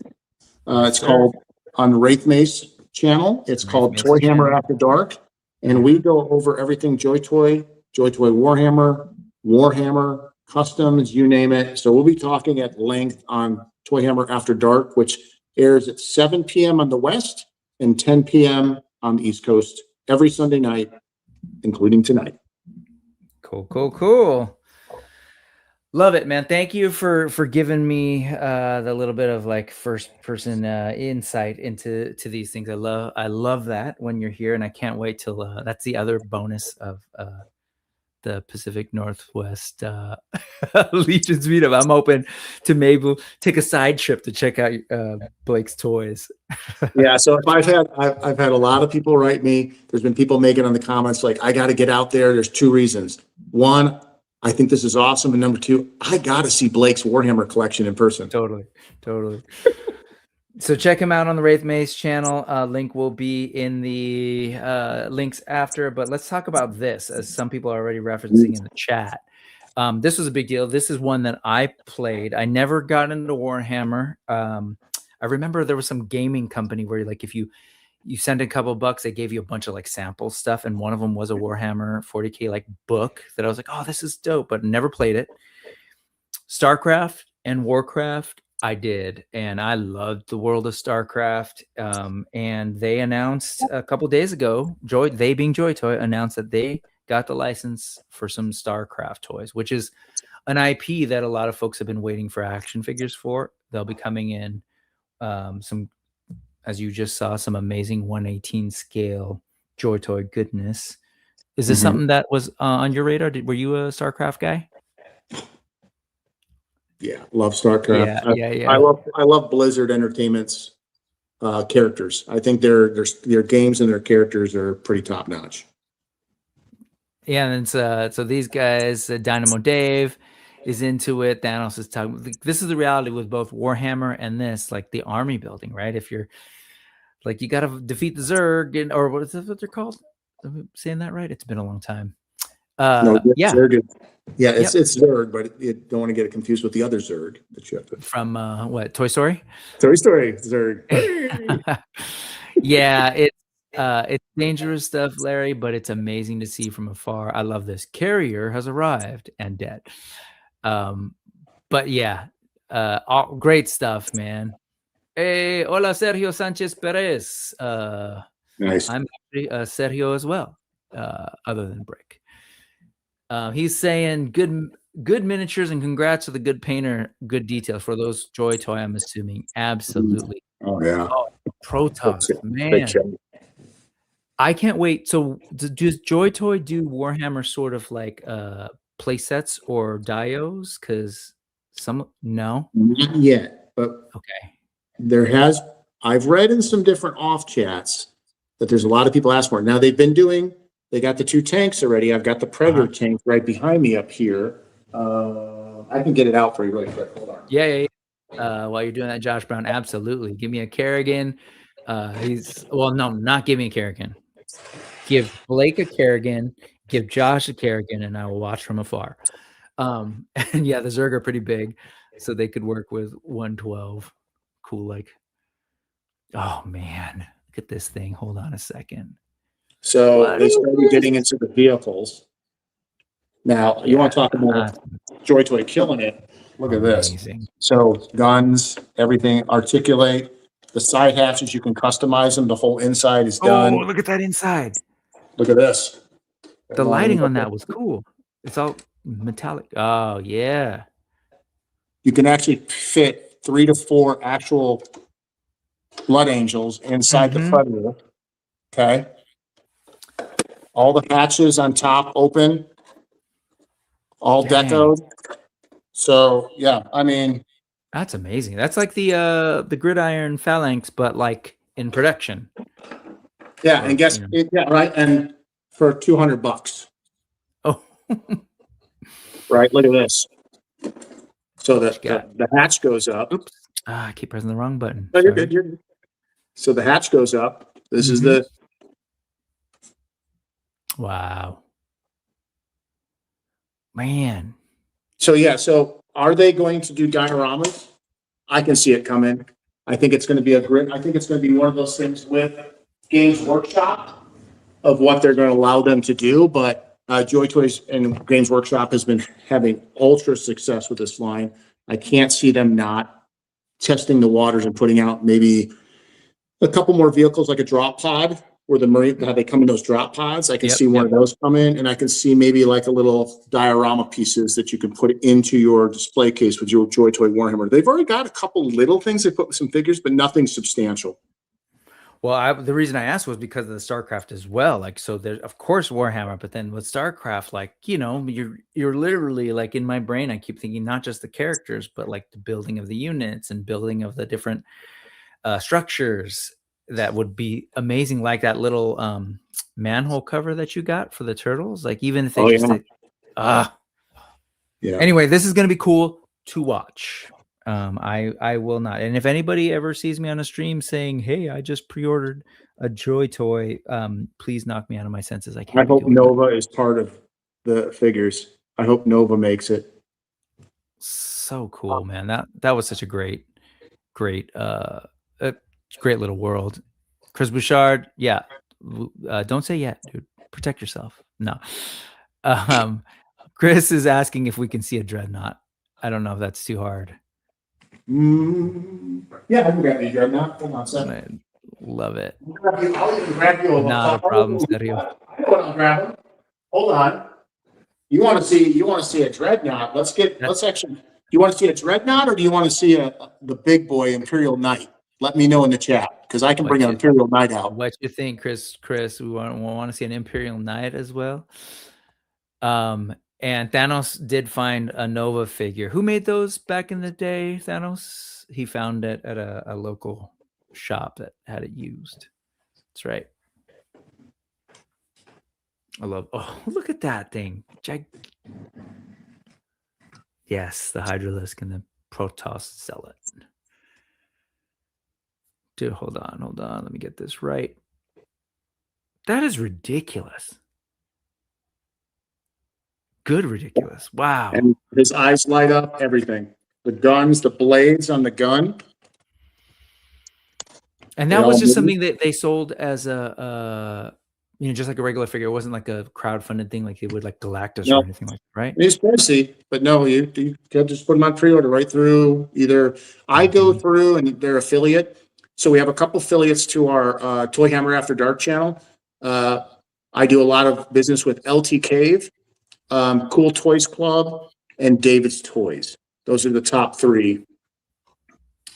It's called on the Wraith Mace channel. It's called Toyhammer After Dark. And we go over everything Joy Toy Warhammer, Warhammer, customs, you name it. So we'll be talking at length on Toyhammer After Dark, which airs at 7 p.m. on the West and 10 p.m. on the East Coast every Sunday night, including tonight. Cool. Love it, man. Thank you for giving me the little bit of like first person insight into these things. I love that when you're here, and I can't wait till that's the other bonus of the Pacific Northwest Legions Meetup. I'm hoping to maybe take a side trip to check out Blake's toys. Yeah, so if I've had a lot of people write me. There's been people making on the comments like, I got to get out there. There's two reasons. One, I think this is awesome, and number two, I got to see Blake's Warhammer collection in person. Totally. So check him out on the Wraith Mace channel. Link will be in the links after. But let's talk about this, as some people are already referencing in the chat. This was a big deal. This is one that I played. I never got into Warhammer. I remember there was some gaming company where like if you sent a couple bucks, they gave you a bunch of like sample stuff, and one of them was a Warhammer 40K like book that I was like, oh, this is dope, but never played it. StarCraft and Warcraft I did, and I loved the world of StarCraft. And they announced a couple days ago, they being Joy Toy, announced that they got the license for some StarCraft toys, which is an IP that a lot of folks have been waiting for action figures for. They'll be coming in some, as you just saw, some amazing 1/18 scale Joy Toy goodness. Is this something that was on your radar? Were you a StarCraft guy? Yeah, love StarCraft. Yeah. I love Blizzard Entertainment's characters. I think their games and their characters are pretty top notch. Yeah, and so these guys, Dynamo Dave is into it. Thanos is talking. This is the reality with both Warhammer and this, like the army building, right? If you're like, you got to defeat the Zerg, or what they're called? Am I saying that right? It's been a long time. Zerg it's Zerg, but you don't want to get it confused with the other Zerg that you have to. From what, Toy Story? Toy Story Zerg. Yeah, it's dangerous stuff, Larry, but it's amazing to see from afar. I love this. Carrier has arrived and dead. But yeah, all great stuff, man. Hey, hola, Sergio Sanchez Perez. Nice. I'm actually Sergio as well, other than Brick. He's saying good miniatures and congrats to the good painter, good details for those Joy Toy, I'm assuming. Absolutely. Oh, yeah. Oh, Protoss, man. I can't wait. So does Joy Toy do Warhammer sort of like play sets or dios? Because no? Not yet, but okay. I've read in some different off chats that there's a lot of people ask for it. Now they got the 2 tanks already. I've got the Predator tank right behind me up here. I can get it out for you really quick. Hold on. Yeah. While you're doing that, Josh Brown, absolutely. Give me a Kerrigan. Not give me a Kerrigan. Give Blake a Kerrigan. Give Josh a Kerrigan, and I will watch from afar. And yeah, the Zerg are pretty big, so they could work with 112. Cool, like. Oh man, look at this thing. Hold on a second. So they started getting into the vehicles. Now you want to talk about Joy Toy killing it? Look at this. So guns, everything, articulate. The side hatches, you can customize them. The whole inside is done. Oh, look at that inside. Look at this. The lighting on that was cool. It's all metallic. Oh yeah. You can actually fit 3 to 4 actual Blood Angels inside the Predator. Okay. All the hatches on top open. all Dang. decoed. So yeah, I mean, That's amazing. That's like the gridiron phalanx, but like in production. yeah, Or, and guess you know. yeah, right, and for $200. Oh, Right, look at this. So what you got? the hatch goes up. Oops. I keep pressing the wrong button. No, you're Sorry. good. You're good. So the hatch goes up. This is Mhm. the Wow. Man. so yeah. So are they going to do dioramas? I can see it coming. I think it's going to be a great. I think it's going to be one of those things with Games Workshop of what they're going to allow them to do. But Joy Toys and Games Workshop has been having ultra success with this line. I can't see them not testing the waters and putting out maybe a couple more vehicles like a drop pod where the Marine, how they come in those drop pods. I can Yep, see one yep. of those come in, and I can see maybe like a little diorama pieces that you can put into your display case with your Joy Toy Warhammer. They've already got a couple little things they put with some figures, but nothing substantial. Well, the reason I asked was because of the StarCraft as well. Like, so there's of course Warhammer, but then with StarCraft, like, you know, you're literally like in my brain, I keep thinking not just the characters, but like the building of the units and building of the different structures that would be amazing, like that little manhole cover that you got for the turtles. Like, even if they Yeah. Anyway, this is gonna be cool to watch. I will not. And if anybody ever sees me on a stream saying, "Hey, I just pre-ordered a Joy Toy," please knock me out of my senses. I I can't be hope doing that. Nova is part of the figures. I hope Nova makes it. So cool, man. That was such a great little world. Chris Bouchard, yeah. Don't say yet, dude. Protect yourself. No. Chris is asking if we can see a dreadnought. I don't know if that's too hard. Yeah, I can grab you, Dreadnought. Hold on a second. I love it. I'll even grab you. Not a problem, Sergio. I know what I'll grab him. Hold on. You want to see a Dreadnought? Let's actually. Do you want to see a Dreadnought or do you want to see the big boy Imperial Knight? Let me know in the chat because I can bring an Imperial Knight out. What you think, Chris? We want to see an Imperial Knight as well. And Thanos did find a Nova figure. Who made those back in the day, Thanos? He found it at a local shop that had it used. That's right. I love. Oh, look at that thing! Yes, the Hydralisk and the Protoss Zealot. Dude, hold on. Let me get this right. That is ridiculous. Good ridiculous. Wow. And his eyes light up, everything. The guns, the blades on the gun. And that was just something that they sold as a just like a regular figure. It wasn't like a crowdfunded thing like they would like Galactus or anything like that, right? It's pricey, but no, you can just put them on pre-order right through either I go through and their affiliate. So we have a couple affiliates to our Toyhammer After Dark channel. I do a lot of business with LT Cave, Cool Toys Club, and David's Toys. Those are the top three.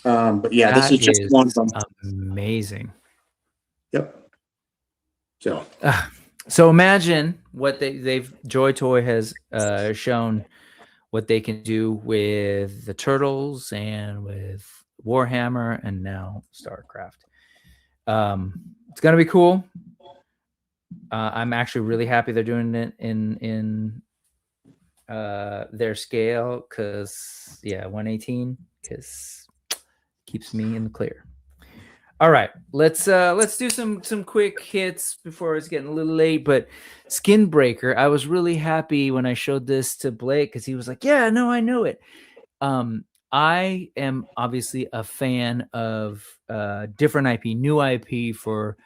But yeah, this is just one of them. Amazing. Yep. So imagine what Joy Toy has shown what they can do with the Turtles and with Warhammer and now StarCraft. It's gonna be cool. I'm actually really happy they're doing it in their scale because 118 because keeps me in the clear. All right, let's do some quick hits before it's getting a little late. But Skin Breaker, I was really happy when I showed this to Blake because he was like, "Yeah, no, I know it." I am obviously a fan of different IP, new IP for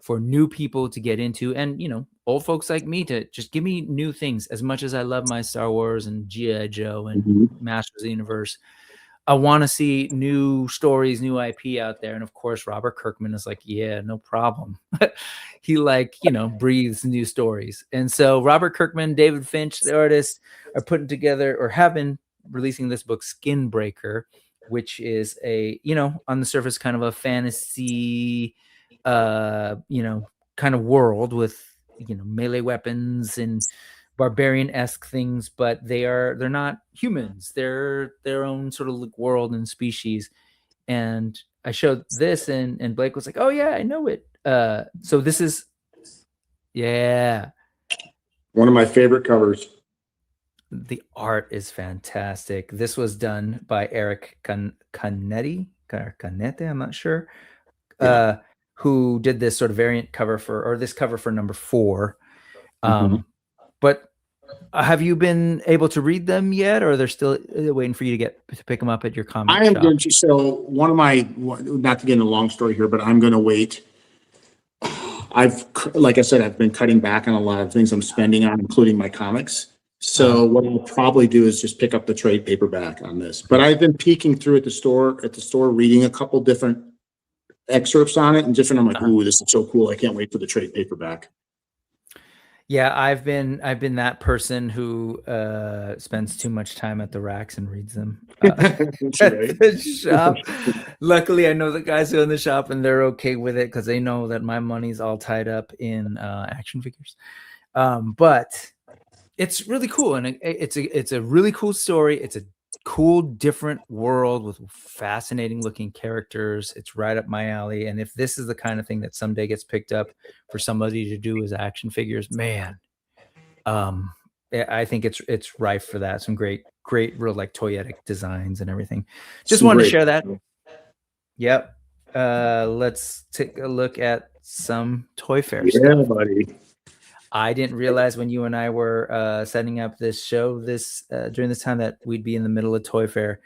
new people to get into, and old folks like me to just give me new things. As much as I love my Star Wars and G.I. Joe and Masters of the Universe, I want to see new stories, new IP out there. And of course, Robert Kirkman is like, yeah, no problem. He breathes new stories. And so Robert Kirkman, David Finch, the artist, are putting together or have been releasing this book, Skin Breaker, which is a, on the surface kind of a fantasy, kind of world with, melee weapons and barbarian-esque things, but they're not humans. They're their own sort of like world and species. And I showed this, and Blake was like, "Oh yeah, I know it." So this is, yeah, One of my favorite covers. the art is fantastic. This was done by Eric Canetti, I'm not sure, who did this sort of variant cover for this cover for number 4. But have you been able to read them yet, or they're still waiting for you to pick them up at your comic I am shop? going to, so one of my, not to get into a long story here, but I'm going to wait. Like I said, I've been cutting back on a lot of things I'm spending on, including my comics. So what I'll probably do is just pick up the trade paperback on this. But I've been peeking through at the store, reading a couple different excerpts on it and different. I'm like, ooh, this is so cool. I can't wait for the trade paperback. Yeah, I've been that person who spends too much time at the racks and reads them at the shop. Luckily, I know the guys who own the shop, and they're okay with it because they know that my money's all tied up in action figures. But it's really cool, and it's a really cool story. It's a cool, different world with fascinating looking characters. It's right up my alley. And if this is the kind of thing that someday gets picked up for somebody to do as action figures, man, I think it's rife for that. Some great real like toyetic designs and everything. Just wanted to share that. Yep. Let's take a look at some Toy Fair stuff. Buddy. I didn't realize when you and I were setting up this show during this time that we'd be in the middle of Toy Fair.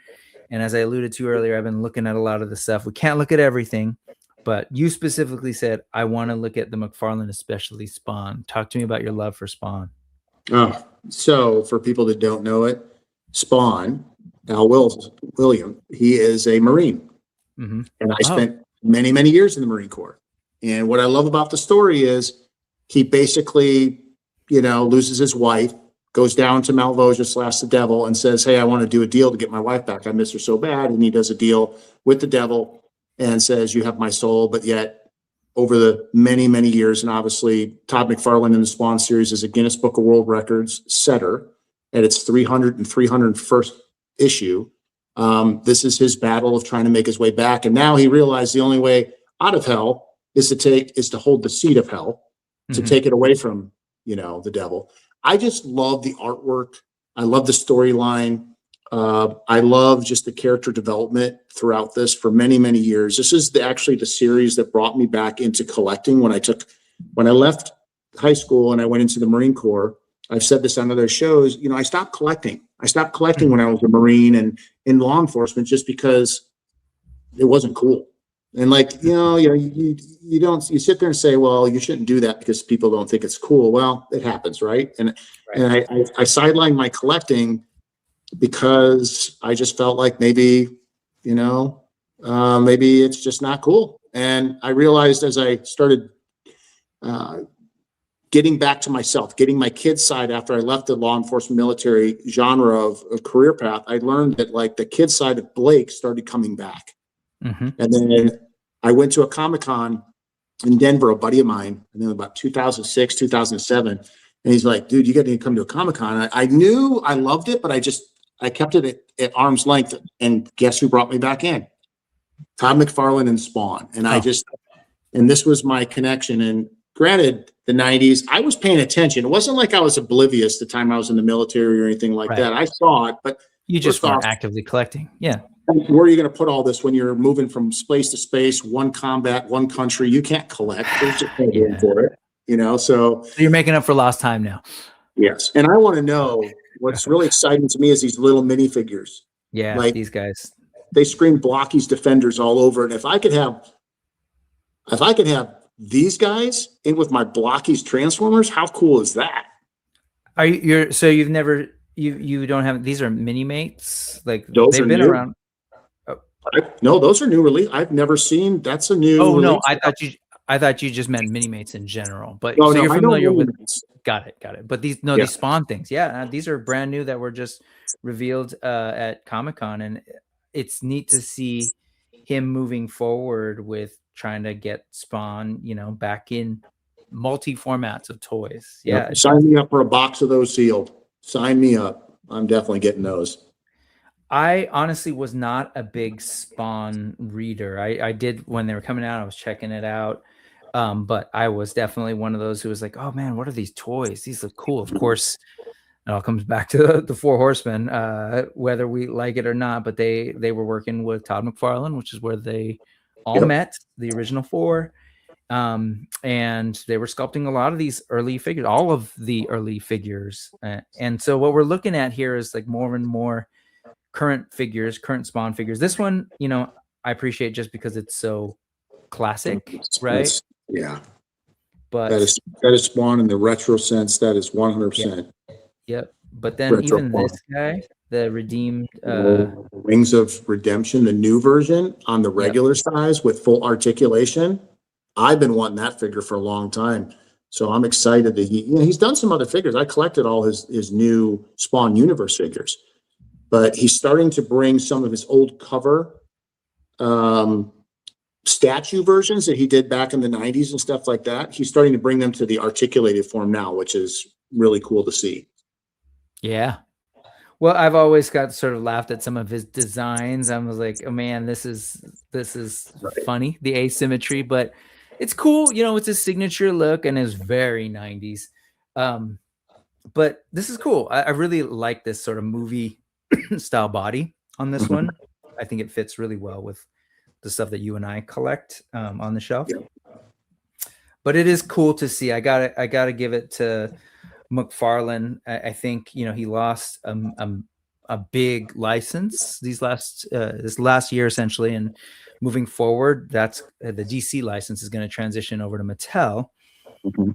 And as I alluded to earlier, I've been looking at a lot of the stuff. We can't look at everything, but you specifically said, I want to look at the McFarlane, especially Spawn. Talk to me about your love for Spawn. Oh, so for people that don't know it, Spawn, Al William, he is a Marine. And I spent many, many years in the Marine Corps. And what I love about the story is he basically, loses his wife, goes down to Malvosia / the devil and says, hey, I want to do a deal to get my wife back. I miss her so bad. And he does a deal with the devil and says, you have my soul. But yet over the many, many years, and obviously Todd McFarlane in the Spawn series is a Guinness Book of World Records setter at its 300 and 301st issue. This is his battle of trying to make his way back. And now he realized the only way out of hell is to hold the seat of hell, to take it away from, the devil. I just love the artwork. I love the storyline. I love just the character development throughout this for many, many years. This is actually the series that brought me back into collecting when I left high school and I went into the Marine Corps. I've said this on other shows, I stopped collecting. I stopped collecting when I was a Marine and in law enforcement just because it wasn't cool. And you sit there and say, well, you shouldn't do that because people don't think it's cool. Well, it happens, right? And I sidelined my collecting because I just felt like maybe it's just not cool. And I realized as I started getting back to myself, getting my kid side after I left the law enforcement military genre of career path, I learned that like the kid side of Blake started coming back. And then I went to a Comic-Con in Denver, a buddy of mine, and then about 2006, 2007. And he's like, dude, you got to come to a Comic-Con. I knew I loved it, but I kept it at arm's length. And guess who brought me back in? Todd McFarlane and Spawn. And and this was my connection. And granted, the 90s, I was paying attention. It wasn't like I was oblivious the time I was in the military or anything like that. I saw it, but you just weren't actively collecting. Yeah. Where are you going to put all this when you're moving from space to space, one combat, one country? You can't collect. There's just no room for it, So you're making up for lost time now. Yes. And I want to know what's really exciting to me is these little minifigures. Yeah, like, these guys. They scream Blocky's Defenders all over. And if I could have these guys in with my Blocky's Transformers, how cool is that? So you've never you don't have, these are mini mates? Like they've been new. around. No, those are new release. I've never seen. That's a new. Oh release. No, I thought you just meant mini mates in general. But so you're familiar with. Got it. But these these Spawn things, these are brand new that were just revealed at Comic-Con, and it's neat to see him moving forward with trying to get Spawn, back in multi formats of toys. Yep. Yeah. Sign me up for a box of those sealed. Sign me up. I'm definitely getting those. I honestly was not a big Spawn reader. I did when they were coming out, I was checking it out. But I was definitely one of those who was like, oh man, what are these toys? These look cool. Of course, it all comes back to the Four Horsemen, whether we like it or not. But they were working with Todd McFarlane, which is where they all met, the original four. And they were sculpting a lot of these early figures, all of the early figures. And so what we're looking at here is like more and more current figures, current Spawn figures. This one, you know, I appreciate just because it's so classic, right? Yeah. But that is Spawn in the retro sense. That is 100%. Yep. But then retro even Spawn. This guy, the redeemed Wings of Redemption, the new version on the regular size with full articulation. I've been wanting that figure for a long time. So I'm excited that he's done some other figures. I collected all his new Spawn Universe figures, but he's starting to bring some of his old cover statue versions that he did back in the 90s and stuff like that. He's starting to bring them to the articulated form now, which is really cool to see. Yeah. Well, I've always got sort of laughed at some of his designs. I was like, oh man, this is funny, the asymmetry, but it's cool. You know, it's a signature look and it's very 90s. But this is cool. I really like this sort of movie style body on this one. I think it fits really well with the stuff that you and I collect on the shelf. But it is cool to see. I gotta give it to McFarlane. I think, you know, he lost a big license this last year essentially, and moving forward, that's the DC license is going to transition over to Mattel.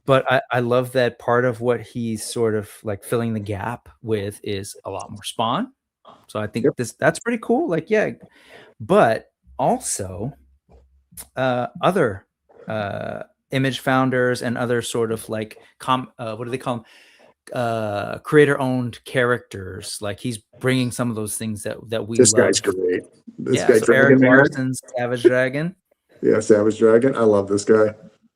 But I love that part of what he's sort of like filling the gap with is a lot more Spawn. So I think that's pretty cool. Like, yeah, but also other image founders and other sort of like what do they call them? Creator owned characters. Like he's bringing some of those things that we this love. Guy's great. So Eric Larson's Savage Dragon. Yeah, Savage Dragon. I love this guy.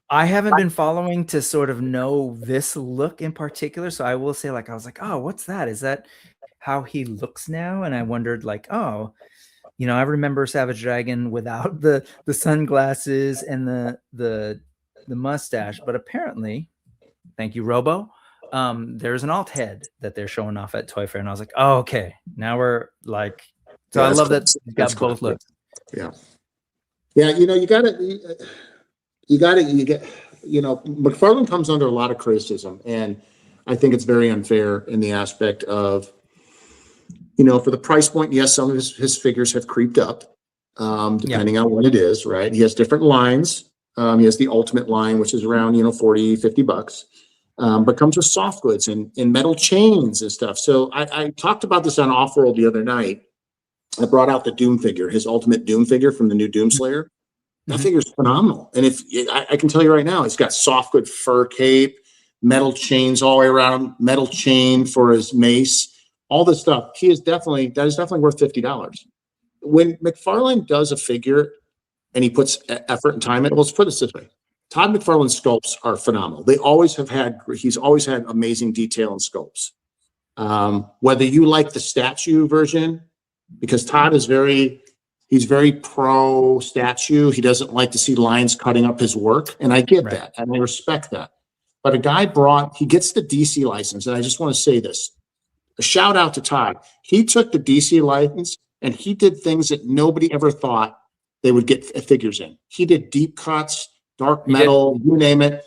I haven't been following to sort of know this look in particular, so I will say, like, I was like, oh, what's that? Is that how he looks now? And I wondered, like, oh, you know, I remember Savage Dragon without the sunglasses and the mustache, but apparently, thank you, Robo. There's an alt head that they're showing off at Toy Fair, and I was like, oh, okay, now we're like, so I love that you got both looks. Yeah, you know, you know, McFarlane comes under a lot of criticism, and I think it's very unfair in the aspect of, you know, for the price point, yes, some of his figures have creeped up, depending on what it is, right? He has different lines. He has the Ultimate line, which is around, you know, $40-$50, but comes with soft goods and metal chains and stuff. So I talked about this on Off-World the other night. I brought out the Doom figure, his Ultimate Doom figure from the new Doom Slayer. That figure is phenomenal. And if I can tell you right now, he's got soft good fur cape, metal chains all the way around him, metal chain for his mace, all this stuff. That is definitely worth $50. When McFarlane does a figure and he puts effort and time in it, let's put it this way. Todd McFarlane's sculpts are phenomenal. He's always had amazing detail in sculpts. Whether you like the statue version, because Todd is he's very pro statue. He doesn't like to see lines cutting up his work. And I get that. And I respect that. But he gets the DC license. And I just want to say this, a shout out to Todd. He took the DC license and he did things that nobody ever thought they would get figures in. He did deep cuts, dark metal, you name it.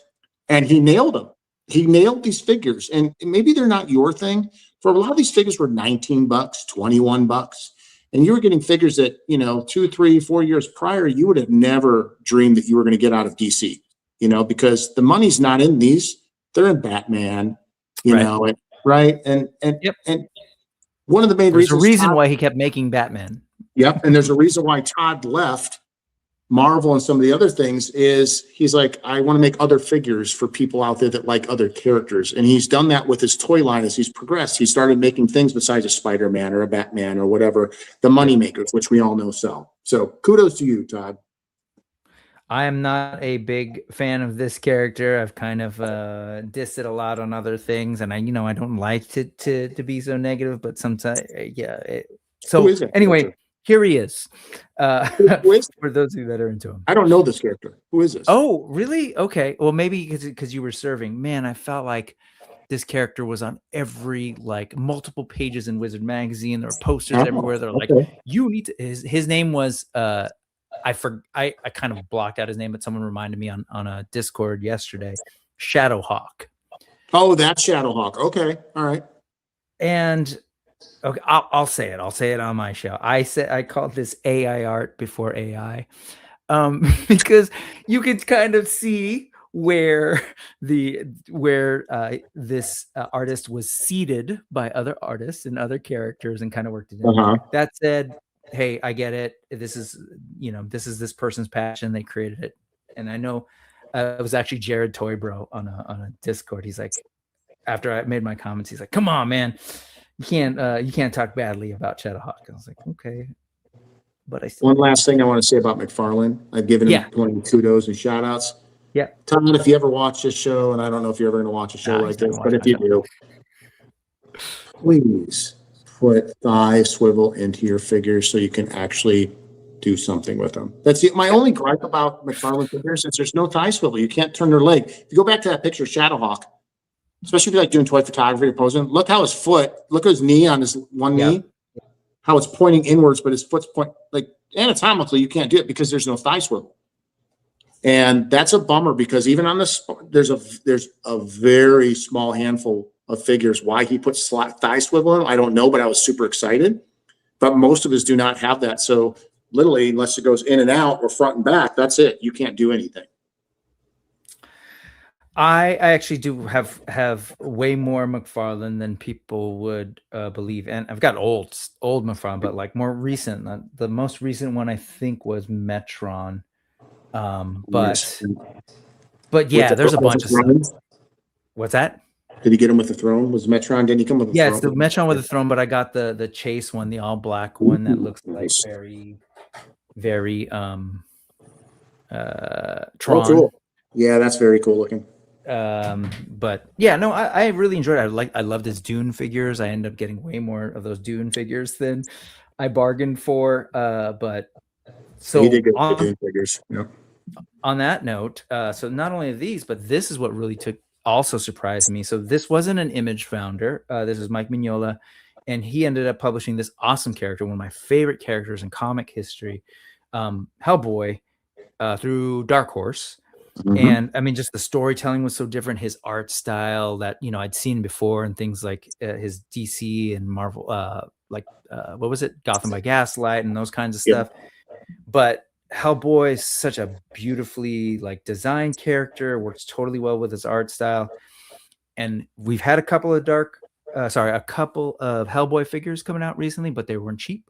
And he nailed them. He nailed these figures. And maybe they're not your thing. For a lot of these figures were $19, $21. And you were getting figures that, you know, 2, 3, 4 years prior, you would have never dreamed that you were going to get out of DC, you know, because the money's not in these. They're in Batman, you know, and one of the main reasons. There's a reason why he kept making Batman. Yep. And there's a reason why Todd left Marvel and some of the other things is he's like, I want to make other figures for people out there that like other characters. And he's done that with his toy line as he's progressed. He started making things besides a Spider-Man or a Batman or whatever, the money makers, which we all know sell. So kudos to you, Todd. I am not a big fan of this character. I've kind of dissed it a lot on other things, and I don't like to be so negative, but sometimes, yeah. Who So is that anyway, character? here he is. Who is For those of you that are into him. I don't know this character. Who is this? Oh, really? Okay. Well, maybe because you were serving. Man, I felt like this character was on every multiple pages in Wizard magazine. There were posters everywhere. They're like, you need to. His name was I kind of blocked out his name, but someone reminded me on a Discord yesterday. Shadowhawk. Oh, that's Shadowhawk. Okay, all right. And okay, I'll say it. I'll say it on my show. I called this AI art before AI, because you could kind of see where this artist was seeded by other artists and other characters and kind of worked it in. That said, hey, I get it. This is this person's passion. They created it, and I know it was actually Jared Toybro on a Discord. He's like, after I made my comments, he's like, "Come on, man, you can't talk badly about Shadowhawk." I was like, okay. But one last thing I want to say about McFarlane. I've given him plenty of kudos and shout outs. Yeah. Tom, if you ever watch this show, and I don't know if you're ever going to watch a show like this, but if you do, please put thigh swivel into your figures so you can actually do something with them. That's my only gripe about McFarlane figures is there's no thigh swivel. You can't turn their leg. If you go back to that picture of Shadowhawk, especially if you're doing toy photography or posing, look how his foot, look at his knee on his one knee, how it's pointing inwards, but his foot's anatomically, you can't do it because there's no thigh swivel. And that's a bummer because even on this, there's a very small handful of figures. Why he puts thigh swivel in, I don't know, but I was super excited. But most of us do not have that. So literally, unless it goes in and out or front and back, that's it. You can't do anything. I actually do have way more McFarlane than people would believe, and I've got old McFarlane, but more recent. The most recent one I think was Metron, but yeah, there's a bunch of stuff. What's that? Did he get him with the throne? Was Metron? Didn't he come with a throne? Yeah, it's the Metron with the throne, but I got the Chase one, the all black one that looks like very Tron. Oh, cool. Yeah, that's very cool looking. But yeah, no, I really enjoyed it. I loved his Dune figures. I ended up getting way more of those Dune figures than I bargained for. But so he did get the Dune figures. Yeah. On that note, so not only these, but this is what really also surprised me. So this wasn't an Image founder. This is Mike Mignola, and he ended up publishing this awesome character, one of my favorite characters in comic history, Hellboy, through Dark Horse. And I mean, just the storytelling was so different. His art style that I'd seen before, and things like his DC and Marvel, what was it, Gotham by Gaslight, and those kinds of stuff. But Hellboy is such a beautifully designed character, works totally well with his art style. And we've had a couple of Hellboy figures coming out recently, but they weren't cheap.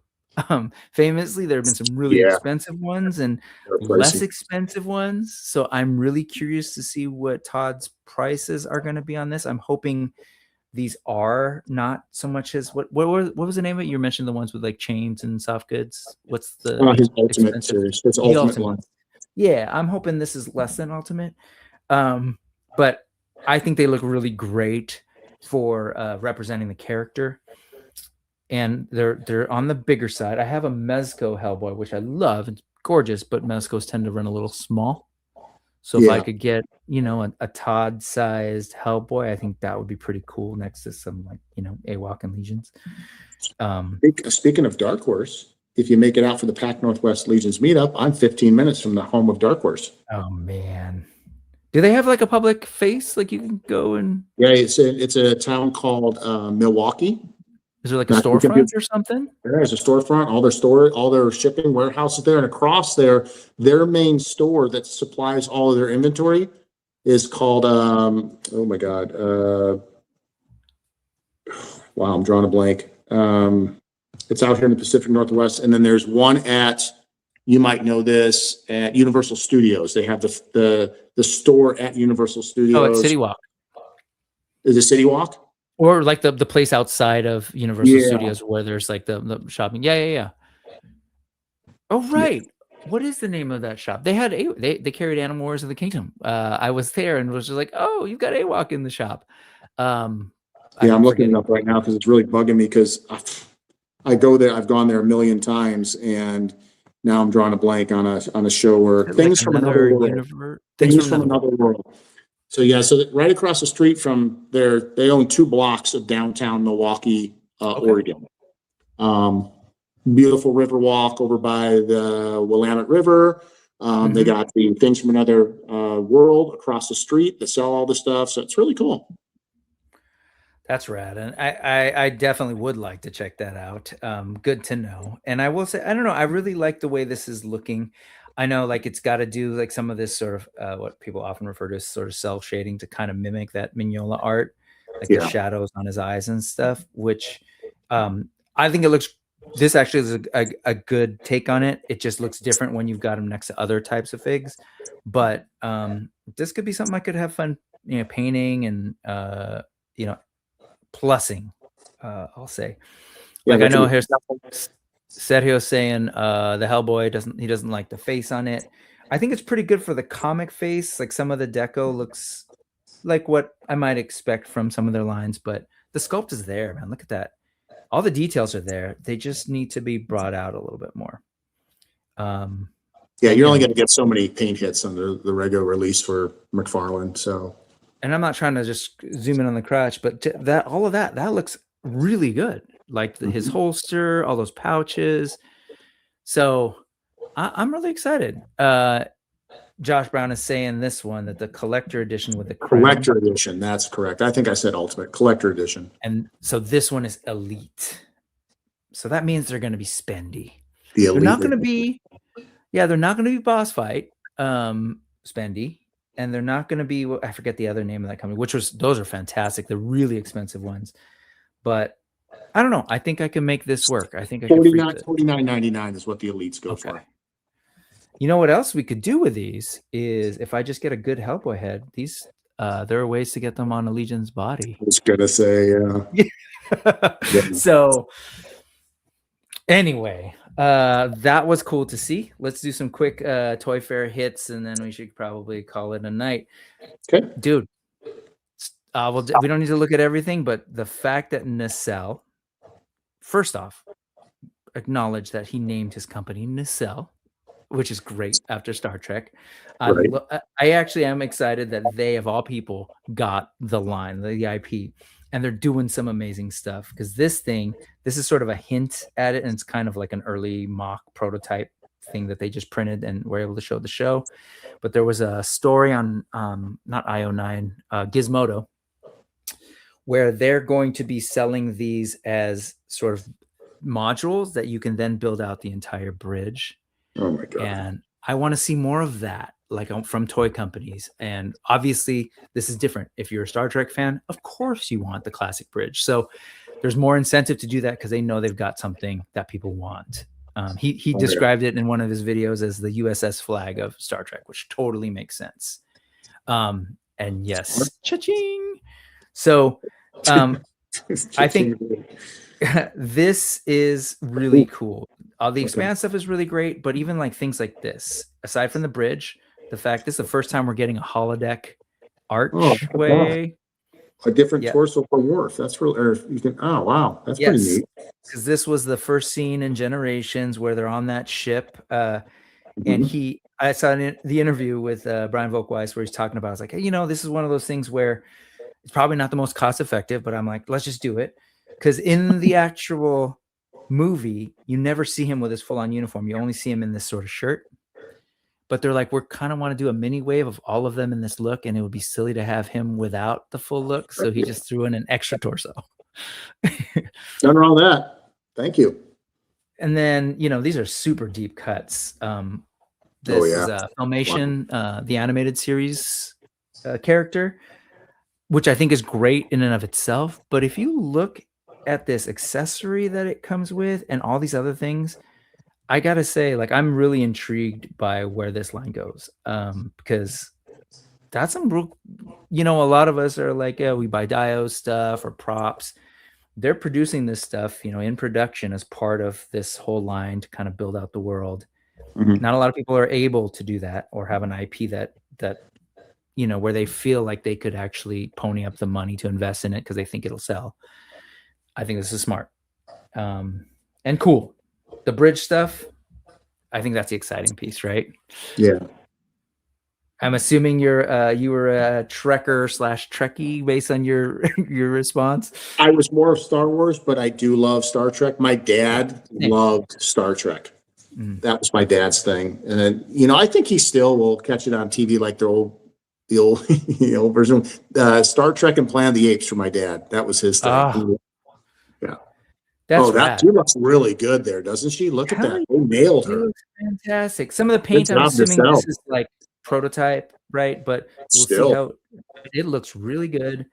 Famously, there have been some really expensive ones and less expensive ones. So I'm really curious to see what Todd's prices are going to be on this. I'm hoping these are not so much as what was the name of it? You mentioned the ones with chains and soft goods. What's the his Ultimate series? His Ultimate one. Yeah, I'm hoping this is less than Ultimate. But I think they look really great for representing the character. And they're on the bigger side. I have a Mezco Hellboy, which I love. It's gorgeous, but Mezcos tend to run a little small. So if I could get, a Todd-sized Hellboy, I think that would be pretty cool next to some AWOC and Legions. Speaking of Dark Horse, if you make it out for the Pac NW Legions Meetup, I'm 15 minutes from the home of Dark Horse. Oh, man. Do they have a public face? You can go and... Yeah, it's a town called Milwaukee. Is there a storefront or something? There's a storefront, all their shipping warehouses there, and across there, their main store that supplies all of their inventory is called oh my god, wow, I'm drawing a blank. It's out here in the Pacific Northwest, and then there's one at, you might know this, at Universal Studios. They have the store at Universal Studios. Oh, it's City Walk. Is it City Walk? Or the place outside of Universal Studios where there's the shopping. Yeah. Oh, right. what is the name of that shop? They had they carried Animal Wars of the Kingdom. I was there and was just like, oh, you've got AWOC in the shop. Yeah, I'm looking it up right now because it's really bugging me because I go there. I've gone there a million times, and now I'm drawing a blank on a show where things from another world. Things from another world. So yeah, so right across the street from there, they own 2 blocks of downtown Milwaukee, Oregon. Beautiful river walk over by the Willamette River. They got the things from another world across the street that sell all the stuff. So it's really cool. That's rad. And I definitely would like to check that out. Good to know. And I will say, I don't know, I really like the way this is looking. I know like it's got to do like some of this sort of what people often refer to as sort of cell shading to kind of mimic that Mignola art, like the shadows on his eyes and stuff, which I think it looks, this actually is a good take on it. It just looks different when you've got them next to other types of figs. But this could be something I could have fun, painting and, plussing, I'll say. Like I know here's Sergio saying the Hellboy doesn't like the face on it. I think it's pretty good for the comic face. Like some of the deco looks like what I might expect from some of their lines, but the sculpt is there, man. Look at that. All the details are there. They just need to be brought out a little bit more. Yeah, you're only going to get so many paint hits on the regular release for McFarlane. So, and I'm not trying to just zoom in on the crotch, but all of that looks really good. Like his holster, all those pouches. So I'm really excited. Josh Brown is saying this one, that the collector edition with the crown. Collector edition, that's correct. I think I said ultimate. Collector edition. And so this one is elite. So that means they're going to be spendy. They're not going to be, they're not going to be boss fight spendy. And they're not going to be, I forget the other name of that company, those are fantastic. They're really expensive ones. But I don't know. I think I can make this work. I think I can $49.99 is what the elites go for. You know what else we could do with these is if I just get a good Hellboy head, these there are ways to get them on a Legion's body. I was gonna say, So anyway, that was cool to see. Let's do some quick Toy Fair hits, and then we should probably call it a night. Okay, dude. We don't need to look at everything, but the fact that N.E.W.S, first off, acknowledge that he named his company N.E.W.S, which is great after Star Trek. Right. I actually am excited that they, of all people, got the line, the IP, and they're doing some amazing stuff, because this is sort of a hint at it, and it's kind of like an early mock prototype thing that they just printed and were able to show the show. But there was a story on not IO9, Gizmodo, where they're going to be selling these as sort of modules that you can then build out the entire bridge. Oh my God. And I want to see more of that, like from toy companies. And obviously this is different. If you're a Star Trek fan, of course you want the classic bridge. So there's more incentive to do that because they know they've got something that people want. He described it in one of his videos as the USS flag of Star Trek, which totally makes sense. And yes, cha-ching. So I think this is really cool. All the expand stuff is really great, but even like things like this, aside from the bridge, the fact this is the first time we're getting a holodeck archway. A different torso for Worf. That's really, or you can, oh wow, that's pretty neat. Because this was the first scene in Generations where they're on that ship. And I saw the interview with Brian Volkweiss where he's talking about, it's like, hey, this is one of those things where it's probably not the most cost effective, but I'm like, let's just do it. Because in the actual movie, you never see him with his full-on uniform. You only see him in this sort of shirt. But they're like, we kind of want to do a mini wave of all of them in this look, and it would be silly to have him without the full look. So he just threw in an extra torso. Done all that. Thank you. And then, these are super deep cuts. This is Filmation, the animated series character, which I think is great in and of itself. But if you look at this accessory that it comes with and all these other things, I gotta say, like, I'm really intrigued by where this line goes, because that's some real, a lot of us are like, we buy Dio stuff or props. They're producing this stuff, in production as part of this whole line to kind of build out the world. Not a lot of people are able to do that or have an IP that where they feel like they could actually pony up the money to invest in it because they think it'll sell. I think this is smart and cool. The bridge stuff, I think that's the exciting piece, right? Yeah. I'm assuming you were a Trekker/Trekkie based on your response. I was more of Star Wars, but I do love Star Trek. My dad loved Star Trek. That was my dad's thing. And I think he still will catch it on TV like the old version. Star Trek and Planet of the Apes for my dad. That was his thing. Yeah. That's that she looks really good there, doesn't she? Look at that. They nailed her. Looks fantastic. Some of the paint, I'm assuming this is like prototype, right? But we'll see how it looks really good.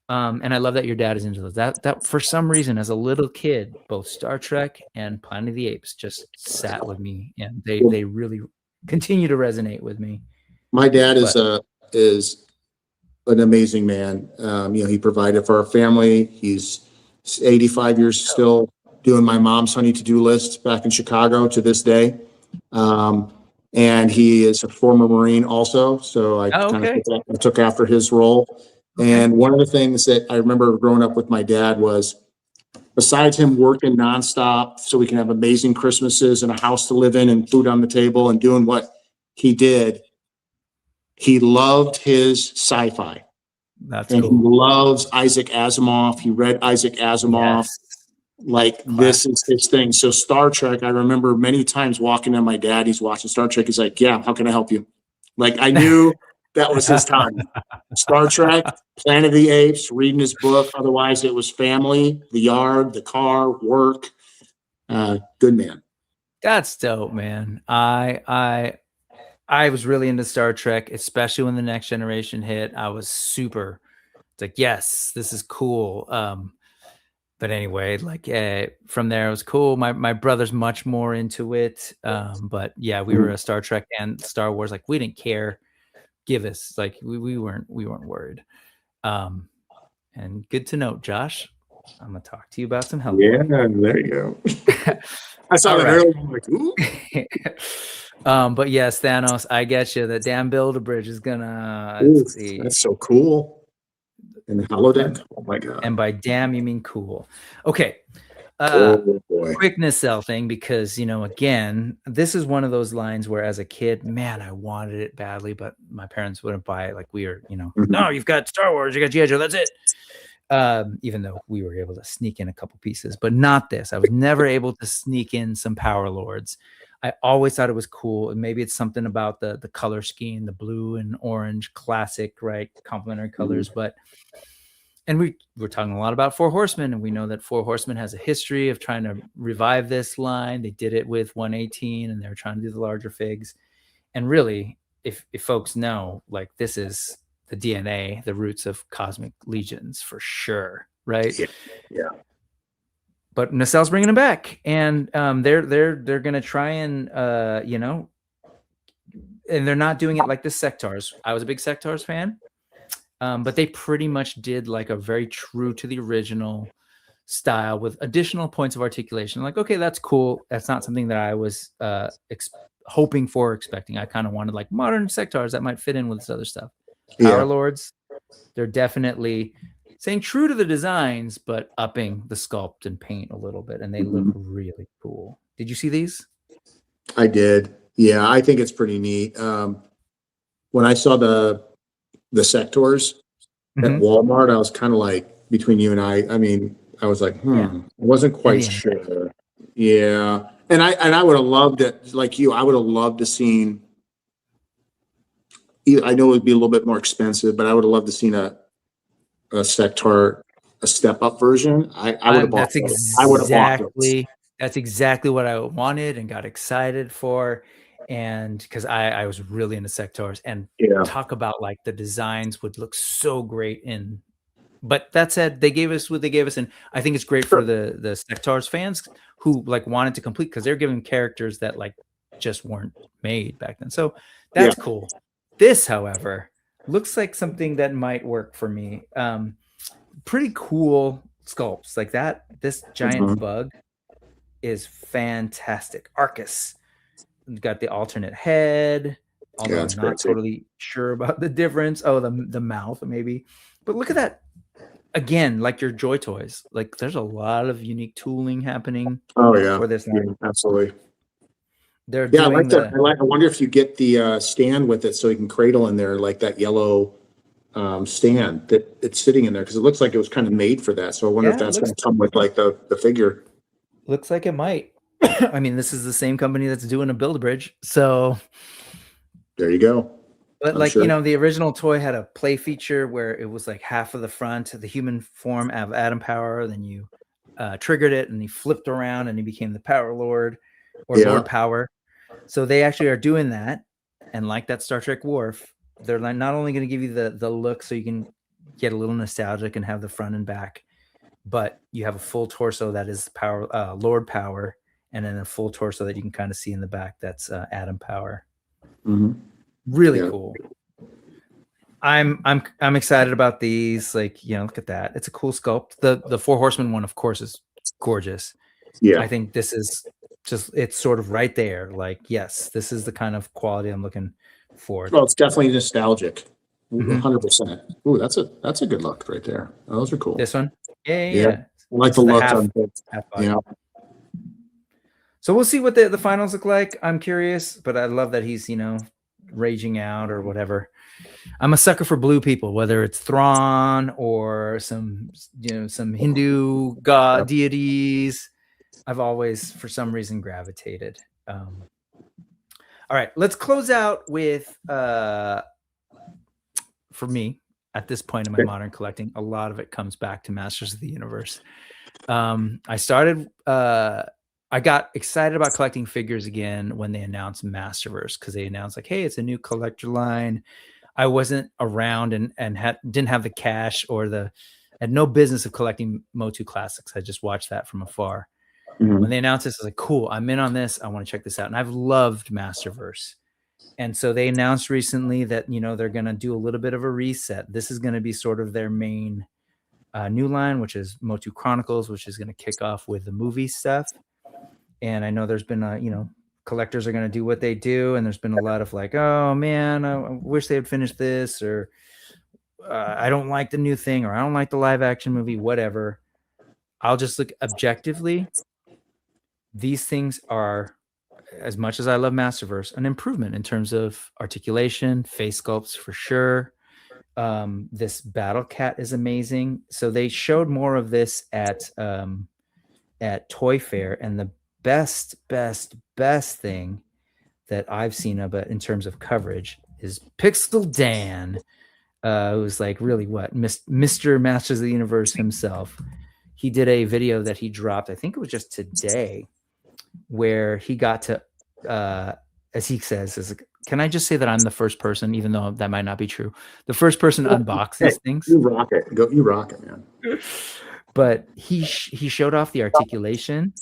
And I love that your dad is into those. That for some reason, as a little kid, both Star Trek and Planet of the Apes just sat with me, and they really continue to resonate with me. My dad is an amazing man. He provided for our family. He's 85 years still doing my mom's honey to-do list back in Chicago to this day. And he is a former Marine also. So I took after his role. And one of the things that I remember growing up with my dad was, besides him working nonstop so we can have amazing Christmases and a house to live in and food on the table and doing what he did, he loved his sci-fi. That's and cool. He loves Isaac Asimov. He read Isaac Asimov. Yes. This is his thing. So Star Trek, I remember many times walking in, my dad, he's watching Star Trek. He's like, yeah, how can I help you? I knew that was his time. Star Trek, Planet of the Apes, reading his book. Otherwise, it was family, the yard, the car, work. Good man. That's dope, man. I was really into Star Trek, especially when the Next Generation hit. I was super. It's like, yes, this is cool. But anyway, from there, it was cool. My brother's much more into it. But yeah, we were a Star Trek and Star Wars. We didn't care. Give us we weren't worried. And good to know, Josh. I'm gonna talk to you about some help. Yeah, there you go. I saw that earlier. I'm like, ooh. But yes, Thanos, I get you. The damn Build-A-Bridge is gonna. That's so cool. And the holodeck. Oh my god. And by damn, you mean cool. Okay. Quick nacelle thing, because again, this is one of those lines where as a kid, man, I wanted it badly, but my parents wouldn't buy it. We were, no, you've got Star Wars, you got G.I. Joe, that's it. Even though we were able to sneak in a couple pieces, but not this. I was never able to sneak in some Power Lords. I always thought it was cool, and maybe it's something about the color scheme, the blue and orange classic, right, complementary colors. And we're talking a lot about Four Horsemen, and we know that Four Horsemen has a history of trying to revive this line. They did it with 118, and they were trying to do the larger figs. And really, if folks know, this is the DNA, the roots of Cosmic Legions for sure, right? Yeah. But Nacelle's bringing them back, and they're gonna try and and they're not doing it like the Sectars. I was a big Sectars fan. But they pretty much did a very true to the original style with additional points of articulation. Okay, that's cool. That's not something that I was hoping for, expecting. I kind of wanted modern Sectars that might fit in with this other stuff. Power Lords, they're definitely staying true to the designs, but upping the sculpt and paint a little bit, and they look really cool. Did you see these? I did. Yeah, I think it's pretty neat. When I saw the Sectors at Walmart, I was kind of between you and I mean, I was I wasn't quite sure. Yeah. And I would have loved it, I would have loved to seen, I know it would be a little bit more expensive, but I would have loved to seen a Sectar, a step up version. I would have bought those. That's exactly what I wanted and got excited for. And because I was really into Sectars, and talk about the designs would look so great in. But that said, they gave us what they gave us, and I think it's great for the Sectars fans who wanted to complete, because they're giving characters that just weren't made back then. So that's cool. This, however, looks like something that might work for me. Pretty cool sculpts that. This giant bug is fantastic. Arcus. got the alternate head, although I'm not totally sure about the difference. Oh, the mouth maybe. But look at that. Again, like your Joy Toys, like there's a lot of unique tooling happening. Oh yeah, for this. Yeah, absolutely. They're doing I wonder if you get the stand with it so you can cradle in there, like that yellow stand that it's sitting in there, because it looks like it was kind of made for that. So I wonder if that's going to come with like the figure. Looks like it might. I mean, this is the same company that's doing a Build-A-Bridge, so there you go. But like, you know, the original toy had a play feature where it was like half of the front, the human form of Atom Power. Then you triggered it and he flipped around and he became the Power Lord or Lord Power. So they actually are doing that. And like that Star Trek Worf, they're like not only going to give you the look so you can get a little nostalgic and have the front and back, but you have a full torso that is Power, Lord Power, and then a full torso that you can kind of see in the back. That's Atom Power. Mm-hmm. Really cool. I'm excited about these. Like, you know, look at that. It's a cool sculpt. The Four Horsemen one, of course, is gorgeous. Yeah. I think this is just, it's sort of right there. Like, yes, this is the kind of quality I'm looking for. Well, it's definitely nostalgic. 100%. Ooh, that's a good look right there. Oh, those are cool. This one? Yeah. I like the look on it. Yeah. So we'll see what the finals look like. I'm curious, but I love that he's, you know, raging out or whatever. I'm a sucker for blue people, whether it's Thrawn or some, you know, some Hindu god deities. I've always, for some reason, gravitated. All right, let's close out with, for me, at this point in my modern collecting, a lot of it comes back to Masters of the Universe. I got excited about collecting figures again when they announced Masterverse, because they announced like, hey, it's a new collector line. I wasn't around and didn't have the cash or had no business of collecting Motu Classics. I just watched that from afar. When they announced this, I was like, cool, I'm in on this. I want to check this out. And I've loved Masterverse. And so they announced recently that, you know, they're going to do a little bit of a reset. This is going to be sort of their main new line, which is Motu Chronicles, which is going to kick off with the movie stuff. And I know there's been you know, collectors are going to do what they do. And there's been a lot of like, oh man, I wish they had finished this, or I don't like the new thing, or I don't like the live action movie, whatever. I'll just look objectively. These things are, as much as I love Masterverse, an improvement in terms of articulation, face sculpts for sure. This Battle Cat is amazing. So they showed more of this at Toy Fair, and the best thing that I've seen of it in terms of coverage is Pixel Dan, who's like really what Mr. Masters of the Universe himself. He did a video that he dropped, I think it was just today, where he got to, as he says, can I just say that I'm the first person, even though that might not be true, the first person to unbox these things? You rock it. You rock it, man. But he showed off the articulation,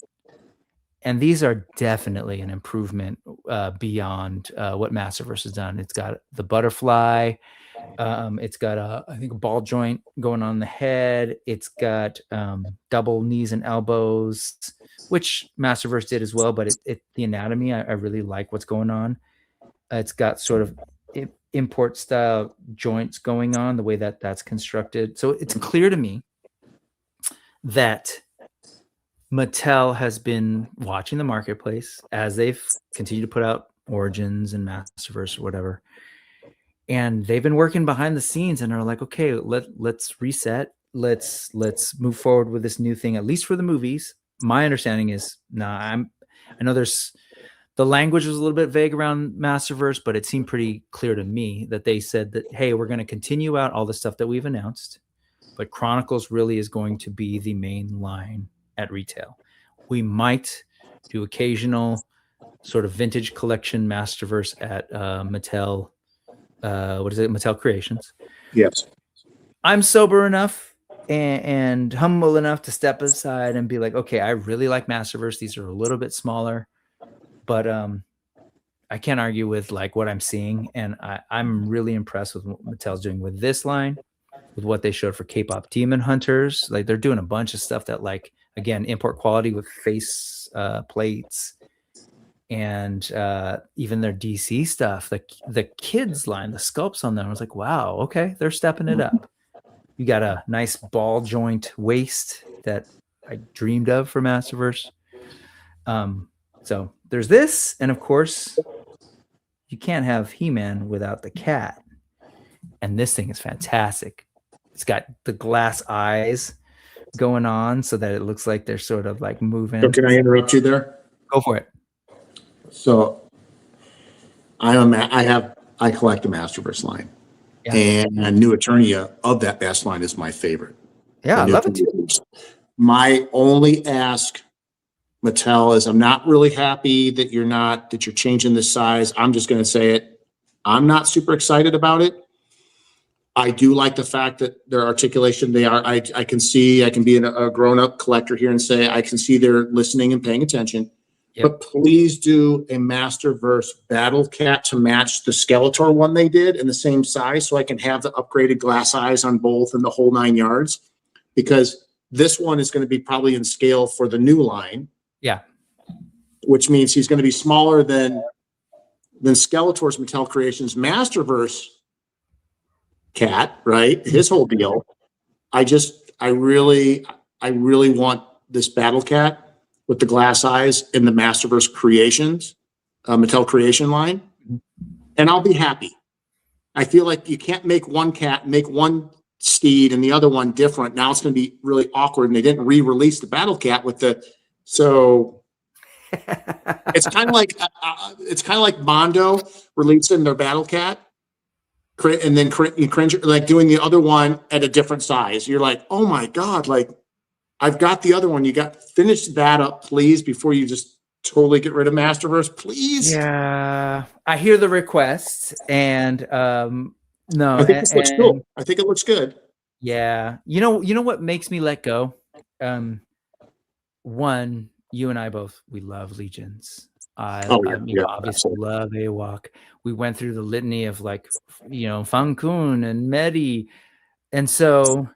and these are definitely an improvement beyond what Masterverse has done. It's got the butterfly. It's got I think a ball joint going on the head. It's got double knees and elbows, which Masterverse did as well. But the anatomy, I really like what's going on. It's got sort of import style joints going on, the way that that's constructed. So it's clear to me that Mattel has been watching the marketplace as they've continued to put out Origins and Masterverse or whatever. And they've been working behind the scenes and are like, okay, let's reset. Let's move forward with this new thing, at least for the movies. My understanding is, I know the language was a little bit vague around Masterverse, but it seemed pretty clear to me that they said that, hey, we're going to continue out all the stuff that we've announced, but Chronicles really is going to be the main line at retail. We might do occasional sort of vintage collection Masterverse at Mattel. What is it? Mattel Creations. Yes. I'm sober enough and humble enough to step aside and be like, okay, I really like Masterverse. These are a little bit smaller, but I can't argue with like what I'm seeing. And I'm really impressed with what Mattel's doing with this line, with what they showed for K-pop Demon Hunters. Like they're doing a bunch of stuff that, like, again, import quality with face plates. and even their DC stuff, the kids line, the sculpts on them, I was like, wow, okay, they're stepping it up. You got a nice ball joint waist that I dreamed of for Masterverse. So there's this, and of course, you can't have He-Man without the cat. And this thing is fantastic. It's got the glass eyes going on so that it looks like they're sort of like moving. So can I interrupt you there? Go for it. So I collect the Masterverse line, and New Eternia of that best line is my favorite. Yeah, I love it too. My only ask, Mattel, is I'm not really happy that you're changing the size. I'm just going to say it. I'm not super excited about it. I do like the fact that their articulation, I can be a grown-up collector here and say, I can see they're listening and paying attention. Yep. But please do a Masterverse Battle Cat to match the Skeletor one they did in the same size, so I can have the upgraded glass eyes on both and the whole 9 yards. Because this one is going to be probably in scale for the new line. Yeah. Which means he's going to be smaller than Skeletor's Mattel Creations Masterverse cat, right? His whole deal. I really want this Battle Cat with the glass eyes in the Masterverse Creations, Mattel Creation line, and I'll be happy. I feel like you can't make one cat, make one steed and the other one different. Now it's going to be really awkward, and they didn't re-release the Battle Cat with so it's kind of like Mondo releasing their Battle Cat, and then you cringe, like doing the other one at a different size. You're like, oh my God, like I've got the other one. Finish that up, please, before you just totally get rid of Masterverse, please. Yeah, I hear the request, and no, I think this looks cool. I think it looks good. Yeah, you know what makes me let go? One, you and I both, we love Legions. Obviously love AWOC. We went through the litany of Fangcun and Medi, and so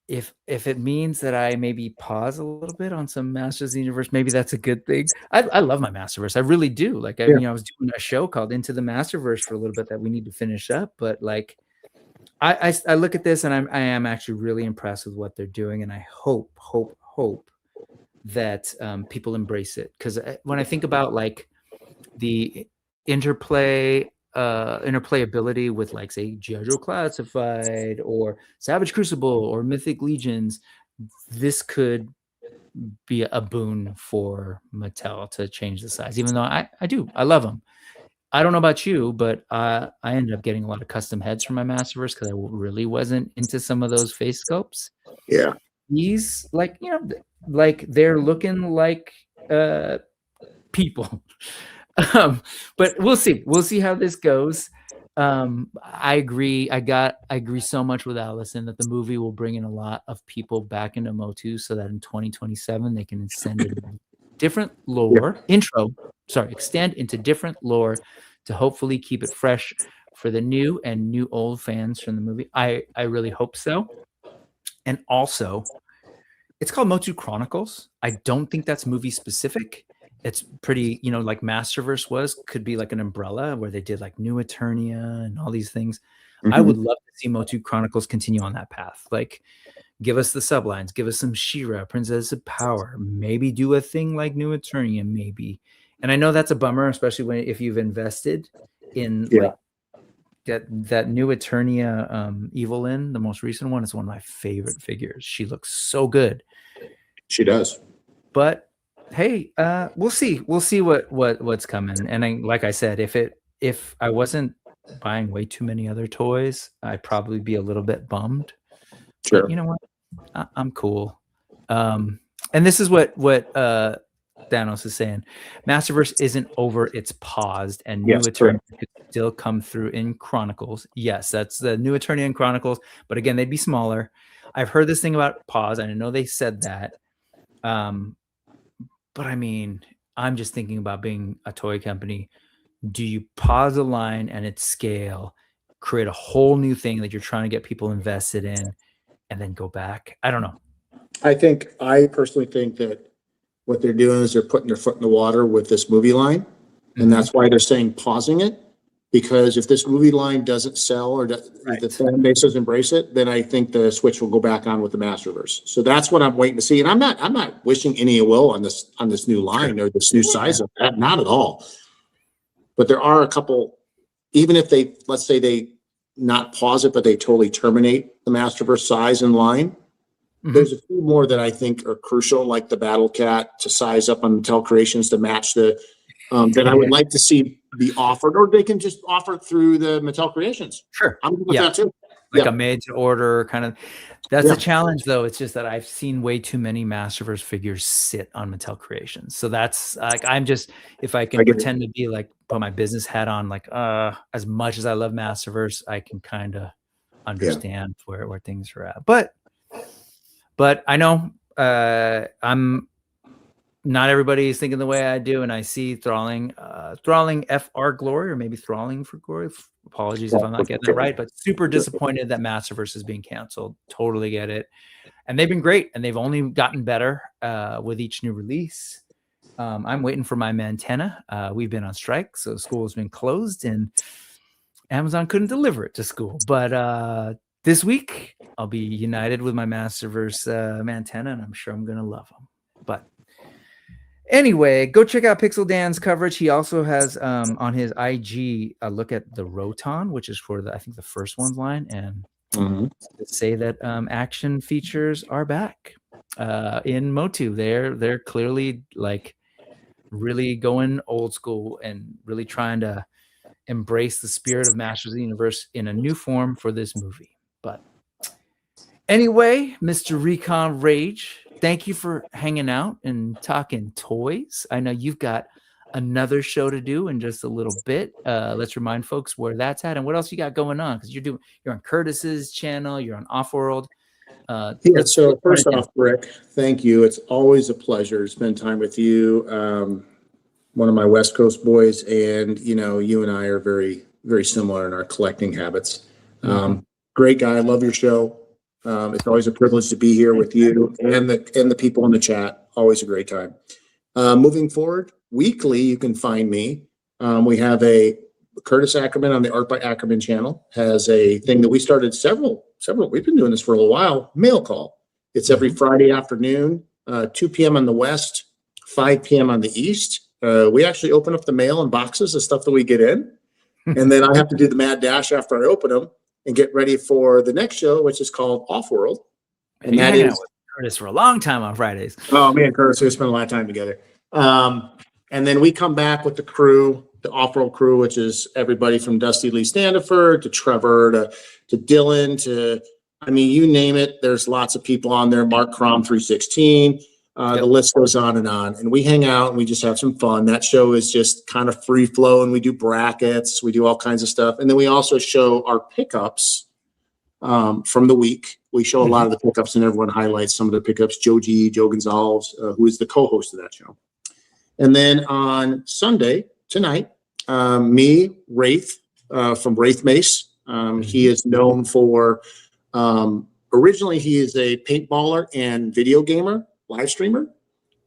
if it means that I maybe pause a little bit on some Masters of the Universe, maybe that's a good thing. I love my Masterverse. I really do. I was doing a show called Into the Masterverse for a little bit that we need to finish up, but I look at this and I am actually really impressed with what they're doing, and I hope that people embrace it, because when I think about the interplayability with say G.I. Joe Classified or Savage Crucible or Mythic Legions, this could be a boon for Mattel to change the size, even though I love them. I don't know about you, but I ended up getting a lot of custom heads for my Masterverse because I really wasn't into some of those face sculpts. Yeah. These they're looking like people. But we'll see how this goes. I agree so much with Allison that the movie will bring in a lot of people back into MOTU, so that in 2027 they can extend into different lore, extend into different lore to hopefully keep it fresh for the new and new old fans from the movie. I really hope so. And also, it's called MOTU Chronicles. I don't think that's movie specific. It's pretty, like Masterverse could be like an umbrella where they did New Eternia and all these things. Mm-hmm. I would love to see MOTU Chronicles continue on that path. Give us the sublines, give us some She-Ra, Princess of Power, maybe do a thing like New Eternia, maybe. And I know that's a bummer, especially if you've invested in that New Eternia Evelyn, the most recent one, is one of my favorite figures. She looks so good. She does. But hey, we'll see. We'll see what's coming. And like I said, if I wasn't buying way too many other toys, I'd probably be a little bit bummed. Sure. But you know what? I'm cool. And this is what Thanos is saying. Masterverse isn't over, it's paused, and New Eternia could still come through in Chronicles. Yes, that's the New Eternia in Chronicles, but again, they'd be smaller. I've heard this thing about pause, and I know they said that. But I mean, I'm just thinking about being a toy company. Do you pause a line and its scale, create a whole new thing that you're trying to get people invested in, and then go back? I don't know. I personally think that what they're doing is they're putting their foot in the water with this movie line. And that's why they're saying pausing it. Because if this movie line doesn't sell or the fan base doesn't embrace it, then I think the switch will go back on with the Masterverse. So that's what I'm waiting to see. And I'm not wishing any ill will on this new line or this new size of that, not at all. But there are a couple, even if they, let's say they not pause it, but they totally terminate the Masterverse size and line. There's a few more that I think are crucial, like the Battle Cat to size up on Mattel Creations to match the that I would like to see be offered, or they can just offer it through the Mattel Creations. Sure. I'm good with that too. Like a made to order kind of. That's a challenge though. It's just that I've seen way too many Masterverse figures sit on Mattel Creations. So that's like, I'm just, if I can pretend to be like, put my business hat on, like, as much as I love Masterverse, I can kind of understand where things are at. But I know I'm not everybody is thinking the way I do, and I see Thralling FR Glory, or maybe Thralling for Glory. Apologies if I'm not getting that right, but super disappointed that Masterverse is being canceled. Totally get it. And they've been great, and they've only gotten better with each new release. I'm waiting for my Mantenna. We've been on strike, so school has been closed, and Amazon couldn't deliver it to school. But this week, I'll be united with my Masterverse Mantenna, and I'm sure I'm going to love them. But anyway, go check out Pixel Dan's coverage. He also has on his IG a look at the Roton, which is for I think the first one's line, and say that action features are back in Motu. They're clearly like really going old school and really trying to embrace the spirit of Masters of the Universe in a new form for this movie. But anyway, Mr. ReconRage, thank you for hanging out and talking toys. I know you've got another show to do in just a little bit. Let's remind folks where that's at and what else you got going on, because you're on Curtis's channel, you're on Offworld. So first off, Rick, thank you. It's always a pleasure to spend time with you. One of my West Coast boys, and you and I are very, very similar in our collecting habits. Great guy. I love your show. It's always a privilege to be here with you and the people in the chat. Always a great time. Moving forward, weekly, you can find me. We have a Curtis Ackerman on the Art by Ackerman channel has a thing that we started several. We've been doing this for a little while. Mail call. It's every Friday afternoon, 2 p.m. on the West, 5 p.m. on the East. We actually open up the mail and boxes of stuff that we get in, and then I have to do the mad dash after I open them and get ready for the next show, which is called Offworld. And that is with Curtis for a long time on Fridays. Oh, me and Curtis, we spent a lot of time together. And then we come back with the crew, the Offworld crew, which is everybody from Dusty Lee Standiford to Trevor to Dylan to, I mean, you name it. There's lots of people on there. Mark Crom 316. The list goes on. And we hang out and we just have some fun. That show is just kind of free flow, and we do brackets. We do all kinds of stuff. And then we also show our pickups from the week. We show a lot of the pickups, and everyone highlights some of the pickups. Joe Gonzalez, who is the co-host of that show. And then on Sunday, tonight, me, Wraith, from Wraith Mace. He is known for, originally he is a paintballer and video gamer, live streamer.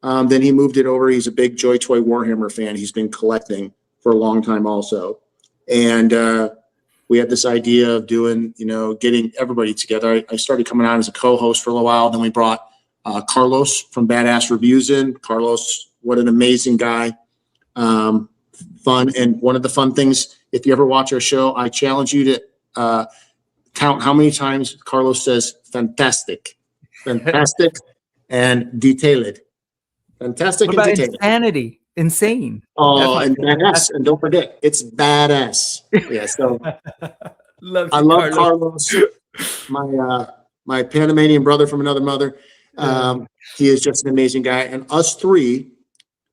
Then he moved it over. He's a big Joy Toy Warhammer fan. He's been collecting for a long time also. And we had this idea of doing, getting everybody together. I started coming on as a co-host for a little while. Then we brought Carlos from Badass Reviews in. Carlos, what an amazing guy. Fun. And one of the fun things, if you ever watch our show, I challenge you to count how many times Carlos says fantastic and detailed. Fantastic what about and detailed. Insanity? Insane. Oh, and badass. And don't forget, it's badass. Yeah, so I love Carlos, my Panamanian brother from another mother. He is just an amazing guy. And us three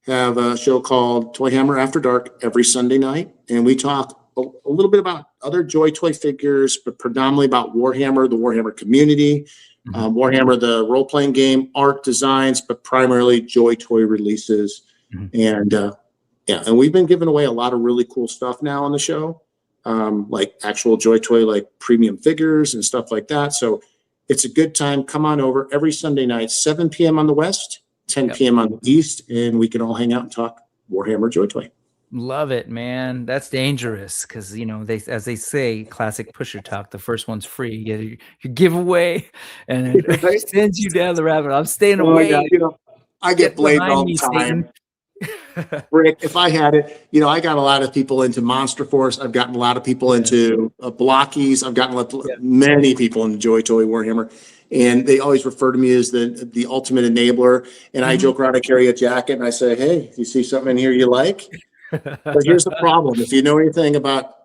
have a show called Toyhammer After Dark every Sunday night. And we talk a little bit about other Joy Toy figures, but predominantly about Warhammer, the Warhammer community, Warhammer, the role-playing game, art designs, but primarily Joy Toy releases. And and we've been giving away a lot of really cool stuff now on the show, like actual Joy Toy, like premium figures and stuff like that. So it's a good time. Come on over every Sunday night, 7 p.m. on the West, 10 p.m. on the East, and we can all hang out and talk Warhammer Joy Toy. Love it, man. That's dangerous because, you know, as they say, classic pusher talk, the first one's free. You get your giveaway and it sends you down the rabbit hole. I'm staying away. Yeah, you know, I get blamed all the time. Rick, if I had it, you know, I got a lot of people into Monster Force. I've gotten a lot of people into Blockies. I've gotten many people into Joy Toy Warhammer. And they always refer to me as the ultimate enabler. And I joke around, I carry a jacket and I say, hey, you see something in here you like? But here's the problem. If you know anything about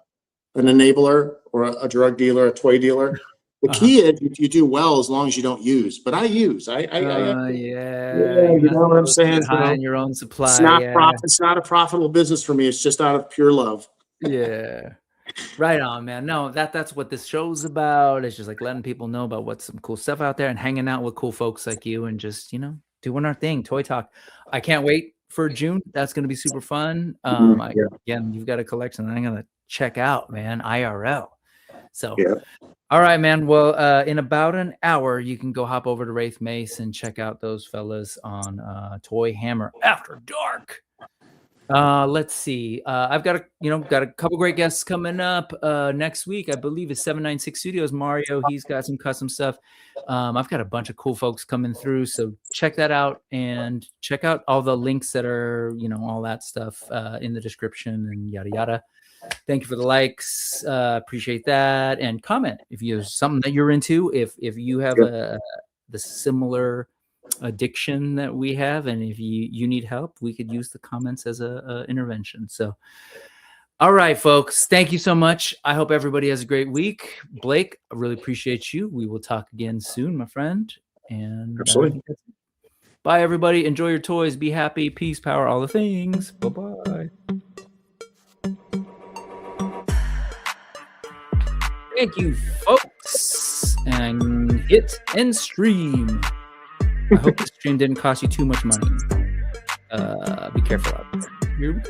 an enabler or a drug dealer, a toy dealer, the key is you do well as long as you don't use. But I use. You know what I'm saying? High in your own supply. It's not a profitable business for me. It's just out of pure love. Yeah. Right on, man. No, that's what this show's about. It's just like letting people know about what's some cool stuff out there and hanging out with cool folks like you and just, you know, doing our thing. Toy Talk. I can't wait for June. That's going to be super fun. Again, you've got a collection that I'm going to check out, man, IRL. So, all right, man. Well, in about an hour, you can go hop over to Wraith Mace and check out those fellas on Toyhammer After Dark. Let's see. I've got a couple great guests coming up next week. I believe it's 796 Studios. Mario, he's got some custom stuff. I've got a bunch of cool folks coming through, so check that out and check out all the links that are, you know, all that stuff in the description and yada yada. Thank you for the likes. Appreciate that, and comment if there's something that you're into. If you have the similar addiction that we have, and if you need help, we could use the comments as a intervention. So all right, folks, thank you so much. I hope everybody has a great week. Blake, I really appreciate you. We will talk again soon, my friend. And absolutely. Bye, everybody. Enjoy your toys. Be happy. Peace, power, all the things. Bye-bye. Thank you, folks. And hit end stream. I hope the stream didn't cost you too much money. Be careful out there. Here we go.